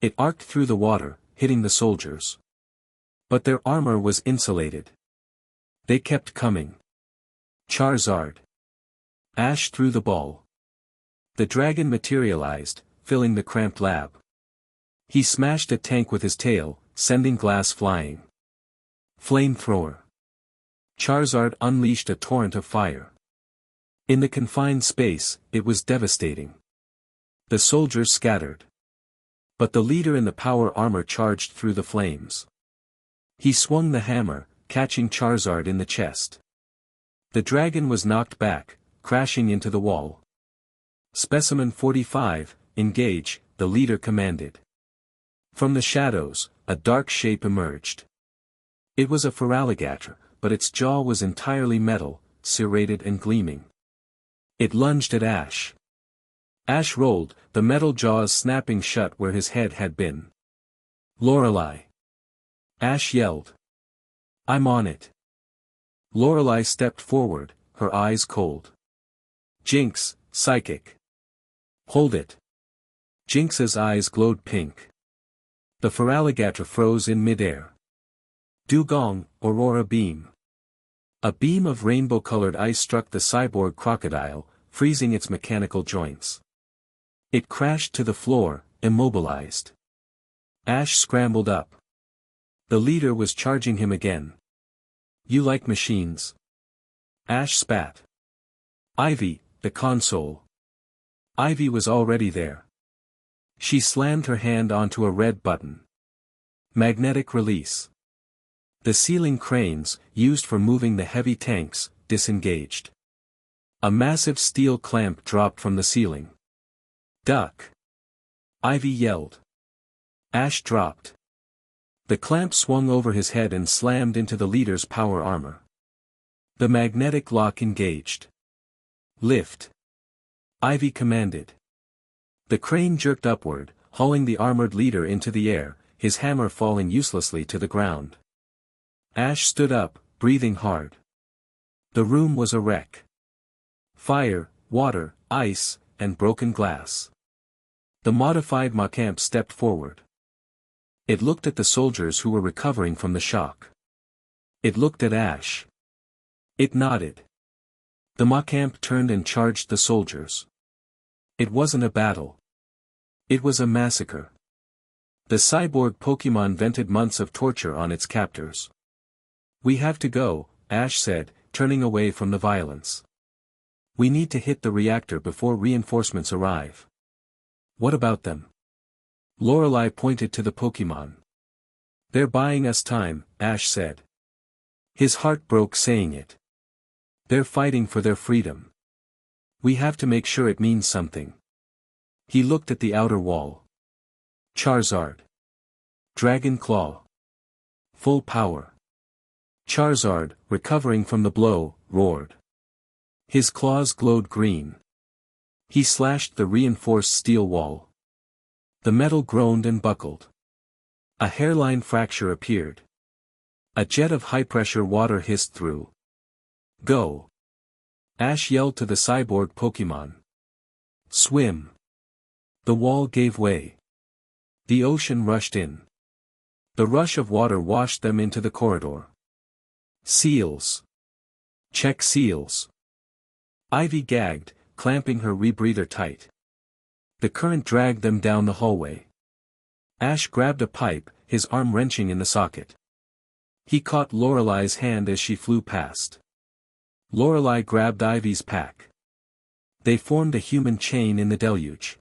It arced through the water, hitting the soldiers. But their armor was insulated. They kept coming. Charizard. Ash threw the ball. The dragon materialized, filling the cramped lab. He smashed a tank with his tail, sending glass flying. Flamethrower. Charizard unleashed a torrent of fire. In the confined space, it was devastating. The soldiers scattered. But the leader in the power armor charged through the flames. He swung the hammer, catching Charizard in the chest. The dragon was knocked back, crashing into the wall. Specimen 45, engage, the leader commanded. From the shadows, a dark shape emerged. It was a Feraligatr, but its jaw was entirely metal, serrated and gleaming. It lunged at Ash. Ash rolled, the metal jaws snapping shut where his head had been. Lorelei. Ash yelled. I'm on it. Lorelei stepped forward, her eyes cold. Jinx, psychic. Hold it. Jinx's eyes glowed pink. The Feraligatr froze in midair. Dugong, Aurora beam. A beam of rainbow-colored ice struck the cyborg crocodile, freezing its mechanical joints. It crashed to the floor, immobilized. Ash scrambled up. The leader was charging him again. You like machines? Ash spat. Ivy, the console. Ivy was already there. She slammed her hand onto a red button. Magnetic release. The ceiling cranes, used for moving the heavy tanks, disengaged. A massive steel clamp dropped from the ceiling. Duck! Ivy yelled. Ash dropped. The clamp swung over his head and slammed into the leader's power armor. The magnetic lock engaged. Lift! Ivy commanded. The crane jerked upward, hauling the armored leader into the air, his hammer falling uselessly to the ground. Ash stood up, breathing hard. The room was a wreck. Fire, water, ice, and broken glass. The modified Macamp stepped forward. It looked at the soldiers who were recovering from the shock. It looked at Ash. It nodded. The Macamp turned and charged the soldiers. It wasn't a battle. It was a massacre. The cyborg Pokemon vented months of torture on its captors. We have to go, Ash said, turning away from the violence. We need to hit the reactor before reinforcements arrive. What about them? Lorelei pointed to the Pokemon. They're buying us time, Ash said. His heart broke saying it. They're fighting for their freedom. We have to make sure it means something. He looked at the outer wall. Charizard. Dragon Claw. Full power. Charizard, recovering from the blow, roared. His claws glowed green. He slashed the reinforced steel wall. The metal groaned and buckled. A hairline fracture appeared. A jet of high-pressure water hissed through. Go! Ash yelled to the cyborg Pokemon. Swim! The wall gave way. The ocean rushed in. The rush of water washed them into the corridor. Seals! Check seals! Ivy gagged, clamping her rebreather tight. The current dragged them down the hallway. Ash grabbed a pipe, his arm wrenching in the socket. He caught Lorelei's hand as she flew past. Lorelei grabbed Ivy's pack. They formed a human chain in the deluge.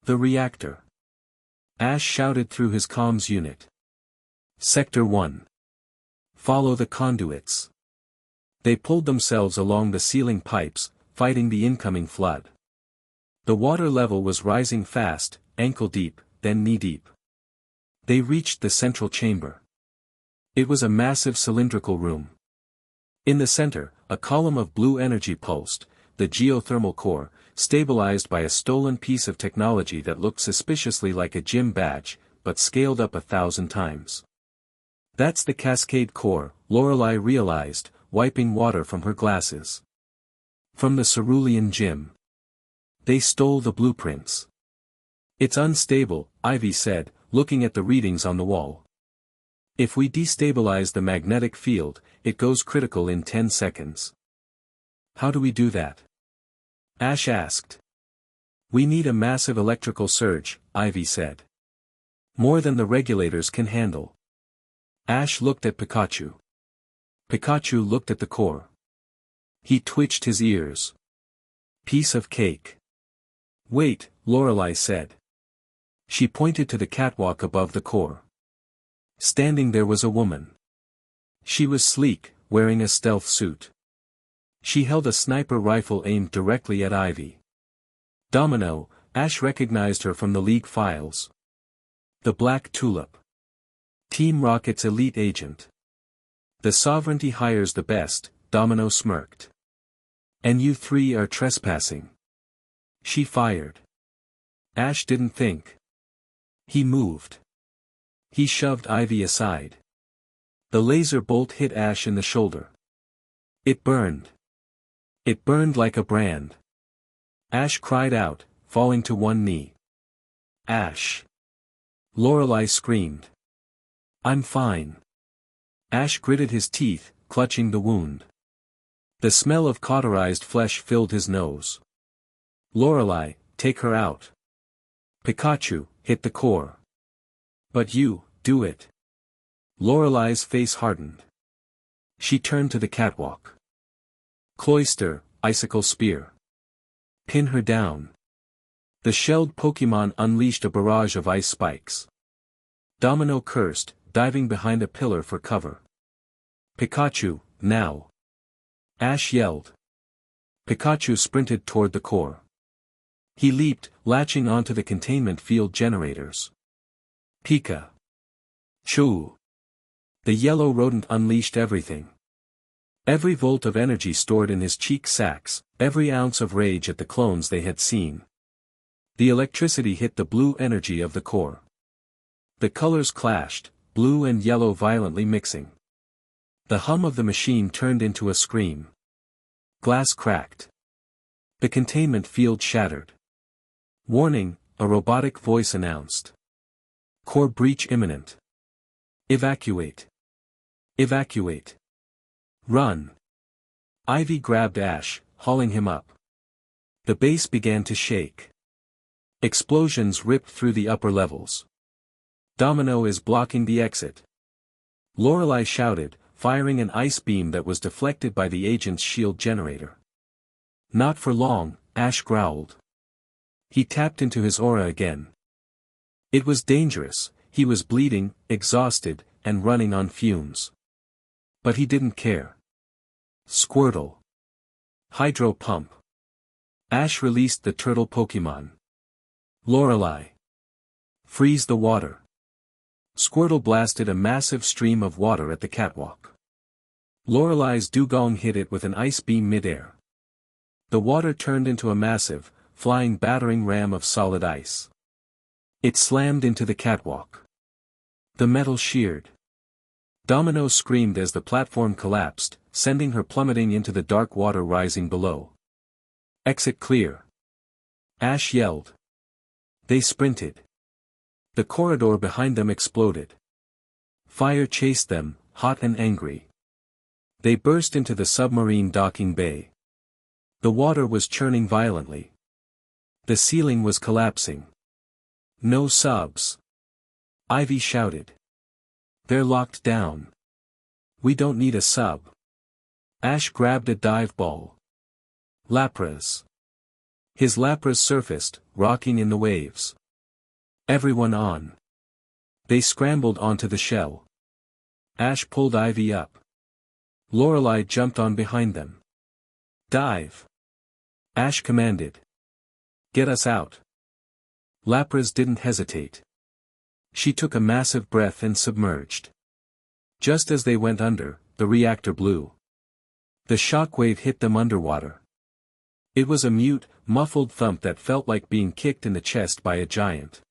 The reactor. Ash shouted through his comms unit. Sector 1. Follow the conduits. They pulled themselves along the ceiling pipes, fighting the incoming flood. The water level was rising fast, ankle-deep, then knee-deep. They reached the central chamber. It was a massive cylindrical room. In the center, a column of blue energy pulsed, the geothermal core, stabilized by a stolen piece of technology that looked suspiciously like a gym badge, but scaled up 1,000 times. That's the Cascade Core, Lorelei realized, wiping water from her glasses. From the Cerulean gym. They stole the blueprints. It's unstable, Ivy said, looking at the readings on the wall. If we destabilize the magnetic field, it goes critical in 10 seconds. How do we do that? Ash asked. We need a massive electrical surge, Ivy said. More than the regulators can handle. Ash looked at Pikachu. Pikachu looked at the core. He twitched his ears. Piece of cake. Wait, Lorelei said. She pointed to the catwalk above the core. Standing there was a woman. She was sleek, wearing a stealth suit. She held a sniper rifle aimed directly at Ivy. Domino, Ash recognized her from the League files. The Black Tulip. Team Rocket's elite agent. The Sovereignty hires the best, Domino smirked. And you three are trespassing. She fired. Ash didn't think. He moved. He shoved Ivy aside. The laser bolt hit Ash in the shoulder. It burned. It burned like a brand. Ash cried out, falling to one knee. Ash! Lorelei screamed. I'm fine. Ash gritted his teeth, clutching the wound. The smell of cauterized flesh filled his nose. Lorelei, take her out. Pikachu, hit the core. But you, do it. Lorelei's face hardened. She turned to the catwalk. Cloyster, icicle spear. Pin her down. The shelled Pokémon unleashed a barrage of ice spikes. Domino cursed, diving behind a pillar for cover. Pikachu, now. Ash yelled. Pikachu sprinted toward the core. He leaped, latching onto the containment field generators. Pika. Choo. The yellow rodent unleashed everything. Every volt of energy stored in his cheek sacs, every ounce of rage at the clones they had seen. The electricity hit the blue energy of the core. The colors clashed, blue and yellow violently mixing. The hum of the machine turned into a scream. Glass cracked. The containment field shattered. Warning, a robotic voice announced. Core breach imminent. Evacuate. Evacuate. Run. Ivy grabbed Ash, hauling him up. The base began to shake. Explosions ripped through the upper levels. Domino is blocking the exit. Lorelei shouted, firing an ice beam that was deflected by the agent's shield generator. Not for long, Ash growled. He tapped into his aura again. It was dangerous, he was bleeding, exhausted, and running on fumes. But he didn't care. Squirtle. Hydro pump. Ash released the turtle Pokémon. Lorelei. Freeze the water. Squirtle blasted a massive stream of water at the catwalk. Lorelei's dugong hit it with an ice beam midair. The water turned into a massive, flying battering ram of solid ice. It slammed into the catwalk. The metal sheared. Domino screamed as the platform collapsed, sending her plummeting into the dark water rising below. Exit clear. Ash yelled. They sprinted. The corridor behind them exploded. Fire chased them, hot and angry. They burst into the submarine docking bay. The water was churning violently. The ceiling was collapsing. No subs. Ivy shouted. They're locked down. We don't need a sub. Ash grabbed a dive ball. Lapras. His Lapras surfaced, rocking in the waves. Everyone on. They scrambled onto the shell. Ash pulled Ivy up. Lorelei jumped on behind them. Dive. Ash commanded. Get us out. Lapras didn't hesitate. She took a massive breath and submerged. Just as they went under, the reactor blew. The shockwave hit them underwater. It was a mute, muffled thump that felt like being kicked in the chest by a giant.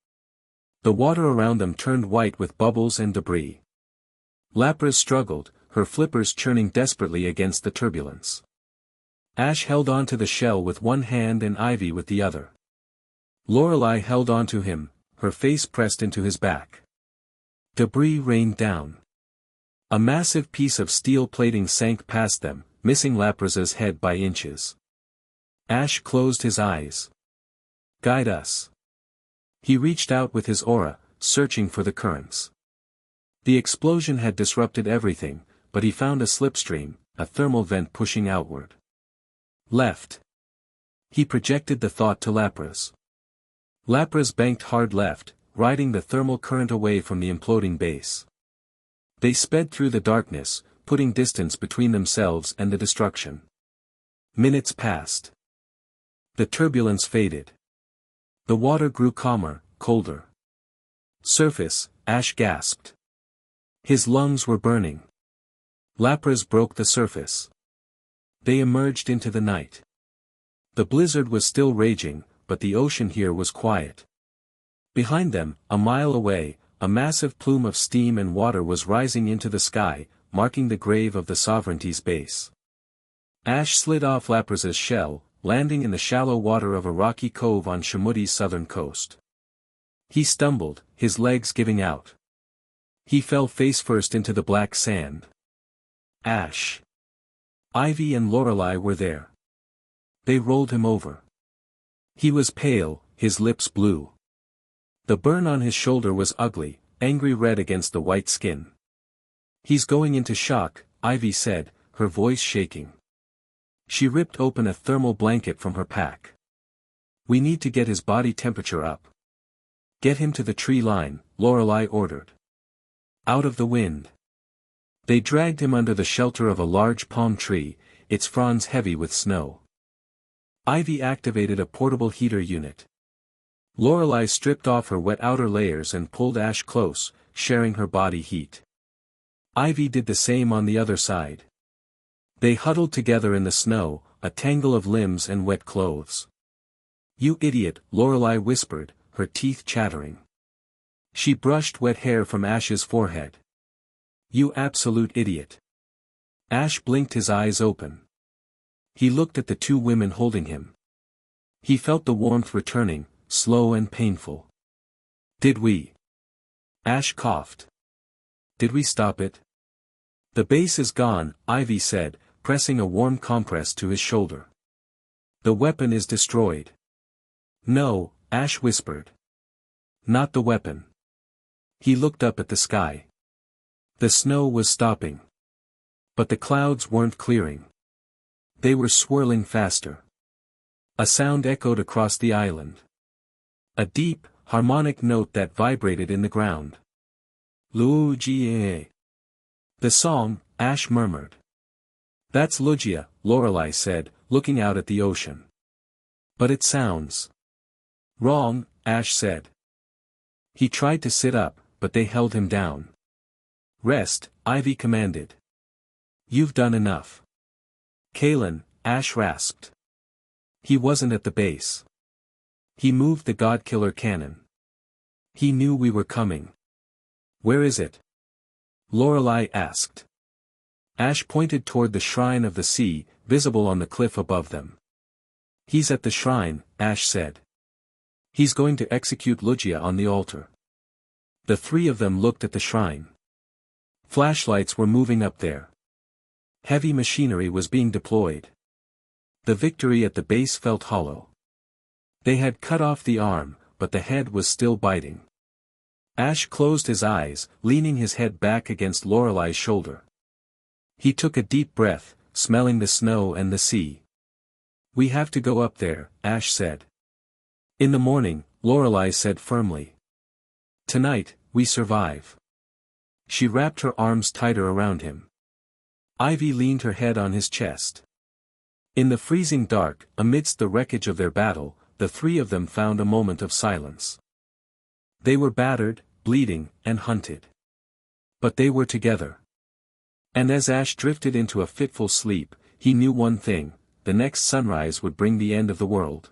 The water around them turned white with bubbles and debris. Lapras struggled, her flippers churning desperately against the turbulence. Ash held onto the shell with one hand and Ivy with the other. Lorelei held onto him, her face pressed into his back. Debris rained down. A massive piece of steel plating sank past them, missing Lapras's head by inches. Ash closed his eyes. Guide us. He reached out with his aura, searching for the currents. The explosion had disrupted everything, but he found a slipstream, a thermal vent pushing outward. Left. He projected the thought to Lapras. Lapras banked hard left, riding the thermal current away from the imploding base. They sped through the darkness, putting distance between themselves and the destruction. Minutes passed. The turbulence faded. The water grew calmer, colder. Surface, Ash gasped. His lungs were burning. Lapras broke the surface. They emerged into the night. The blizzard was still raging, but the ocean here was quiet. Behind them, a mile away, a massive plume of steam and water was rising into the sky, marking the grave of the sovereignty's base. Ash slid off Lapraza's shell, landing in the shallow water of a rocky cove on Shamudi's southern coast. He stumbled, his legs giving out. He fell face-first into the black sand. Ash. Ivy and Lorelei were there. They rolled him over. He was pale, his lips blue. The burn on his shoulder was ugly, angry red against the white skin. "He's going into shock," Ivy said, her voice shaking. She ripped open a thermal blanket from her pack. "We need to get his body temperature up." "Get him to the tree line," Lorelei ordered. "Out of the wind." They dragged him under the shelter of a large palm tree, its fronds heavy with snow. Ivy activated a portable heater unit. Lorelei stripped off her wet outer layers and pulled Ash close, sharing her body heat. Ivy did the same on the other side. They huddled together in the snow, a tangle of limbs and wet clothes. "You idiot," Lorelei whispered, her teeth chattering. She brushed wet hair from Ash's forehead. "You absolute idiot." Ash blinked his eyes open. He looked at the two women holding him. He felt the warmth returning, slow and painful. "Did we?" Ash coughed. "Did we stop it?" "The base is gone," Ivy said, pressing a warm compress to his shoulder. "The weapon is destroyed." "No," Ash whispered. "Not the weapon." He looked up at the sky. The snow was stopping. But the clouds weren't clearing. They were swirling faster. A sound echoed across the island. A deep, harmonic note that vibrated in the ground. "Lugia." The song, Ash murmured. "That's Lugia," Lorelei said, looking out at the ocean. "But it sounds wrong," Ash said. He tried to sit up, but they held him down. "Rest," Ivy commanded. "You've done enough." "Kalen," Ash rasped. He wasn't at the base. He moved the Godkiller cannon. "He knew we were coming." "Where is it?" Lorelei asked. Ash pointed toward the shrine of the sea, visible on the cliff above them. "He's at the shrine," Ash said. "He's going to execute Lugia on the altar." The three of them looked at the shrine. Flashlights were moving up there. Heavy machinery was being deployed. The victory at the base felt hollow. They had cut off the arm, but the head was still biting. Ash closed his eyes, leaning his head back against Lorelei's shoulder. He took a deep breath, smelling the snow and the sea. "We have to go up there," Ash said. "In the morning," Lorelei said firmly. "Tonight, we survive." She wrapped her arms tighter around him. Ivy leaned her head on his chest. In the freezing dark, amidst the wreckage of their battle, the three of them found a moment of silence. They were battered, bleeding, and hunted. But they were together. And as Ash drifted into a fitful sleep, he knew one thing: the next sunrise would bring the end of the world.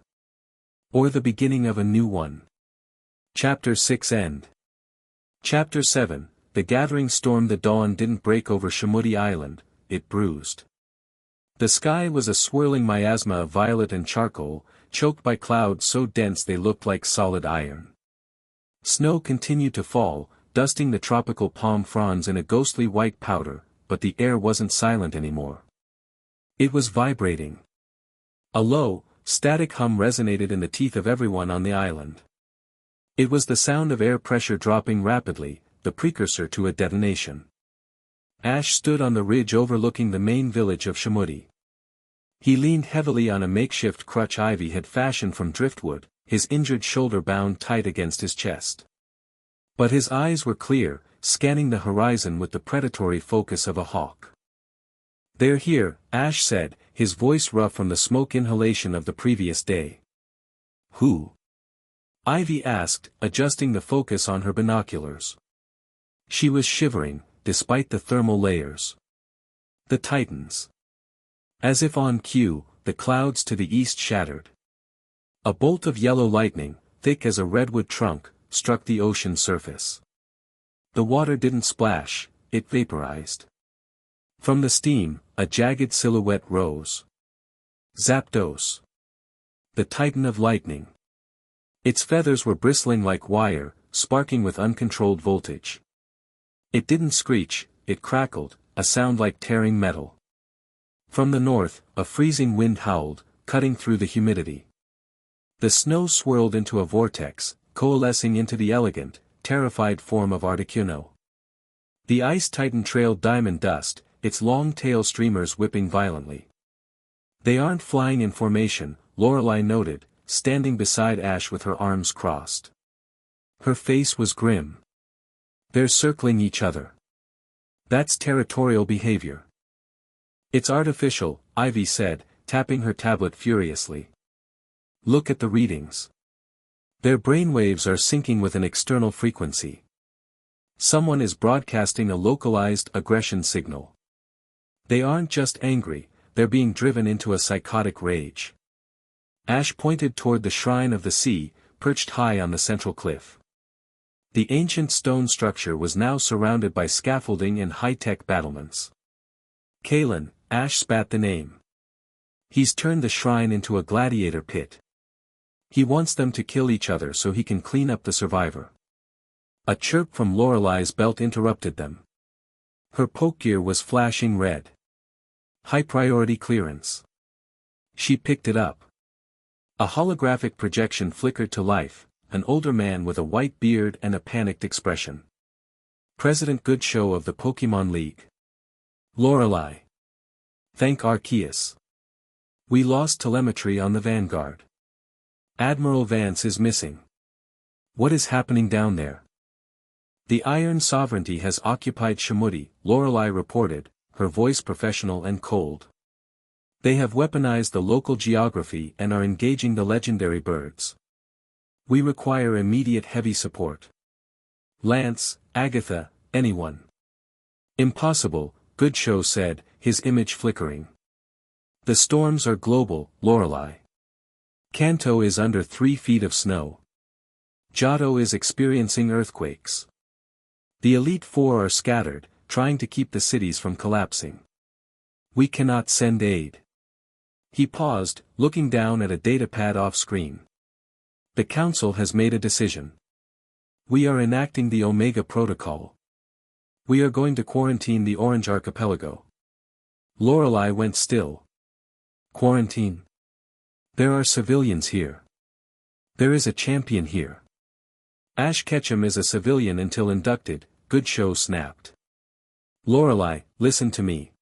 Or the beginning of a new one. Chapter 6 End. Chapter 7, The gathering storm. The dawn didn't break over Shamudi Island, it bruised. The sky was a swirling miasma of violet and charcoal, choked by clouds so dense they looked like solid iron. Snow continued to fall, dusting the tropical palm fronds in a ghostly white powder, but the air wasn't silent anymore. It was vibrating. A low, static hum resonated in the teeth of everyone on the island. It was the sound of air pressure dropping rapidly, the precursor to a detonation. Ash stood on the ridge overlooking the main village of Shamudi. He leaned heavily on a makeshift crutch Ivy had fashioned from driftwood, his injured shoulder bound tight against his chest. But his eyes were clear, scanning the horizon with the predatory focus of a hawk. "They're here," Ash said, his voice rough from the smoke inhalation of the previous day. "Who?" Ivy asked, adjusting the focus on her binoculars. She was shivering, despite the thermal layers. "The Titans." As if on cue, the clouds to the east shattered. A bolt of yellow lightning, thick as a redwood trunk, struck the ocean surface. The water didn't splash, it vaporized. From the steam, a jagged silhouette rose. Zapdos. The Titan of Lightning. Its feathers were bristling like wire, sparking with uncontrolled voltage. It didn't screech, it crackled, a sound like tearing metal. From the north, a freezing wind howled, cutting through the humidity. The snow swirled into a vortex, coalescing into the elegant, terrified form of Articuno. The ice titan trailed diamond dust, its long tail streamers whipping violently. They aren't flying in formation, Lorelei noted, standing beside Ash with her arms crossed. Her face was grim. They're circling each other. That's territorial behavior. It's artificial, Ivy said, tapping her tablet furiously. Look at the readings. Their brainwaves are syncing with an external frequency. Someone is broadcasting a localized aggression signal. They aren't just angry, they're being driven into a psychotic rage. Ash pointed toward the Shrine of the Sea, perched high on the central cliff. The ancient stone structure was now surrounded by scaffolding and high-tech battlements. Kalen, Ash spat the name. He's turned the shrine into a gladiator pit. He wants them to kill each other so he can clean up the survivor. A chirp from Lorelei's belt interrupted them. Her poke gear was flashing red. High priority clearance. She picked it up. A holographic projection flickered to life, an older man with a white beard and a panicked expression. President Goodshow of the Pokemon League. Lorelei. Thank Arceus. We lost telemetry on the Vanguard. Admiral Vance is missing. What is happening down there? The Iron Sovereignty has occupied Shamudi, Lorelei reported, her voice professional and cold. They have weaponized the local geography and are engaging the legendary birds. We require immediate heavy support. Lance, Agatha, anyone. Impossible, Goodshow said, his image flickering. The storms are global, Lorelei. Kanto is under 3 feet of snow. Johto is experiencing earthquakes. The Elite Four are scattered, trying to keep the cities from collapsing. We cannot send aid. He paused, looking down at a datapad off-screen. The Council has made a decision. We are enacting the Omega Protocol. We are going to quarantine the Orange Archipelago. Lorelei went still. Quarantine? There are civilians here. There is a champion here. Ash Ketchum is a civilian until inducted, Goodshow snapped. Lorelei, listen to me.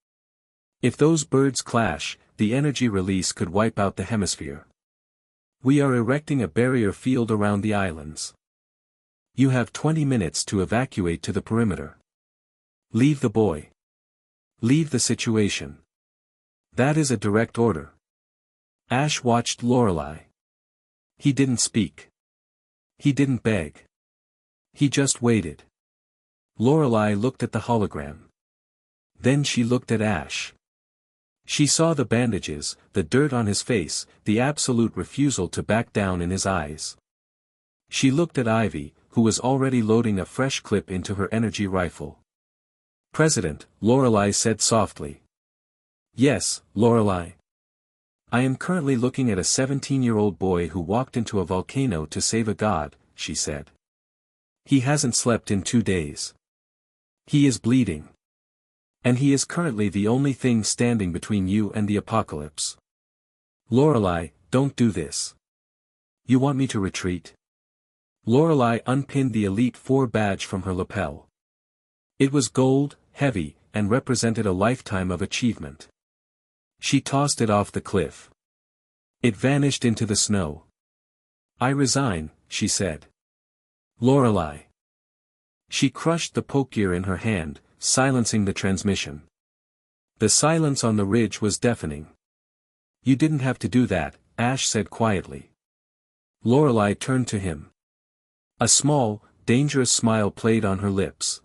If those birds clash, the energy release could wipe out the hemisphere. We are erecting a barrier field around the islands. You have 20 minutes to evacuate to the perimeter. Leave the boy. Leave the situation. That is a direct order. Ash watched Lorelei. He didn't speak. He didn't beg. He just waited. Lorelei looked at the hologram. Then she looked at Ash. She saw the bandages, the dirt on his face, the absolute refusal to back down in his eyes. She looked at Ivy, who was already loading a fresh clip into her energy rifle. President, Lorelei said softly. Yes, Lorelei. I am currently looking at a 17-year-old boy who walked into a volcano to save a god, she said. He hasn't slept in 2 days. He is bleeding. And he is currently the only thing standing between you and the apocalypse. Lorelei, don't do this. You want me to retreat? Lorelei unpinned the Elite Four badge from her lapel. It was gold, heavy, and represented a lifetime of achievement. She tossed it off the cliff. It vanished into the snow. I resign, she said. Lorelei. She crushed the poke gear in her hand, silencing the transmission. The silence on the ridge was deafening. You didn't have to do that, Ash said quietly. Lorelei turned to him. A small, dangerous smile played on her lips.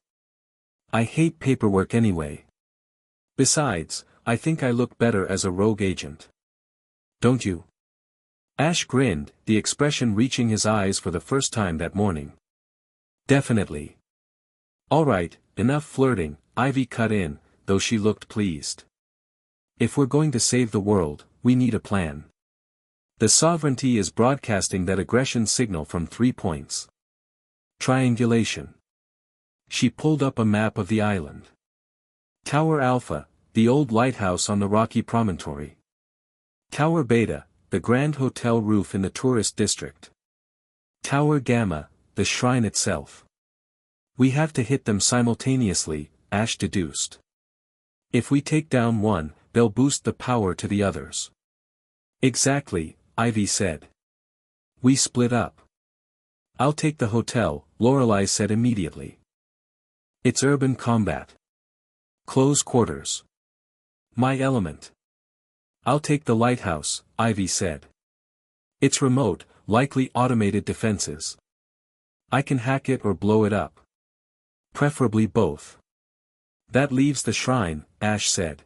I hate paperwork anyway. Besides, I think I look better as a rogue agent. Don't you? Ash grinned, the expression reaching his eyes for the first time that morning. Definitely. Alright, enough flirting, Ivy cut in, though she looked pleased. If we're going to save the world, we need a plan. The sovereignty is broadcasting that aggression signal from 3 points. Triangulation. She pulled up a map of the island. Tower Alpha, the old lighthouse on the rocky promontory. Tower Beta, the grand hotel roof in the tourist district. Tower Gamma, the shrine itself. We have to hit them simultaneously, Ash deduced. If we take down one, they'll boost the power to the others. Exactly, Ivy said. We split up. I'll take the hotel, Lorelei said immediately. It's urban combat. Close quarters. My element. I'll take the lighthouse, Ivy said. It's remote, likely automated defenses. I can hack it or blow it up. Preferably both. That leaves the shrine, Ash said.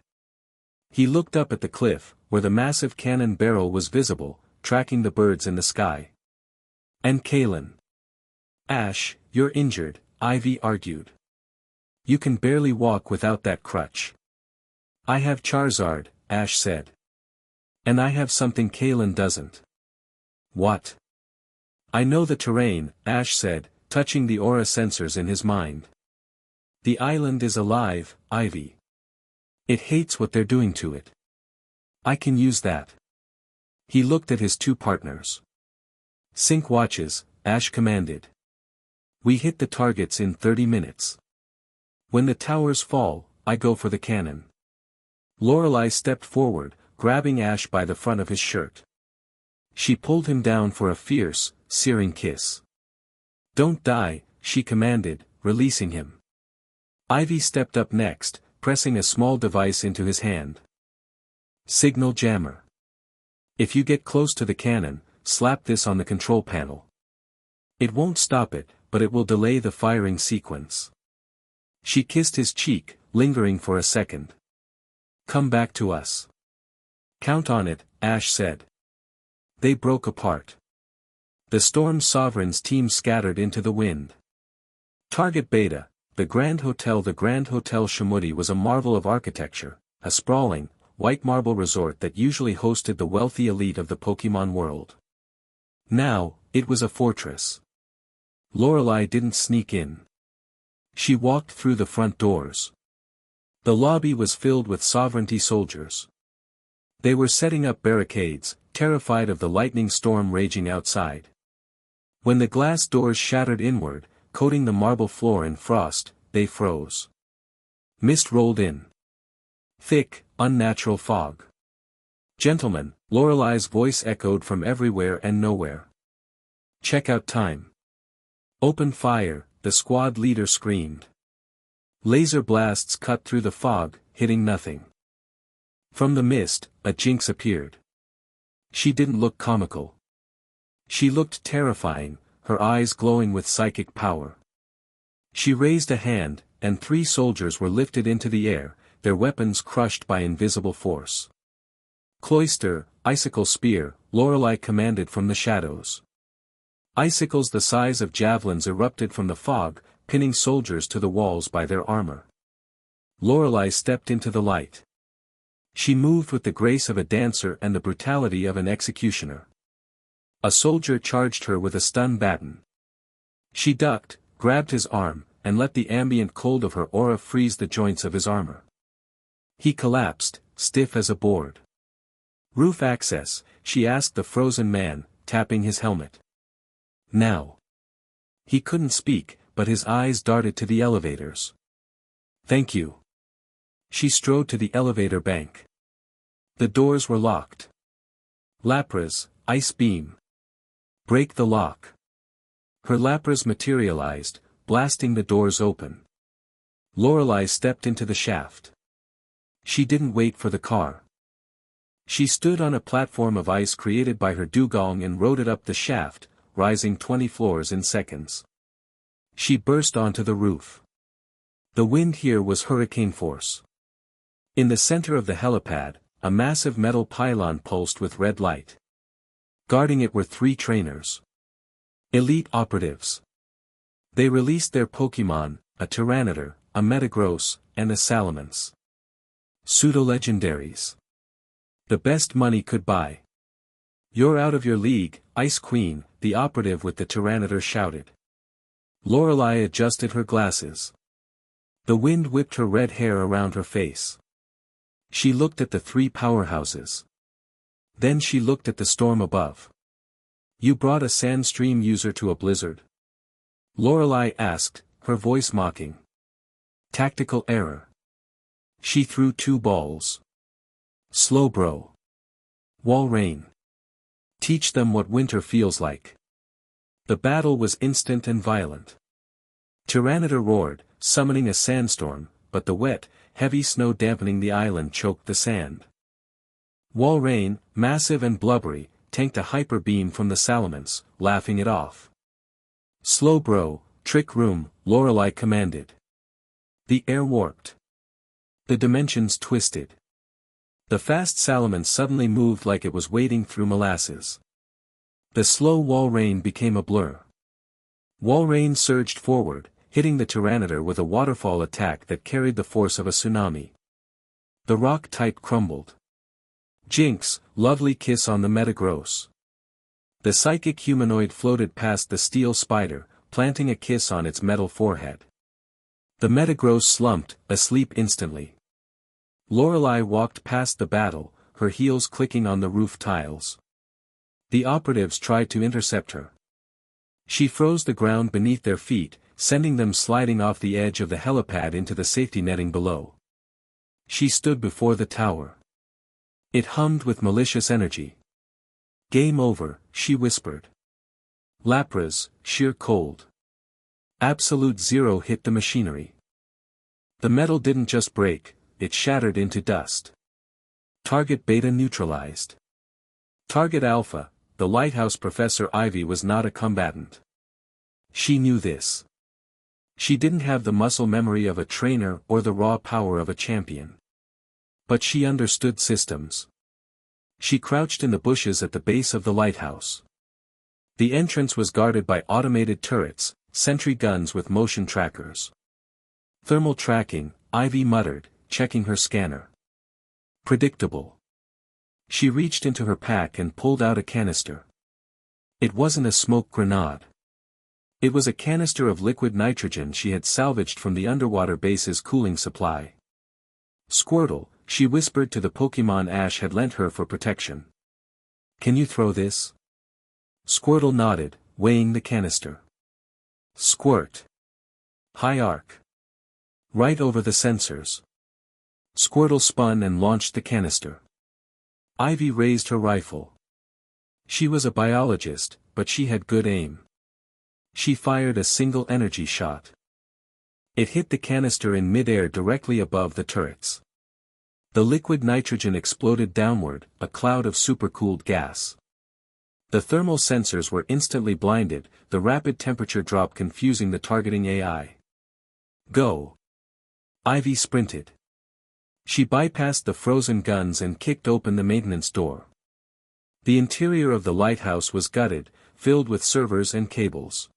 He looked up at the cliff, where the massive cannon barrel was visible, tracking the birds in the sky. And Kaelin. Ash, you're injured, Ivy argued. You can barely walk without that crutch. I have Charizard, Ash said. And I have something Kaelin doesn't. What? I know the terrain, Ash said, touching the aura sensors in his mind. The island is alive, Ivy. It hates what they're doing to it. I can use that. He looked at his 2 partners. Sync watches, Ash commanded. We hit the targets in 30 minutes. When the towers fall, I go for the cannon. Lorelei stepped forward, grabbing Ash by the front of his shirt. She pulled him down for a fierce, searing kiss. Don't die, she commanded, releasing him. Ivy stepped up next, pressing a small device into his hand. Signal jammer. If you get close to the cannon, slap this on the control panel. It won't stop it, but it will delay the firing sequence. She kissed his cheek, lingering for a second. Come back to us. Count on it, Ash said. They broke apart. The Storm Sovereign's team scattered into the wind. Target Beta, the Grand Hotel Shamudi was a marvel of architecture, a sprawling, white marble resort that usually hosted the wealthy elite of the Pokémon world. Now, it was a fortress. Lorelei didn't sneak in. She walked through the front doors. The lobby was filled with sovereignty soldiers. They were setting up barricades, terrified of the lightning storm raging outside. When the glass doors shattered inward, coating the marble floor in frost, they froze. Mist rolled in. Thick, unnatural fog. Gentlemen, Lorelei's voice echoed from everywhere and nowhere. Checkout time. Open fire, the squad leader screamed. Laser blasts cut through the fog, hitting nothing. From the mist, a Jinx appeared. She didn't look comical. She looked terrifying, her eyes glowing with psychic power. She raised a hand, and 3 soldiers were lifted into the air, their weapons crushed by invisible force. Cloister, icicle spear, Lorelei commanded from the shadows. Icicles the size of javelins erupted from the fog, pinning soldiers to the walls by their armor. Lorelei stepped into the light. She moved with the grace of a dancer and the brutality of an executioner. A soldier charged her with a stun baton. She ducked, grabbed his arm, and let the ambient cold of her aura freeze the joints of his armor. He collapsed, stiff as a board. Roof access, she asked the frozen man, tapping his helmet. Now. He couldn't speak, but his eyes darted to the elevators. Thank you. She strode to the elevator bank. The doors were locked. Lapras, ice beam. Break the lock. Her Lapras materialized, blasting the doors open. Lorelei stepped into the shaft. She didn't wait for the car. She stood on a platform of ice created by her dugong and rode it up the shaft, rising 20 floors in seconds. She burst onto the roof. The wind here was hurricane force. In the center of the helipad, a massive metal pylon pulsed with red light. Guarding it were 3 trainers. Elite operatives. They released their Pokémon, a Tyranitar, a Metagross, and a Salamence. Pseudo-legendaries. The best money could buy. "You're out of your league, Ice Queen," the operative with the Tyranitar shouted. Lorelei adjusted her glasses. The wind whipped her red hair around her face. She looked at the three powerhouses. Then she looked at the storm above. "You brought a Sandstream user to a blizzard?" Lorelei asked, her voice mocking. "Tactical error." She threw 2 balls. "Slowbro. Walrein. Teach them what winter feels like." The battle was instant and violent. Tyranitar roared, summoning a sandstorm, but the wet, heavy snow dampening the island choked the sand. Walrein, massive and blubbery, tanked a hyper beam from the Salamence, laughing it off. "Slowbro, trick room," Lorelei commanded. The air warped. The dimensions twisted. The fast Salamence suddenly moved like it was wading through molasses. The slow Walrein became a blur. Walrein surged forward, hitting the Tyranitar with a waterfall attack that carried the force of a tsunami. The rock type crumbled. "Jinx, lovely kiss on the Metagross." The psychic humanoid floated past the steel spider, planting a kiss on its metal forehead. The Metagross slumped, asleep instantly. Lorelei walked past the battle, her heels clicking on the roof tiles. The operatives tried to intercept her. She froze the ground beneath their feet, sending them sliding off the edge of the helipad into the safety netting below. She stood before the tower. It hummed with malicious energy. "Game over," she whispered. Lapras, sheer cold. Absolute zero hit the machinery. The metal didn't just break, it shattered into dust. Target Beta neutralized. Target Alpha, the lighthouse Professor Ivy was not a combatant. She knew this. She didn't have the muscle memory of a trainer or the raw power of a champion. But she understood systems. She crouched in the bushes at the base of the lighthouse. The entrance was guarded by automated turrets, sentry guns with motion trackers. "Thermal tracking," Ivy muttered, checking her scanner. "Predictable." She reached into her pack and pulled out a canister. It wasn't a smoke grenade. It was a canister of liquid nitrogen she had salvaged from the underwater base's cooling supply. "Squirtle," she whispered to the Pokémon Ash had lent her for protection. "Can you throw this?" Squirtle nodded, weighing the canister. Squirt. High arc. Right over the sensors. Squirtle spun and launched the canister. Ivy raised her rifle. She was a biologist, but she had good aim. She fired a single energy shot. It hit the canister in midair directly above the turrets. The liquid nitrogen exploded downward, a cloud of supercooled gas. The thermal sensors were instantly blinded, the rapid temperature drop confusing the targeting AI. "Go!" Ivy sprinted. She bypassed the frozen guns and kicked open the maintenance door. The interior of the lighthouse was gutted, filled with servers and cables.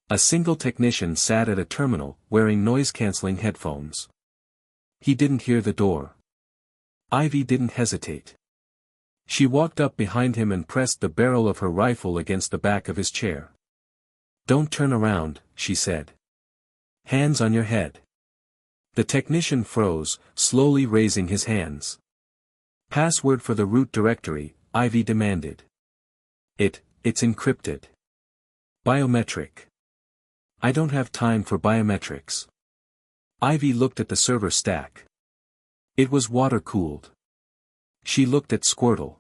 A single technician sat at a terminal, wearing noise-canceling headphones. He didn't hear the door. Ivy didn't hesitate. She walked up behind him and pressed the barrel of her rifle against the back of his chair. "Don't turn around," she said. "Hands on your head." The technician froze, slowly raising his hands. "Password for the root directory," Ivy demanded. It's encrypted." "Biometric." "I don't have time for biometrics." Ivy looked at the server stack. It was water-cooled. She looked at Squirtle.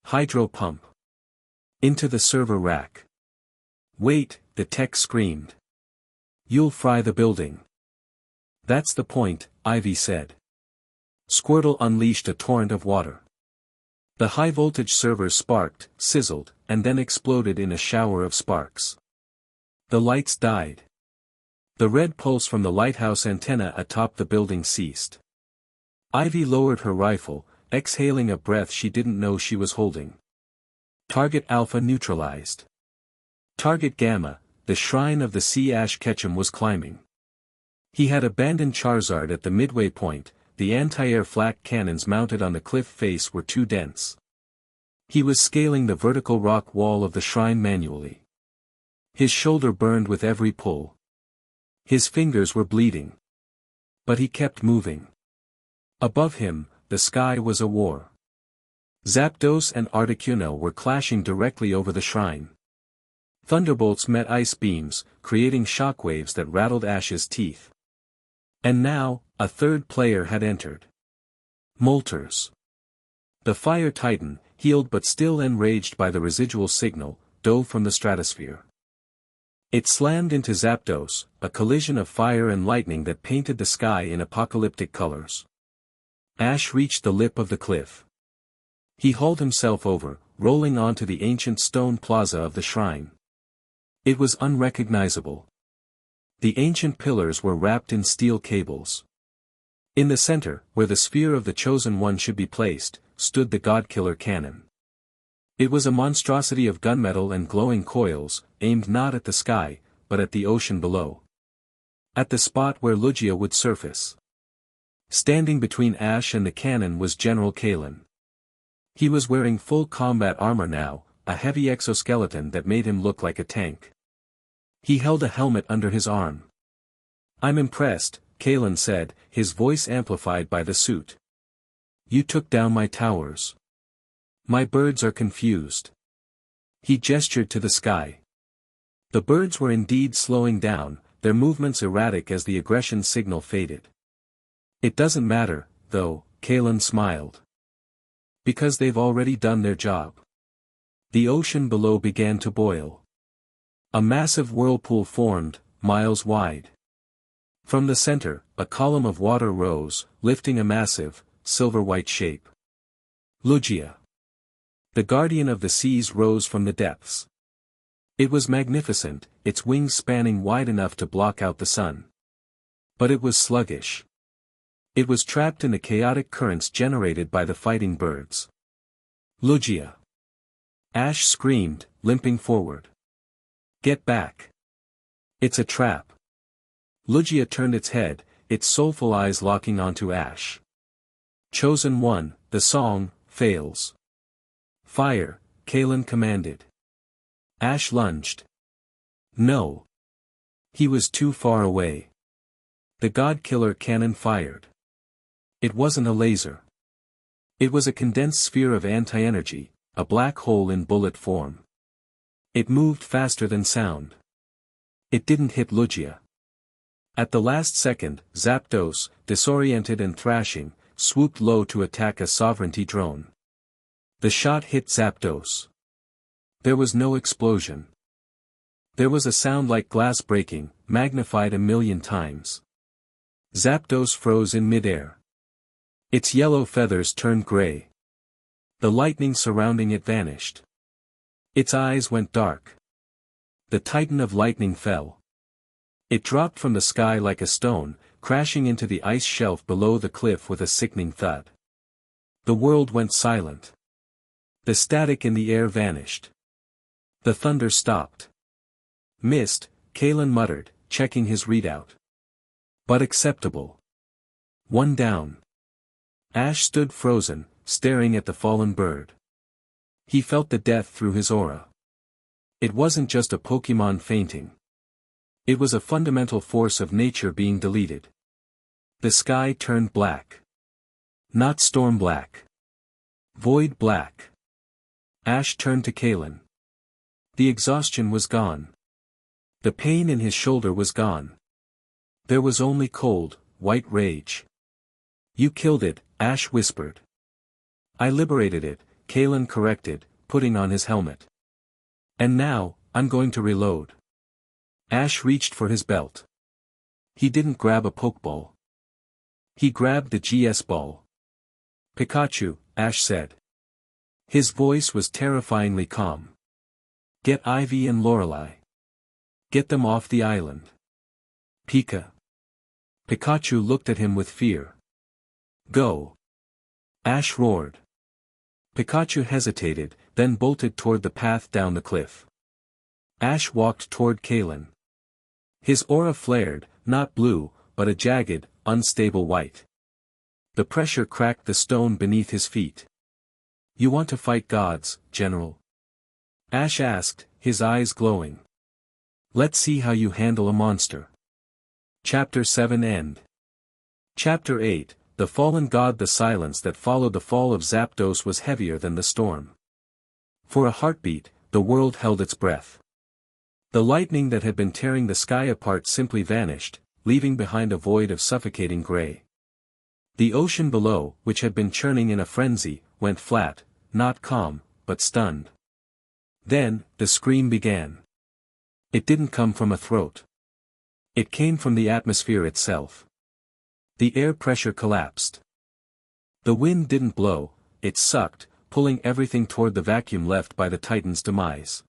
"Hydro pump. Into the server rack." "Wait," the tech screamed. "You'll fry the building." "That's the point," Ivy said. Squirtle unleashed a torrent of water. The high-voltage server sparked, sizzled, and then exploded in a shower of sparks. The lights died. The red pulse from the lighthouse antenna atop the building ceased. Ivy lowered her rifle, exhaling a breath she didn't know she was holding. Target Alpha neutralized. Target Gamma, the shrine of the sea Ash Ketchum was climbing. He had abandoned Charizard at the midway point. The anti-air flak cannons mounted on the cliff face were too dense. He was scaling the vertical rock wall of the shrine manually. His shoulder burned with every pull. His fingers were bleeding. But he kept moving. Above him, the sky was a war. Zapdos and Articuno were clashing directly over the shrine. Thunderbolts met ice beams, creating shockwaves that rattled Ash's teeth. And now, a third player had entered. Moltres. The Fire Titan, healed but still enraged by the residual signal, dove from the stratosphere. It slammed into Zapdos, a collision of fire and lightning that painted the sky in apocalyptic colors. Ash reached the lip of the cliff. He hauled himself over, rolling onto the ancient stone plaza of the shrine. It was unrecognizable. The ancient pillars were wrapped in steel cables. In the center, where the sphere of the Chosen One should be placed, stood the Godkiller cannon. It was a monstrosity of gunmetal and glowing coils, aimed not at the sky, but at the ocean below. At the spot where Lugia would surface. Standing between Ash and the cannon was General Kalen. He was wearing full combat armor now, a heavy exoskeleton that made him look like a tank. He held a helmet under his arm. "I'm impressed," Kalen said, his voice amplified by the suit. "You took down my towers. My birds are confused." He gestured to the sky. The birds were indeed slowing down, their movements erratic as the aggression signal faded. "It doesn't matter, though," Kalen smiled. "Because they've already done their job." The ocean below began to boil. A massive whirlpool formed, miles wide. From the center, a column of water rose, lifting a massive, silver-white shape. Lugia. The guardian of the seas rose from the depths. It was magnificent, its wings spanning wide enough to block out the sun. But it was sluggish. It was trapped in the chaotic currents generated by the fighting birds. "Lugia!" Ash screamed, limping forward. "Get back! It's a trap." Lugia turned its head, its soulful eyes locking onto Ash. "Chosen One, the song, fails." "Fire," Kalen commanded. Ash lunged. No. He was too far away. The Godkiller cannon fired. It wasn't a laser. It was a condensed sphere of anti-energy, a black hole in bullet form. It moved faster than sound. It didn't hit Lugia. At the last second, Zapdos, disoriented and thrashing, swooped low to attack a sovereignty drone. The shot hit Zapdos. There was no explosion. There was a sound like glass breaking, magnified 1,000,000 times. Zapdos froze in midair. Its yellow feathers turned gray. The lightning surrounding it vanished. Its eyes went dark. The Titan of Lightning fell. It dropped from the sky like a stone, crashing into the ice shelf below the cliff with a sickening thud. The world went silent. The static in the air vanished. The thunder stopped. "Missed," Kalen muttered, checking his readout. "But acceptable. One down." Ash stood frozen, staring at the fallen bird. He felt the death through his aura. It wasn't just a Pokémon fainting. It was a fundamental force of nature being deleted. The sky turned black. Not storm black. Void black. Ash turned to Kalen. The exhaustion was gone. The pain in his shoulder was gone. There was only cold, white rage. "You killed it," Ash whispered. "I liberated it," Kalen corrected, putting on his helmet. "And now, I'm going to reload." Ash reached for his belt. He didn't grab a Pokeball. He grabbed the GS ball. "Pikachu," Ash said. His voice was terrifyingly calm. "Get Ivy and Lorelei. Get them off the island." "Pika." Pikachu looked at him with fear. "Go." Ash roared. Pikachu hesitated, then bolted toward the path down the cliff. Ash walked toward Kalen. His aura flared, not blue, but a jagged, unstable white. The pressure cracked the stone beneath his feet. "You want to fight gods, General?" Ash asked, his eyes glowing. "Let's see how you handle a monster." Chapter 7 End. Chapter 8, The Fallen God. The silence that followed the fall of Zapdos was heavier than the storm. For a heartbeat, the world held its breath. The lightning that had been tearing the sky apart simply vanished, leaving behind a void of suffocating gray. The ocean below, which had been churning in a frenzy, went flat, not calm, but stunned. Then, the scream began. It didn't come from a throat. It came from the atmosphere itself. The air pressure collapsed. The wind didn't blow, it sucked, pulling everything toward the vacuum left by the Titan's demise.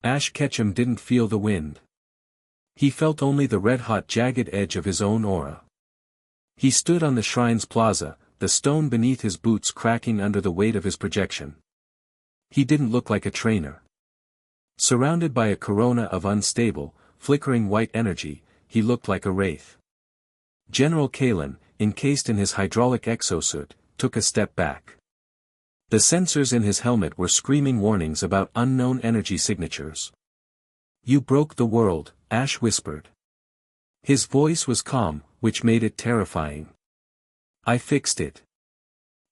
Ash Ketchum didn't feel the wind. He felt only the red-hot jagged edge of his own aura. He stood on the shrine's plaza, the stone beneath his boots cracking under the weight of his projection. He didn't look like a trainer. Surrounded by a corona of unstable, flickering white energy, he looked like a wraith. General Kalen, encased in his hydraulic exosuit, took a step back. The sensors in his helmet were screaming warnings about unknown energy signatures. "You broke the world," Ash whispered. His voice was calm, which made it terrifying. "I fixed it."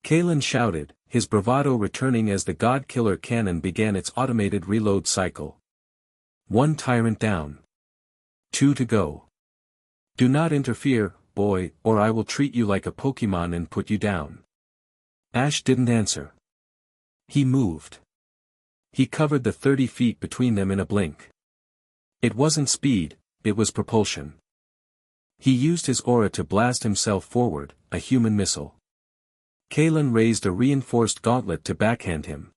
Kalen shouted, his bravado returning as the God-Killer cannon began its automated reload cycle. "One tyrant down. 2 to go. Do not interfere, boy, or I will treat you like a Pokemon and put you down." Ash didn't answer. He moved. He covered the 30 feet between them in a blink. It wasn't speed, it was propulsion. He used his aura to blast himself forward, a human missile. Kalen raised a reinforced gauntlet to backhand him.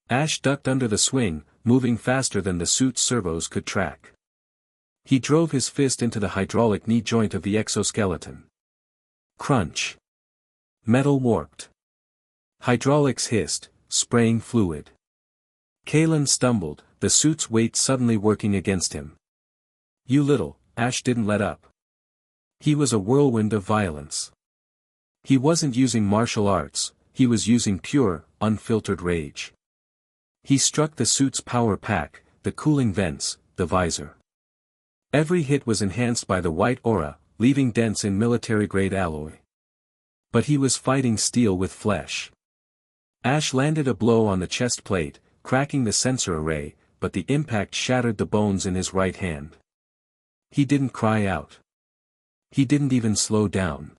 Ash ducked under the swing, moving faster than the suit's servos could track. He drove his fist into the hydraulic knee joint of the exoskeleton. Crunch. Metal warped. Hydraulics hissed, spraying fluid. Kalen stumbled, the suit's weight suddenly working against him. "You little," Ash didn't let up. He was a whirlwind of violence. He wasn't using martial arts, he was using pure, unfiltered rage. He struck the suit's power pack, the cooling vents, the visor. Every hit was enhanced by the white aura, leaving dents in military-grade alloy. But he was fighting steel with flesh. Ash landed a blow on the chest plate, cracking the sensor array, but the impact shattered the bones in his right hand. He didn't cry out. He didn't even slow down.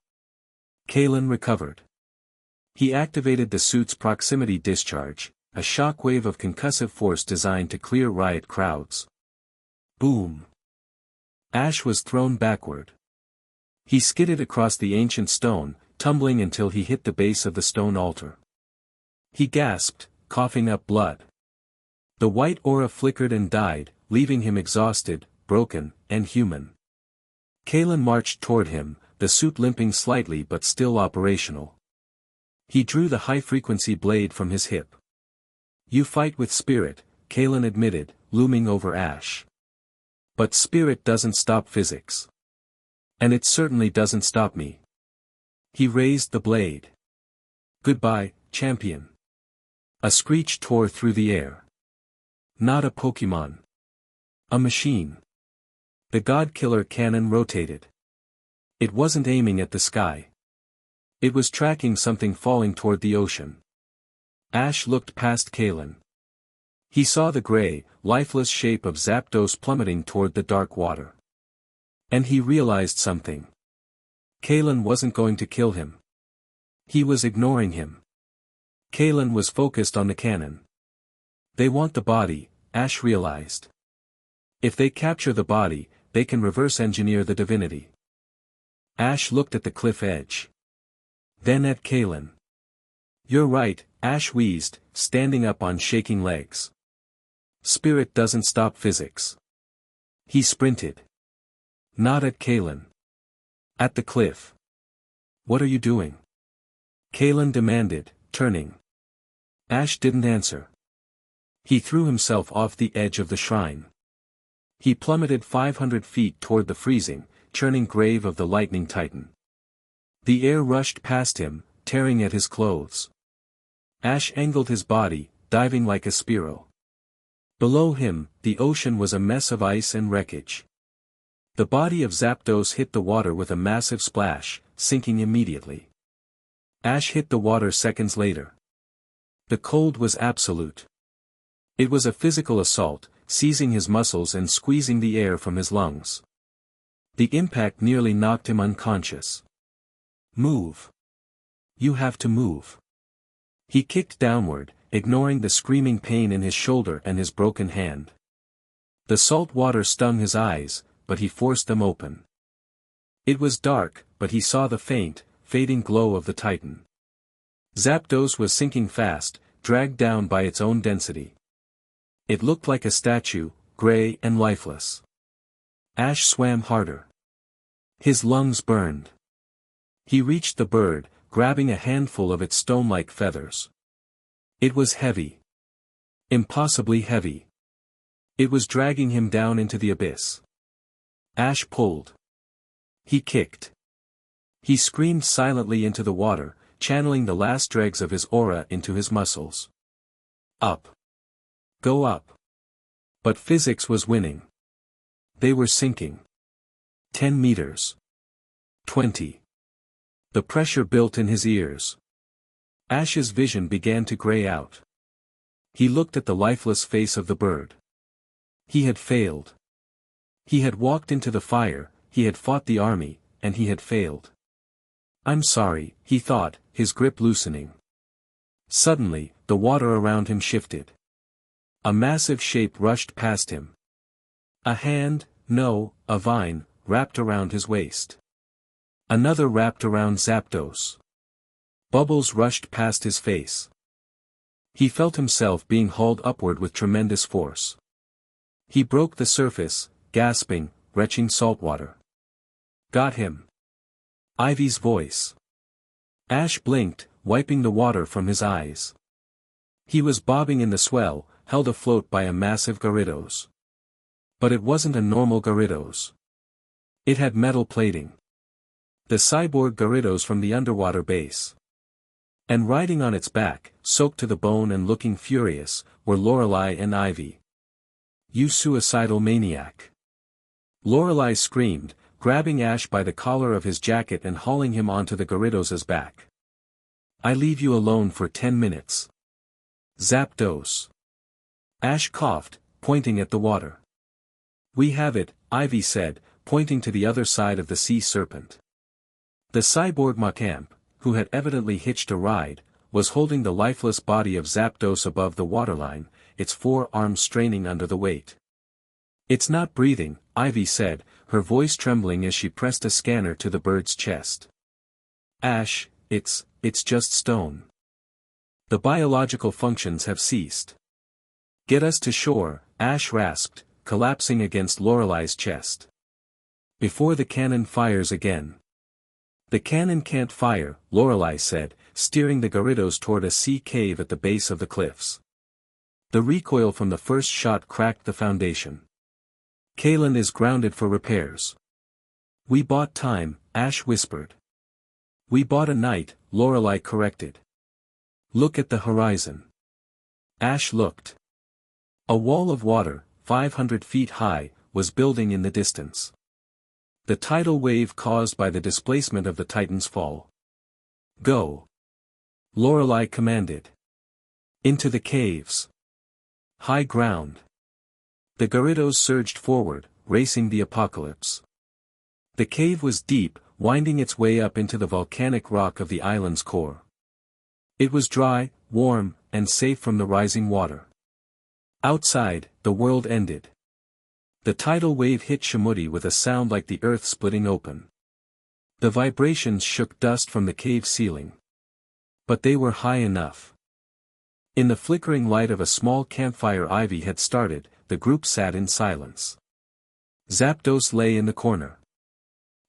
Kalen recovered. He activated the suit's proximity discharge, a shockwave of concussive force designed to clear riot crowds. Boom! Ash was thrown backward. He skidded across the ancient stone, tumbling until he hit the base of the stone altar. He gasped, coughing up blood. The white aura flickered and died, leaving him exhausted, broken, and human. Kalen marched toward him, the suit limping slightly but still operational. He drew the high-frequency blade from his hip. "You fight with spirit," Kalen admitted, looming over Ash. "But spirit doesn't stop physics. And it certainly doesn't stop me." He raised the blade. "Goodbye, champion." A screech tore through the air. Not a Pokemon. A machine. The God-Killer cannon rotated. It wasn't aiming at the sky. It was tracking something falling toward the ocean. Ash looked past Kalen. He saw the gray, lifeless shape of Zapdos plummeting toward the dark water. And he realized something. Kalen wasn't going to kill him. He was ignoring him. Kalen was focused on the cannon. They want the body, Ash realized. If they capture the body, they can reverse-engineer the divinity. Ash looked at the cliff edge. Then at Kalen. "You're right," Ash wheezed, standing up on shaking legs. "Spirit doesn't stop physics." He sprinted. Not at Kalen. At the cliff. "What are you doing?" Kalen demanded, turning. Ash didn't answer. He threw himself off the edge of the shrine. He plummeted 500 feet toward the freezing, churning grave of the lightning titan. The air rushed past him, tearing at his clothes. Ash angled his body, diving like a spiral. Below him, the ocean was a mess of ice and wreckage. The body of Zapdos hit the water with a massive splash, sinking immediately. Ash hit the water seconds later. The cold was absolute. It was a physical assault, seizing his muscles and squeezing the air from his lungs. The impact nearly knocked him unconscious. Move. You have to move. He kicked downward, ignoring the screaming pain in his shoulder and his broken hand. The salt water stung his eyes, but he forced them open. It was dark, but he saw the faint, fading glow of the Titan. Zapdos was sinking fast, dragged down by its own density. It looked like a statue, gray and lifeless. Ash swam harder. His lungs burned. He reached the bird, grabbing a handful of its stone-like feathers. It was heavy. Impossibly heavy. It was dragging him down into the abyss. Ash pulled. He kicked. He screamed silently into the water, channeling the last dregs of his aura into his muscles. Up. Go up. But physics was winning. They were sinking. 10 meters. 20. The pressure built in his ears. Ash's vision began to gray out. He looked at the lifeless face of the bird. He had failed. He had walked into the fire, he had fought the army, and he had failed. I'm sorry, he thought, his grip loosening. Suddenly, the water around him shifted. A massive shape rushed past him. A hand, no, a vine, wrapped around his waist. Another wrapped around Zapdos. Bubbles rushed past his face. He felt himself being hauled upward with tremendous force. He broke the surface, gasping, retching saltwater. Got him. Ivy's voice. Ash blinked, wiping the water from his eyes. He was bobbing in the swell, held afloat by a massive Gyarados. But it wasn't a normal Gyarados. It had metal plating. The cyborg Gyarados from the underwater base. And riding on its back, soaked to the bone and looking furious, were Lorelei and Ivy. You suicidal maniac. Lorelei screamed, grabbing Ash by the collar of his jacket and hauling him onto the Gyarados' back. I leave you alone for 10 minutes. Zapdos. Ash coughed, pointing at the water. We have it, Ivy said, pointing to the other side of the sea serpent. The cyborg Macamp, who had evidently hitched a ride, was holding the lifeless body of Zapdos above the waterline, its 4 arms straining under the weight. It's not breathing, Ivy said, her voice trembling as she pressed a scanner to the bird's chest. Ash, it's just stone. The biological functions have ceased. Get us to shore, Ash rasped, collapsing against Lorelei's chest. Before the cannon fires again. The cannon can't fire, Lorelei said, steering the Gyarados toward a sea cave at the base of the cliffs. The recoil from the first shot cracked the foundation. Kalen is grounded for repairs. We bought time, Ash whispered. We bought a night, Lorelei corrected. Look at the horizon. Ash looked. A wall of water, 500 feet high, was building in the distance. The tidal wave caused by the displacement of the Titan's fall. Go. Lorelei commanded. Into the caves. High ground. The Gyarados surged forward, racing the apocalypse. The cave was deep, winding its way up into the volcanic rock of the island's core. It was dry, warm, and safe from the rising water. Outside, the world ended. The tidal wave hit Shamudi with a sound like the earth splitting open. The vibrations shook dust from the cave ceiling. But they were high enough. In the flickering light of a small campfire Ivy had started, the group sat in silence. Zapdos lay in the corner.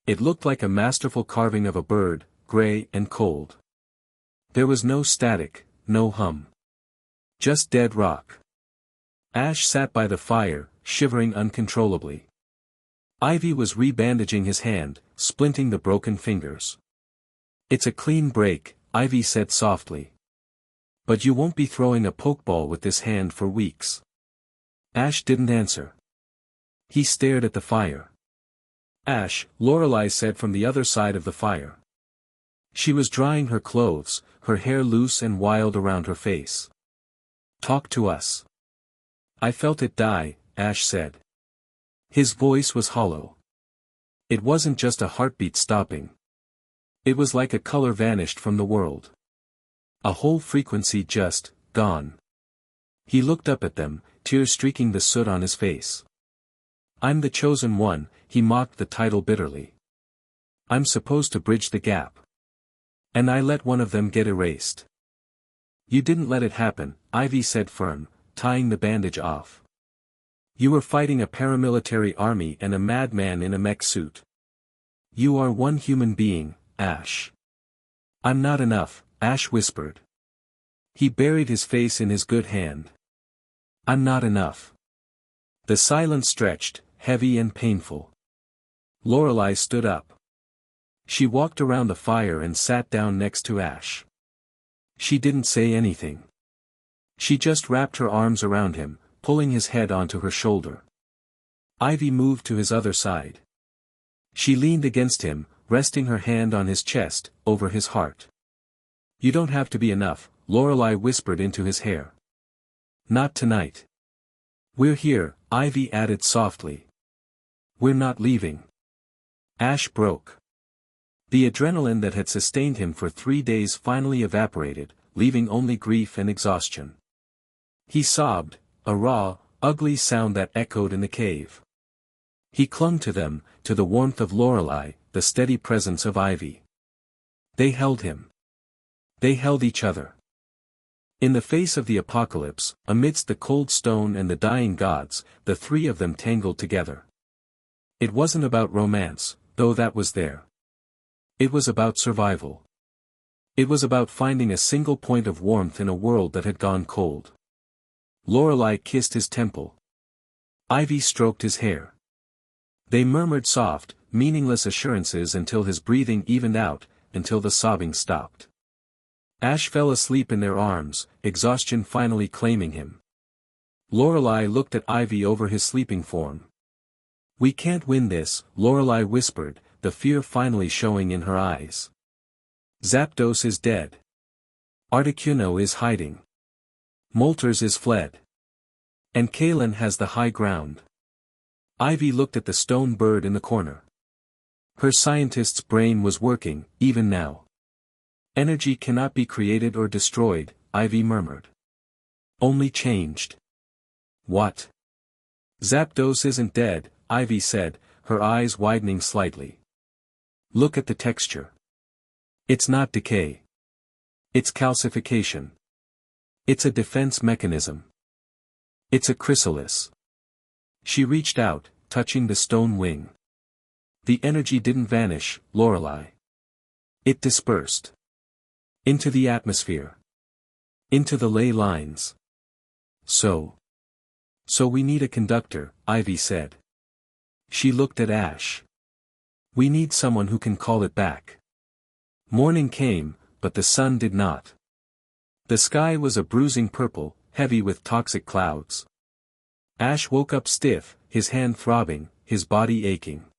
It looked like a masterful carving of a bird, gray and cold. There was no static, no hum. Just dead rock. Ash sat by the fire, shivering uncontrollably. Ivy was rebandaging his hand, splinting the broken fingers. "It's a clean break," Ivy said softly. "But you won't be throwing a pokeball with this hand for weeks." Ash didn't answer. He stared at the fire. "Ash," Lorelei said from the other side of the fire. She was drying her clothes, her hair loose and wild around her face. "Talk to us." "I felt it die," Ash said. His voice was hollow. It wasn't just a heartbeat stopping. It was like a color vanished from the world. A whole frequency just, gone. He looked up at them, tears streaking the soot on his face. "I'm the chosen one," he mocked the title bitterly. "I'm supposed to bridge the gap. And I let one of them get erased." "You didn't let it happen," Ivy said firm, tying the bandage off. "You were fighting a paramilitary army and a madman in a mech suit. You are one human being, Ash." "I'm not enough," Ash whispered. He buried his face in his good hand. "I'm not enough." The silence stretched, heavy and painful. Lorelei stood up. She walked around the fire and sat down next to Ash. She didn't say anything. She just wrapped her arms around him, pulling his head onto her shoulder. Ivy moved to his other side. She leaned against him, resting her hand on his chest, over his heart. "You don't have to be enough," Lorelei whispered into his hair. "Not tonight." "We're here," Ivy added softly. "We're not leaving." Ash broke. The adrenaline that had sustained him for 3 days finally evaporated, leaving only grief and exhaustion. He sobbed, a raw, ugly sound that echoed in the cave. He clung to them, to the warmth of Lorelei, the steady presence of Ivy. They held him. They held each other. In the face of the apocalypse, amidst the cold stone and the dying gods, the three of them tangled together. It wasn't about romance, though that was there. It was about survival. It was about finding a single point of warmth in a world that had gone cold. Lorelei kissed his temple. Ivy stroked his hair. They murmured soft, meaningless assurances until his breathing evened out, until the sobbing stopped. Ash fell asleep in their arms, exhaustion finally claiming him. Lorelei looked at Ivy over his sleeping form. "We can't win this," Lorelei whispered, the fear finally showing in her eyes. "Zapdos is dead. Articuno is hiding. Moltres is fled. And Kalen has the high ground." Ivy looked at the stone bird in the corner. Her scientist's brain was working, even now. "Energy cannot be created or destroyed," Ivy murmured. "Only changed." "What?" "Zapdos isn't dead," Ivy said, her eyes widening slightly. "Look at the texture. It's not decay. It's calcification. It's a defense mechanism. It's a chrysalis." She reached out, touching the stone wing. The energy didn't vanish, Lorelei. It dispersed. Into the atmosphere. Into the ley lines. So we need a conductor," Ivy said. She looked at Ash. "We need someone who can call it back." Morning came, but the sun did not. The sky was a bruising purple, heavy with toxic clouds. Ash woke up stiff, his hand throbbing, his body aching.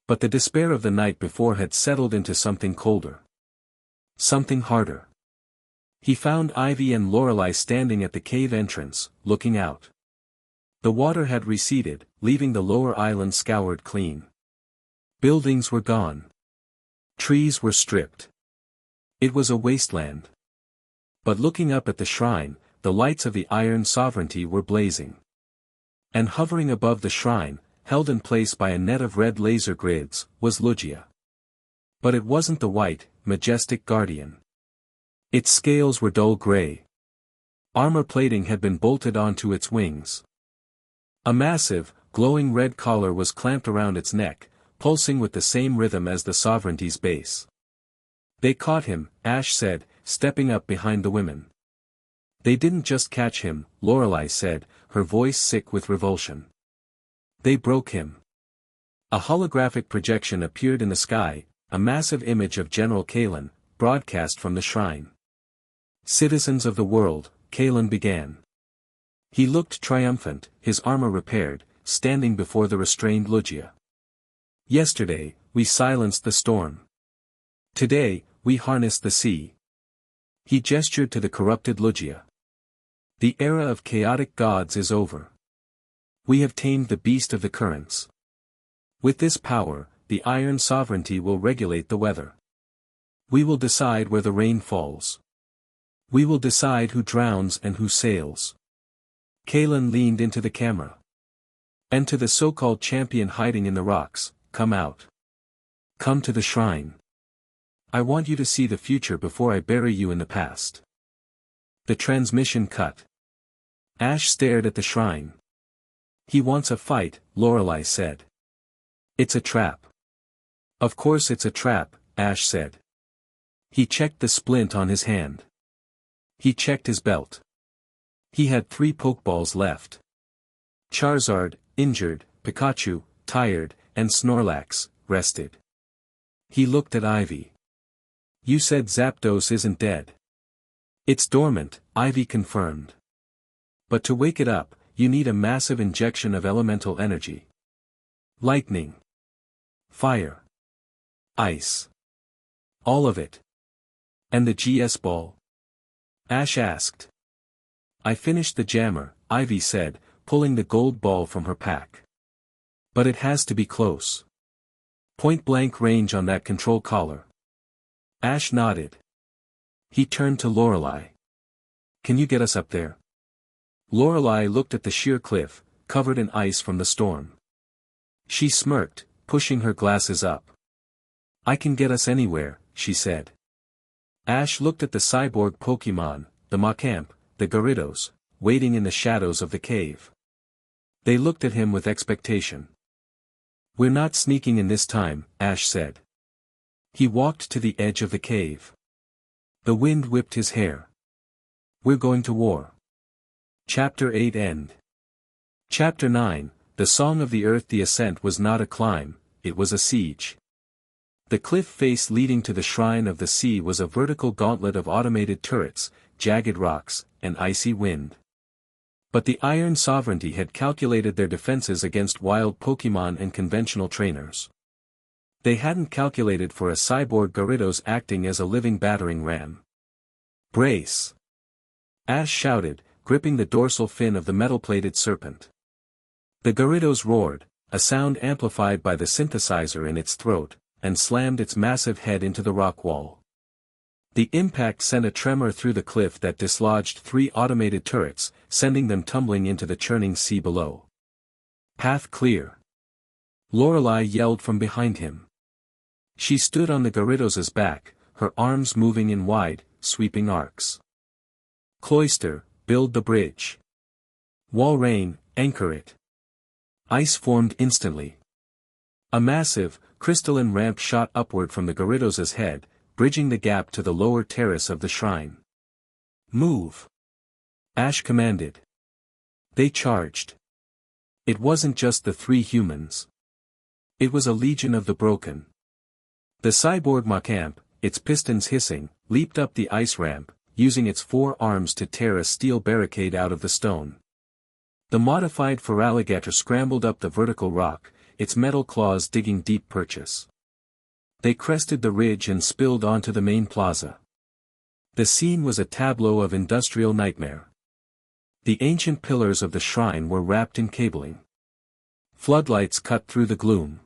But the despair of the night before had settled into something colder. Something harder. He found Ivy and Lorelei standing at the cave entrance, looking out. The water had receded, leaving the lower island scoured clean. Buildings were gone. Trees were stripped. It was a wasteland. But looking up at the shrine, the lights of the Iron Sovereignty were blazing. And hovering above the shrine, held in place by a net of red laser grids, was Lugia. But it wasn't the white, majestic guardian. Its scales were dull gray. Armor plating had been bolted onto its wings. A massive, glowing red collar was clamped around its neck, pulsing with the same rhythm as the Sovereignty's base. "They caught him," Ash said, stepping up behind the women. "They didn't just catch him," Lorelei said, her voice sick with revulsion. "They broke him. A holographic projection appeared in the sky, a massive image of General Kalen, broadcast from the shrine. "Citizens of the world," Kalen began. He looked triumphant, his armor repaired, standing before the restrained Lugia. "Yesterday, we silenced the storm. Today, we harnessed the sea." He gestured to the corrupted Lugia. "The era of chaotic gods is over. We have tamed the beast of the currents. With this power, the Iron Sovereignty will regulate the weather. We will decide where the rain falls. We will decide who drowns and who sails." Kalen leaned into the camera. "And to the so-called champion hiding in the rocks, come out. Come to the shrine. I want you to see the future before I bury you in the past." The transmission cut. Ash stared at the shrine. "He wants a fight," Lorelei said. "It's a trap." "Of course it's a trap," Ash said. He checked the splint on his hand. He checked his belt. He had 3 Pokeballs left. Charizard, injured, Pikachu, tired, and Snorlax, rested. He looked at Ivy. "You said Zapdos isn't dead." "It's dormant," Ivy confirmed. "But to wake it up, you need a massive injection of elemental energy. Lightning. Fire. Ice. All of it." "And the GS ball?" Ash asked. "I finished the jammer," Ivy said, pulling the gold ball from her pack. "But it has to be close. Point-blank range on that control collar." Ash nodded. He turned to Lorelei. "Can you get us up there?" Lorelei looked at the sheer cliff, covered in ice from the storm. She smirked, pushing her glasses up. "I can get us anywhere," she said. Ash looked at the cyborg Pokémon, the Machamp, the Gyarados, waiting in the shadows of the cave. They looked at him with expectation. "We're not sneaking in this time," Ash said. He walked to the edge of the cave. The wind whipped his hair. "We're going to war." Chapter 8 End. Chapter 9, The Song of the Earth. The ascent was not a climb, it was a siege. The cliff face leading to the Shrine of the Sea was a vertical gauntlet of automated turrets, jagged rocks, and icy wind. But the Iron Sovereignty had calculated their defenses against wild Pokémon and conventional trainers. They hadn't calculated for a cyborg Gyarados acting as a living battering ram. "Brace!" Ash shouted, gripping the dorsal fin of the metal-plated serpent. The Gyarados roared, a sound amplified by the synthesizer in its throat, and slammed its massive head into the rock wall. The impact sent a tremor through the cliff that dislodged 3 automated turrets, sending them tumbling into the churning sea below. "Path clear!" Lorelei yelled from behind him. She stood on the Gyarados' back, her arms moving in wide, sweeping arcs. "Cloister, build the bridge. Walrein, anchor it." Ice formed instantly. A massive, crystalline ramp shot upward from the Gyarados' head, bridging the gap to the lower terrace of the shrine. "Move!" Ash commanded. They charged. It wasn't just the 3 humans. It was a legion of the broken. The cyborg Machamp, its pistons hissing, leaped up the ice ramp, using its 4 arms to tear a steel barricade out of the stone. The modified Feraligatr scrambled up the vertical rock, its metal claws digging deep purchase. They crested the ridge and spilled onto the main plaza. The scene was a tableau of industrial nightmare. The ancient pillars of the shrine were wrapped in cabling. Floodlights cut through the gloom.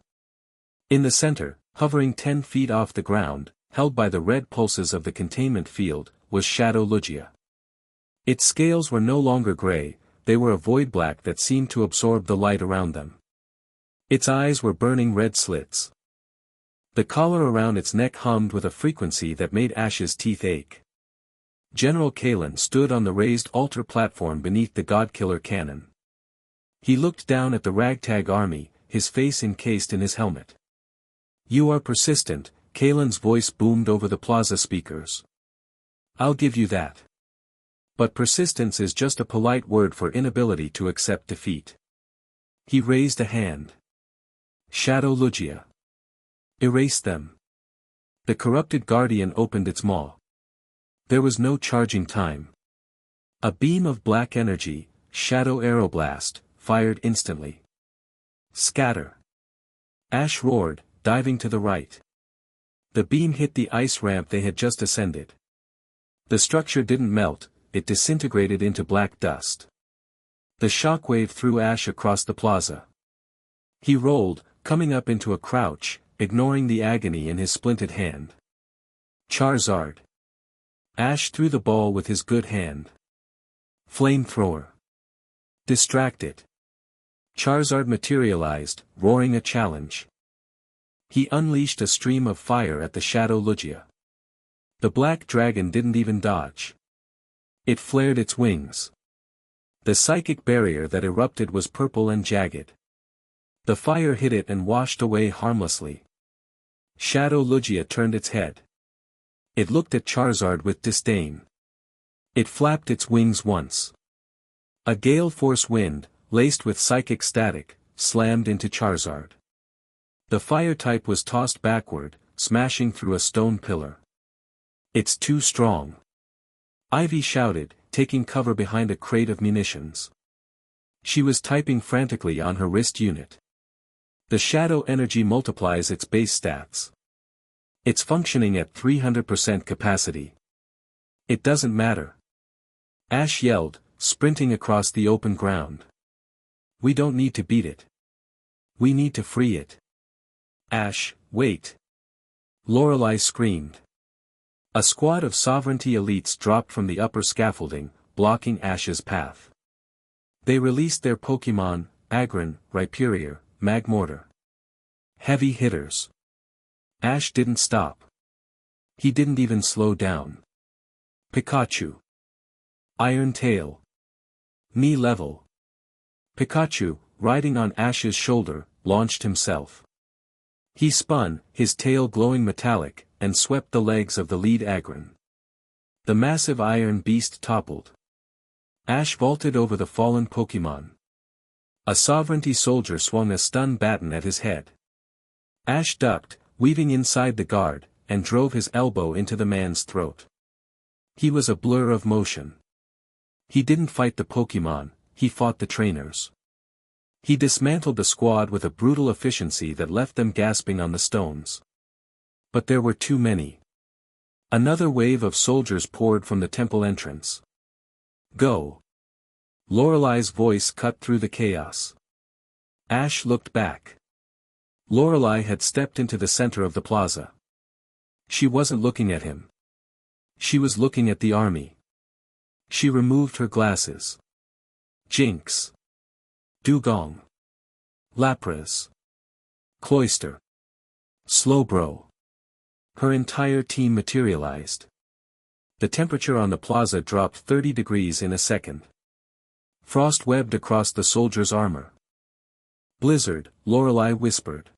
In the center, hovering 10 feet off the ground, held by the red pulses of the containment field, was Shadow Lugia. Its scales were no longer gray, they were a void black that seemed to absorb the light around them. Its eyes were burning red slits. The collar around its neck hummed with a frequency that made Ash's teeth ache. General Kalen stood on the raised altar platform beneath the Godkiller cannon. He looked down at the ragtag army, his face encased in his helmet. "You are persistent," Kalen's voice boomed over the plaza speakers. "I'll give you that. But persistence is just a polite word for inability to accept defeat." He raised a hand. Shadow Lugia. Erase them. The corrupted guardian opened its maw. There was no charging time. A beam of black energy, Shadow Aeroblast, fired instantly. Scatter. Ash roared, diving to the right. The beam hit the ice ramp they had just ascended. The structure didn't melt, it disintegrated into black dust. The shockwave threw Ash across the plaza. He rolled, coming up into a crouch, ignoring the agony in his splinted hand. Charizard. Ash threw the ball with his good hand. Flamethrower. Distract it. Charizard materialized, roaring a challenge. He unleashed a stream of fire at the Shadow Lugia. The black dragon didn't even dodge. It flared its wings. The psychic barrier that erupted was purple and jagged. The fire hit it and washed away harmlessly. Shadow Lugia turned its head. It looked at Charizard with disdain. It flapped its wings once. A gale force wind, laced with psychic static, slammed into Charizard. The fire type was tossed backward, smashing through a stone pillar. It's too strong. Ivy shouted, taking cover behind a crate of munitions. She was typing frantically on her wrist unit. The shadow energy multiplies its base stats. It's functioning at 300% capacity. It doesn't matter. Ash yelled, sprinting across the open ground. We don't need to beat it. We need to free it. Ash, wait. Lorelei screamed. A squad of Sovereignty elites dropped from the upper scaffolding, blocking Ash's path. They released their Pokémon, Aggron, Rhyperior, Magmortar. Heavy hitters. Ash didn't stop. He didn't even slow down. Pikachu. Iron Tail. Knee level. Pikachu, riding on Ash's shoulder, launched himself. He spun, his tail glowing metallic, and swept the legs of the lead Aggron. The massive iron beast toppled. Ash vaulted over the fallen Pokémon. A Sovereignty soldier swung a stun baton at his head. Ash ducked, weaving inside the guard, and drove his elbow into the man's throat. He was a blur of motion. He didn't fight the Pokémon, he fought the trainers. He dismantled the squad with a brutal efficiency that left them gasping on the stones. But there were too many. Another wave of soldiers poured from the temple entrance. Go. Lorelei's voice cut through the chaos. Ash looked back. Lorelei had stepped into the center of the plaza. She wasn't looking at him. She was looking at the army. She removed her glasses. Jinx. Dugong. Lapras. Cloyster. Slowbro. Her entire team materialized. The temperature on the plaza dropped 30 degrees in a second. Frost webbed across the soldier's armor. Blizzard, Lorelei whispered.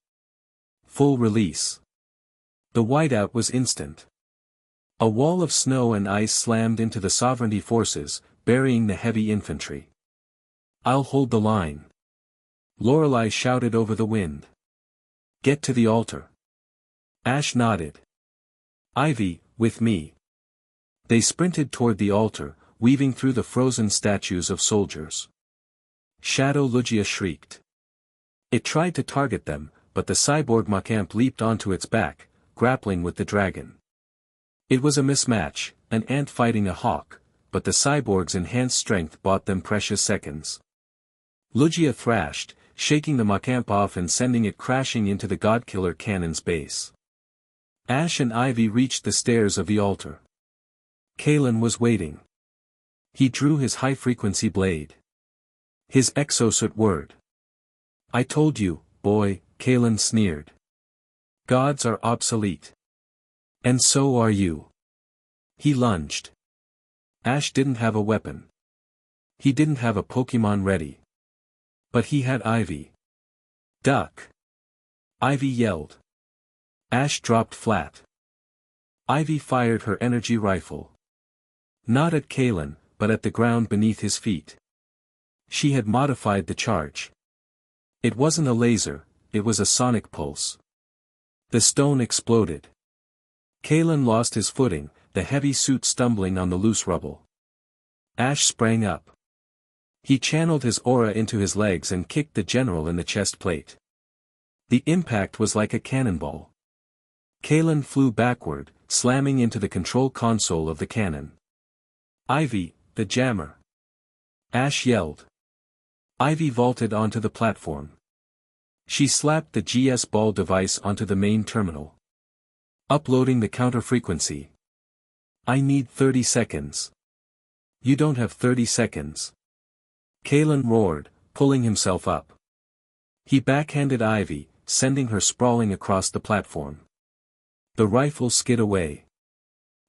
Full release. The whiteout was instant. A wall of snow and ice slammed into the Sovereignty forces, burying the heavy infantry. I'll hold the line. Lorelei shouted over the wind. Get to the altar. Ash nodded. Ivy, with me. They sprinted toward the altar, weaving through the frozen statues of soldiers. Shadow Lugia shrieked. It tried to target them, but the cyborg Macamp leaped onto its back, grappling with the dragon. It was a mismatch, an ant fighting a hawk, but the cyborg's enhanced strength bought them precious seconds. Lugia thrashed, shaking the Macamp off and sending it crashing into the Godkiller cannon's base. Ash and Ivy reached the stairs of the altar. Kalen was waiting. He drew his high-frequency blade. His exosuit whirred. I told you, boy, Kalen sneered. Gods are obsolete. And so are you. He lunged. Ash didn't have a weapon. He didn't have a Pokémon ready. But he had Ivy. Duck. Ivy yelled. Ash dropped flat. Ivy fired her energy rifle. Not at Kalen, but at the ground beneath his feet. She had modified the charge. It wasn't a laser, it was a sonic pulse. The stone exploded. Kalen lost his footing, the heavy suit stumbling on the loose rubble. Ash sprang up. He channeled his aura into his legs and kicked the general in the chest plate. The impact was like a cannonball. Kalen flew backward, slamming into the control console of the cannon. "Ivy, the jammer!" Ash yelled. Ivy vaulted onto the platform. She slapped the GS ball device onto the main terminal. "Uploading the counter frequency. I need 30 seconds. "You don't have 30 seconds. Kalen roared, pulling himself up. He backhanded Ivy, sending her sprawling across the platform. The rifle skid away.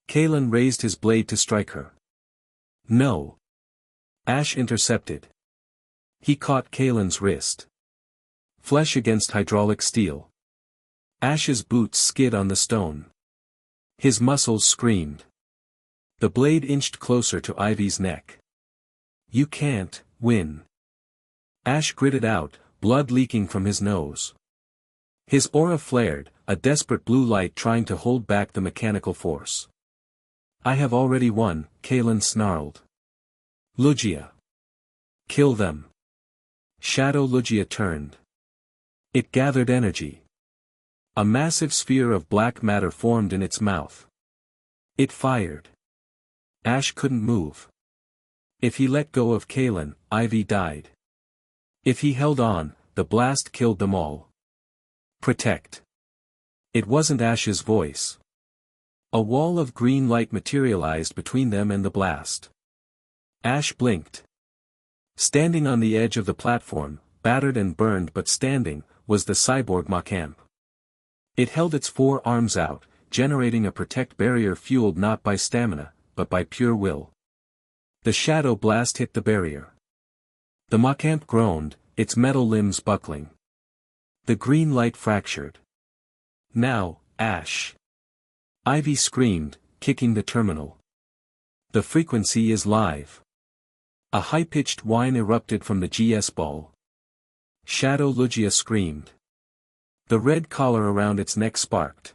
Kalen raised his blade to strike her. "No." Ash intercepted. He caught Kalen's wrist. Flesh against hydraulic steel. Ash's boots skid on the stone. His muscles screamed. The blade inched closer to Ivy's neck. "You can't win." Ash gritted out, blood leaking from his nose. His aura flared, a desperate blue light trying to hold back the mechanical force. "I have already won," Kalen snarled. "Lugia. Kill them." Shadow Lugia turned. It gathered energy. A massive sphere of black matter formed in its mouth. It fired. Ash couldn't move. If he let go of Kalen, Ivy died. If he held on, the blast killed them all. "Protect." It wasn't Ash's voice. A wall of green light materialized between them and the blast. Ash blinked. Standing on the edge of the platform, battered and burned but standing, was the cyborg Macamp. It held its 4 arms out, generating a protect barrier fueled not by stamina, but by pure will. The shadow blast hit the barrier. The Macamp groaned, its metal limbs buckling. The green light fractured. "Now, Ash!" Ivy screamed, kicking the terminal. "The frequency is live." A high-pitched whine erupted from the GS ball. Shadow Lugia screamed. The red collar around its neck sparked.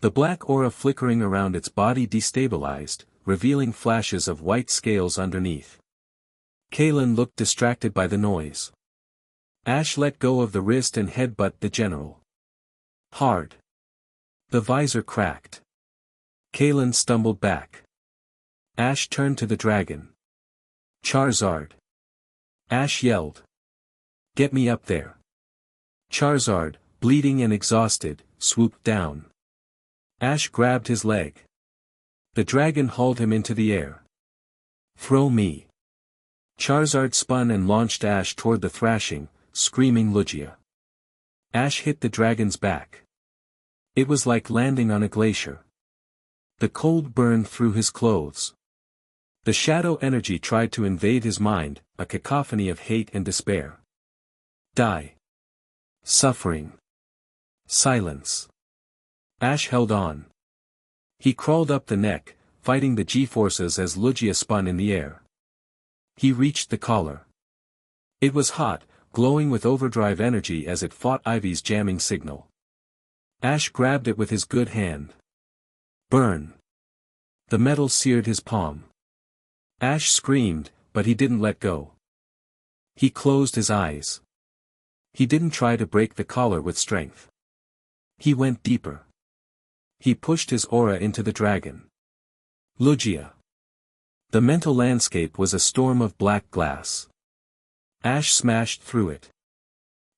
The black aura flickering around its body destabilized, revealing flashes of white scales underneath. Kalen looked distracted by the noise. Ash let go of the wrist and headbutted the general. Hard. The visor cracked. Kalen stumbled back. Ash turned to the dragon. "Charizard!" Ash yelled. "Get me up there." Charizard, bleeding and exhausted, swooped down. Ash grabbed his leg. The dragon hauled him into the air. "Throw me." Charizard spun and launched Ash toward the thrashing, screaming Lugia. Ash hit the dragon's back. It was like landing on a glacier. The cold burned through his clothes. The shadow energy tried to invade his mind, a cacophony of hate and despair. Die. Suffering. Silence. Ash held on. He crawled up the neck, fighting the G-forces as Lugia spun in the air. He reached the collar. It was hot, glowing with overdrive energy as it fought Ivy's jamming signal. Ash grabbed it with his good hand. Burn. The metal seared his palm. Ash screamed, but he didn't let go. He closed his eyes. He didn't try to break the collar with strength. He went deeper. He pushed his aura into the dragon. Lugia. The mental landscape was a storm of black glass. Ash smashed through it.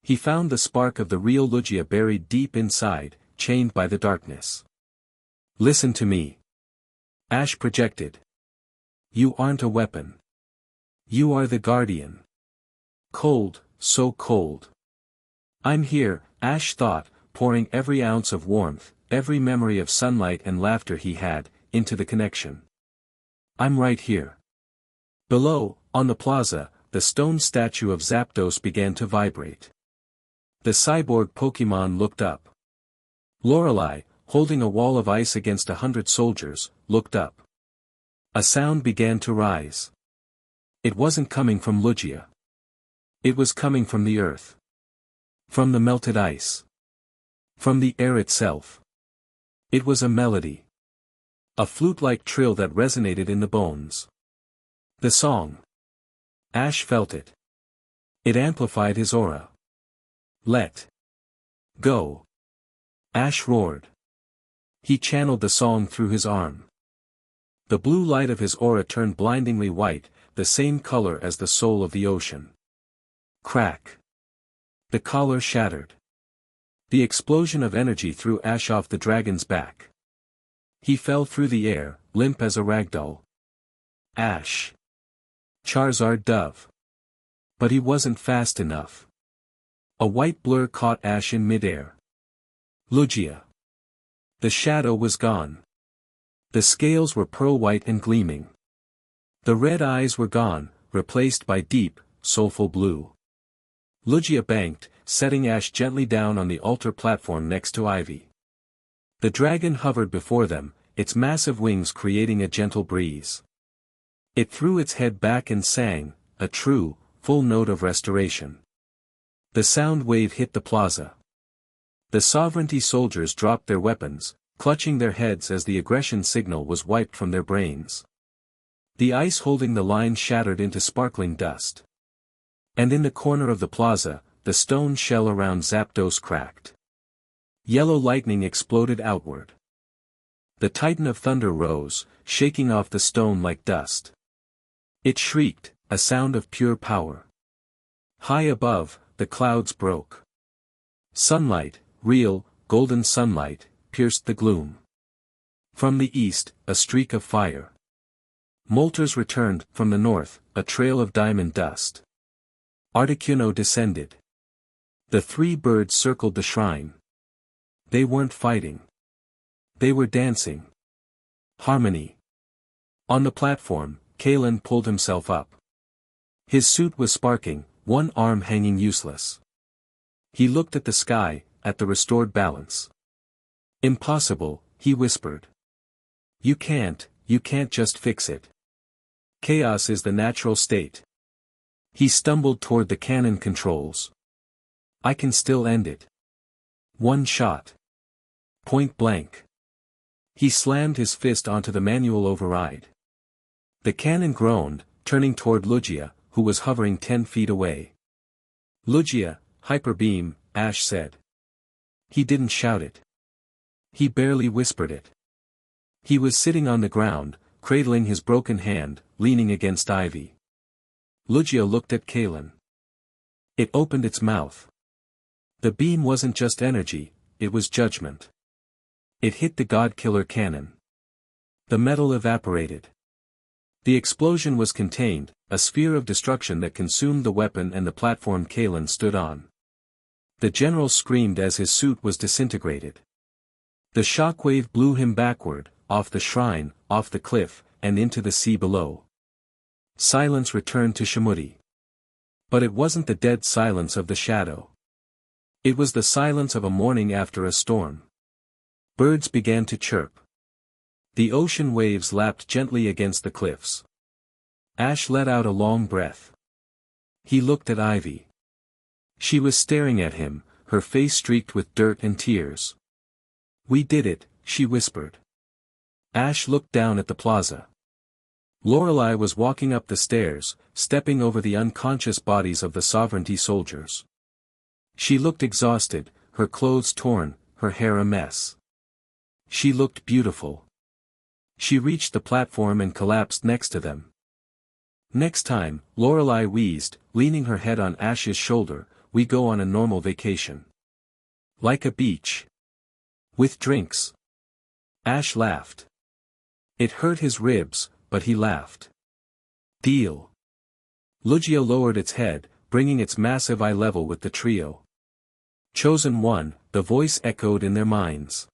He found the spark of the real Lugia buried deep inside, chained by the darkness. "Listen to me." Ash projected. "You aren't a weapon. You are the guardian." Cold, so cold. "I'm here," Ash thought, pouring every ounce of warmth, every memory of sunlight and laughter he had, into the connection. "I'm right here." Below, on the plaza, the stone statue of Zapdos began to vibrate. The cyborg Pokémon looked up. Lorelei, holding a wall of ice against 100 soldiers, looked up. A sound began to rise. It wasn't coming from Lugia. It was coming from the earth. From the melted ice. From the air itself. It was a melody. A flute-like trill that resonated in the bones. The song. Ash felt it. It amplified his aura. Let go. Ash roared. He channeled the song through his arm. The blue light of his aura turned blindingly white, the same color as the soul of the ocean. Crack. The collar shattered. The explosion of energy threw Ash off the dragon's back. He fell through the air, limp as a ragdoll. Ash. Charizard dove. But he wasn't fast enough. A white blur caught Ash in midair. Lugia. The shadow was gone. The scales were pearl white and gleaming. The red eyes were gone, replaced by deep, soulful blue. Lugia banked, setting Ash gently down on the altar platform next to Ivy. The dragon hovered before them, its massive wings creating a gentle breeze. It threw its head back and sang, a true, full note of restoration. The sound wave hit the plaza. The sovereignty soldiers dropped their weapons, clutching their heads as the aggression signal was wiped from their brains. The ice holding the line shattered into sparkling dust. And in the corner of the plaza, the stone shell around Zapdos cracked. Yellow lightning exploded outward. The Titan of Thunder rose, shaking off the stone like dust. It shrieked, a sound of pure power. High above, the clouds broke. Sunlight, real, golden sunlight, pierced the gloom. From the east, a streak of fire. Moltres returned, from the north, a trail of diamond dust. Articuno descended. The three birds circled the shrine. They weren't fighting. They were dancing. Harmony. On the platform, Kalen pulled himself up. His suit was sparking, one arm hanging useless. He looked at the sky, at the restored balance. Impossible, he whispered. You can't just fix it. Chaos is the natural state. He stumbled toward the cannon controls. I can still end it. One shot. Point blank. He slammed his fist onto the manual override. The cannon groaned, turning toward Lugia, who was hovering 10 feet away. Lugia, hyper beam, Ash said. He didn't shout it. He barely whispered it. He was sitting on the ground, cradling his broken hand, leaning against Ivy. Lugia looked at Kalen. It opened its mouth. The beam wasn't just energy, it was judgment. It hit the God-Killer cannon. The metal evaporated. The explosion was contained, a sphere of destruction that consumed the weapon and the platform Kalen stood on. The general screamed as his suit was disintegrated. The shockwave blew him backward, off the shrine, off the cliff, and into the sea below. Silence returned to Shamudi. But it wasn't the dead silence of the shadow. It was the silence of a morning after a storm. Birds began to chirp. The ocean waves lapped gently against the cliffs. Ash let out a long breath. He looked at Ivy. She was staring at him, her face streaked with dirt and tears. We did it, she whispered. Ash looked down at the plaza. Lorelei was walking up the stairs, stepping over the unconscious bodies of the sovereignty soldiers. She looked exhausted, her clothes torn, her hair a mess. She looked beautiful. She reached the platform and collapsed next to them. Next time, Lorelei wheezed, leaning her head on Ash's shoulder, we go on a normal vacation. Like a beach. With drinks. Ash laughed. It hurt his ribs, but he laughed. Deal. Lugia lowered its head, bringing its massive eye level with the trio. Chosen one, the voice echoed in their minds.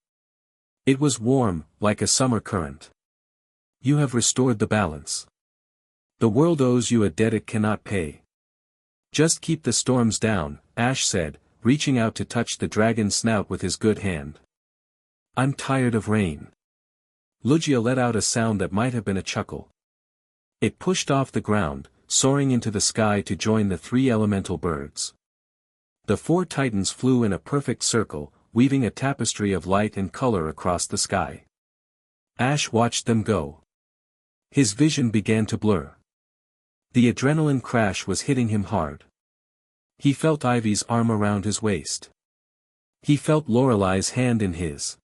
It was warm, like a summer current. You have restored the balance. The world owes you a debt it cannot pay. Just keep the storms down, Ash said, reaching out to touch the dragon's snout with his good hand. I'm tired of rain. Lugia let out a sound that might have been a chuckle. It pushed off the ground, soaring into the sky to join the three elemental birds. The four titans flew in a perfect circle, weaving a tapestry of light and color across the sky. Ash watched them go. His vision began to blur. The adrenaline crash was hitting him hard. He felt Ivy's arm around his waist. He felt Lorelei's hand in his.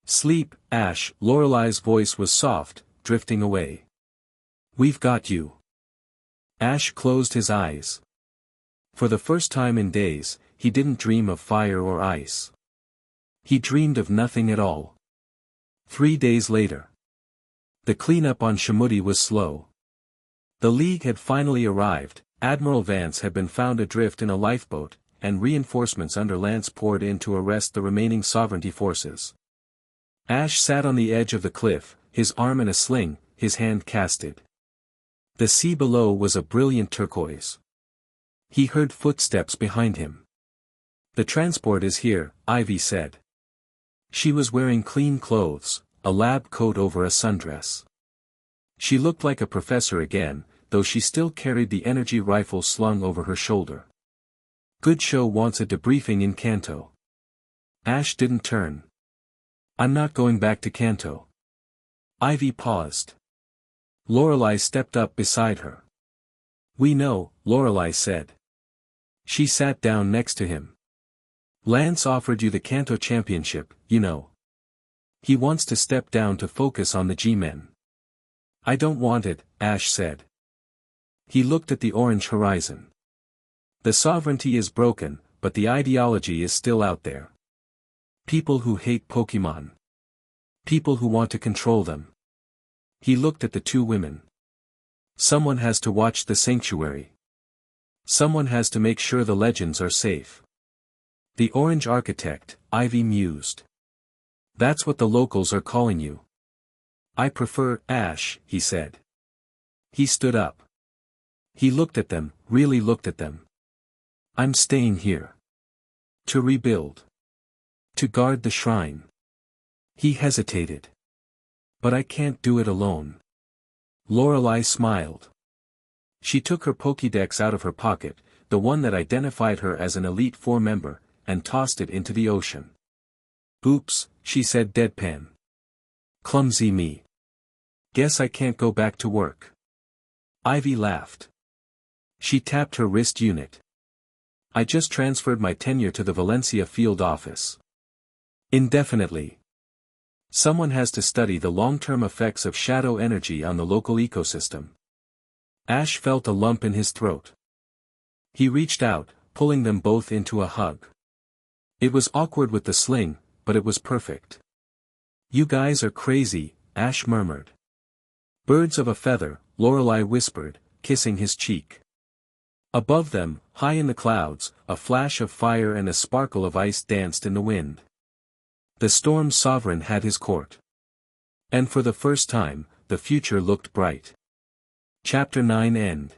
"Sleep, Ash," Lorelei's voice was soft, drifting away. "We've got you." Ash closed his eyes. For the first time in days, he didn't dream of fire or ice. He dreamed of nothing at all. 3 days later. The cleanup on Shamuti was slow. The League had finally arrived, Admiral Vance had been found adrift in a lifeboat, and reinforcements under Lance poured in to arrest the remaining Sovereignty forces. Ash sat on the edge of the cliff, his arm in a sling, his hand casted. The sea below was a brilliant turquoise. He heard footsteps behind him. "The transport is here," Ivy said. She was wearing clean clothes, a lab coat over a sundress. She looked like a professor again, though she still carried the energy rifle slung over her shoulder. "Good show wants a debriefing in Kanto." Ash didn't turn. "I'm not going back to Kanto." Ivy paused. Lorelei stepped up beside her. "We know," Lorelei said. She sat down next to him. "Lance offered you the Kanto championship, you know. He wants to step down to focus on the G-men." "I don't want it," Ash said. He looked at the orange horizon. "The sovereignty is broken, but the ideology is still out there. People who hate Pokemon. People who want to control them." He looked at the two women. "Someone has to watch the sanctuary. Someone has to make sure the legends are safe." "The Orange Architect," Ivy mused. "That's what the locals are calling you." "I prefer Ash," he said. He stood up. He looked at them, really looked at them. "I'm staying here. To rebuild. To guard the shrine." He hesitated. "But I can't do it alone." Lorelei smiled. She took her Pokédex out of her pocket, the one that identified her as an Elite Four member, and tossed it into the ocean. "Oops," she said deadpan. "Clumsy me. Guess I can't go back to work." Ivy laughed. She tapped her wrist unit. "I just transferred my tenure to the Valencia field office. Indefinitely. Someone has to study the long-term effects of shadow energy on the local ecosystem." Ash felt a lump in his throat. He reached out, pulling them both into a hug. It was awkward with the sling, but it was perfect. "You guys are crazy," Ash murmured. "Birds of a feather," Lorelei whispered, kissing his cheek. Above them, high in the clouds, a flash of fire and a sparkle of ice danced in the wind. The storm's sovereign had his court. And for the first time, the future looked bright. Chapter 9 End.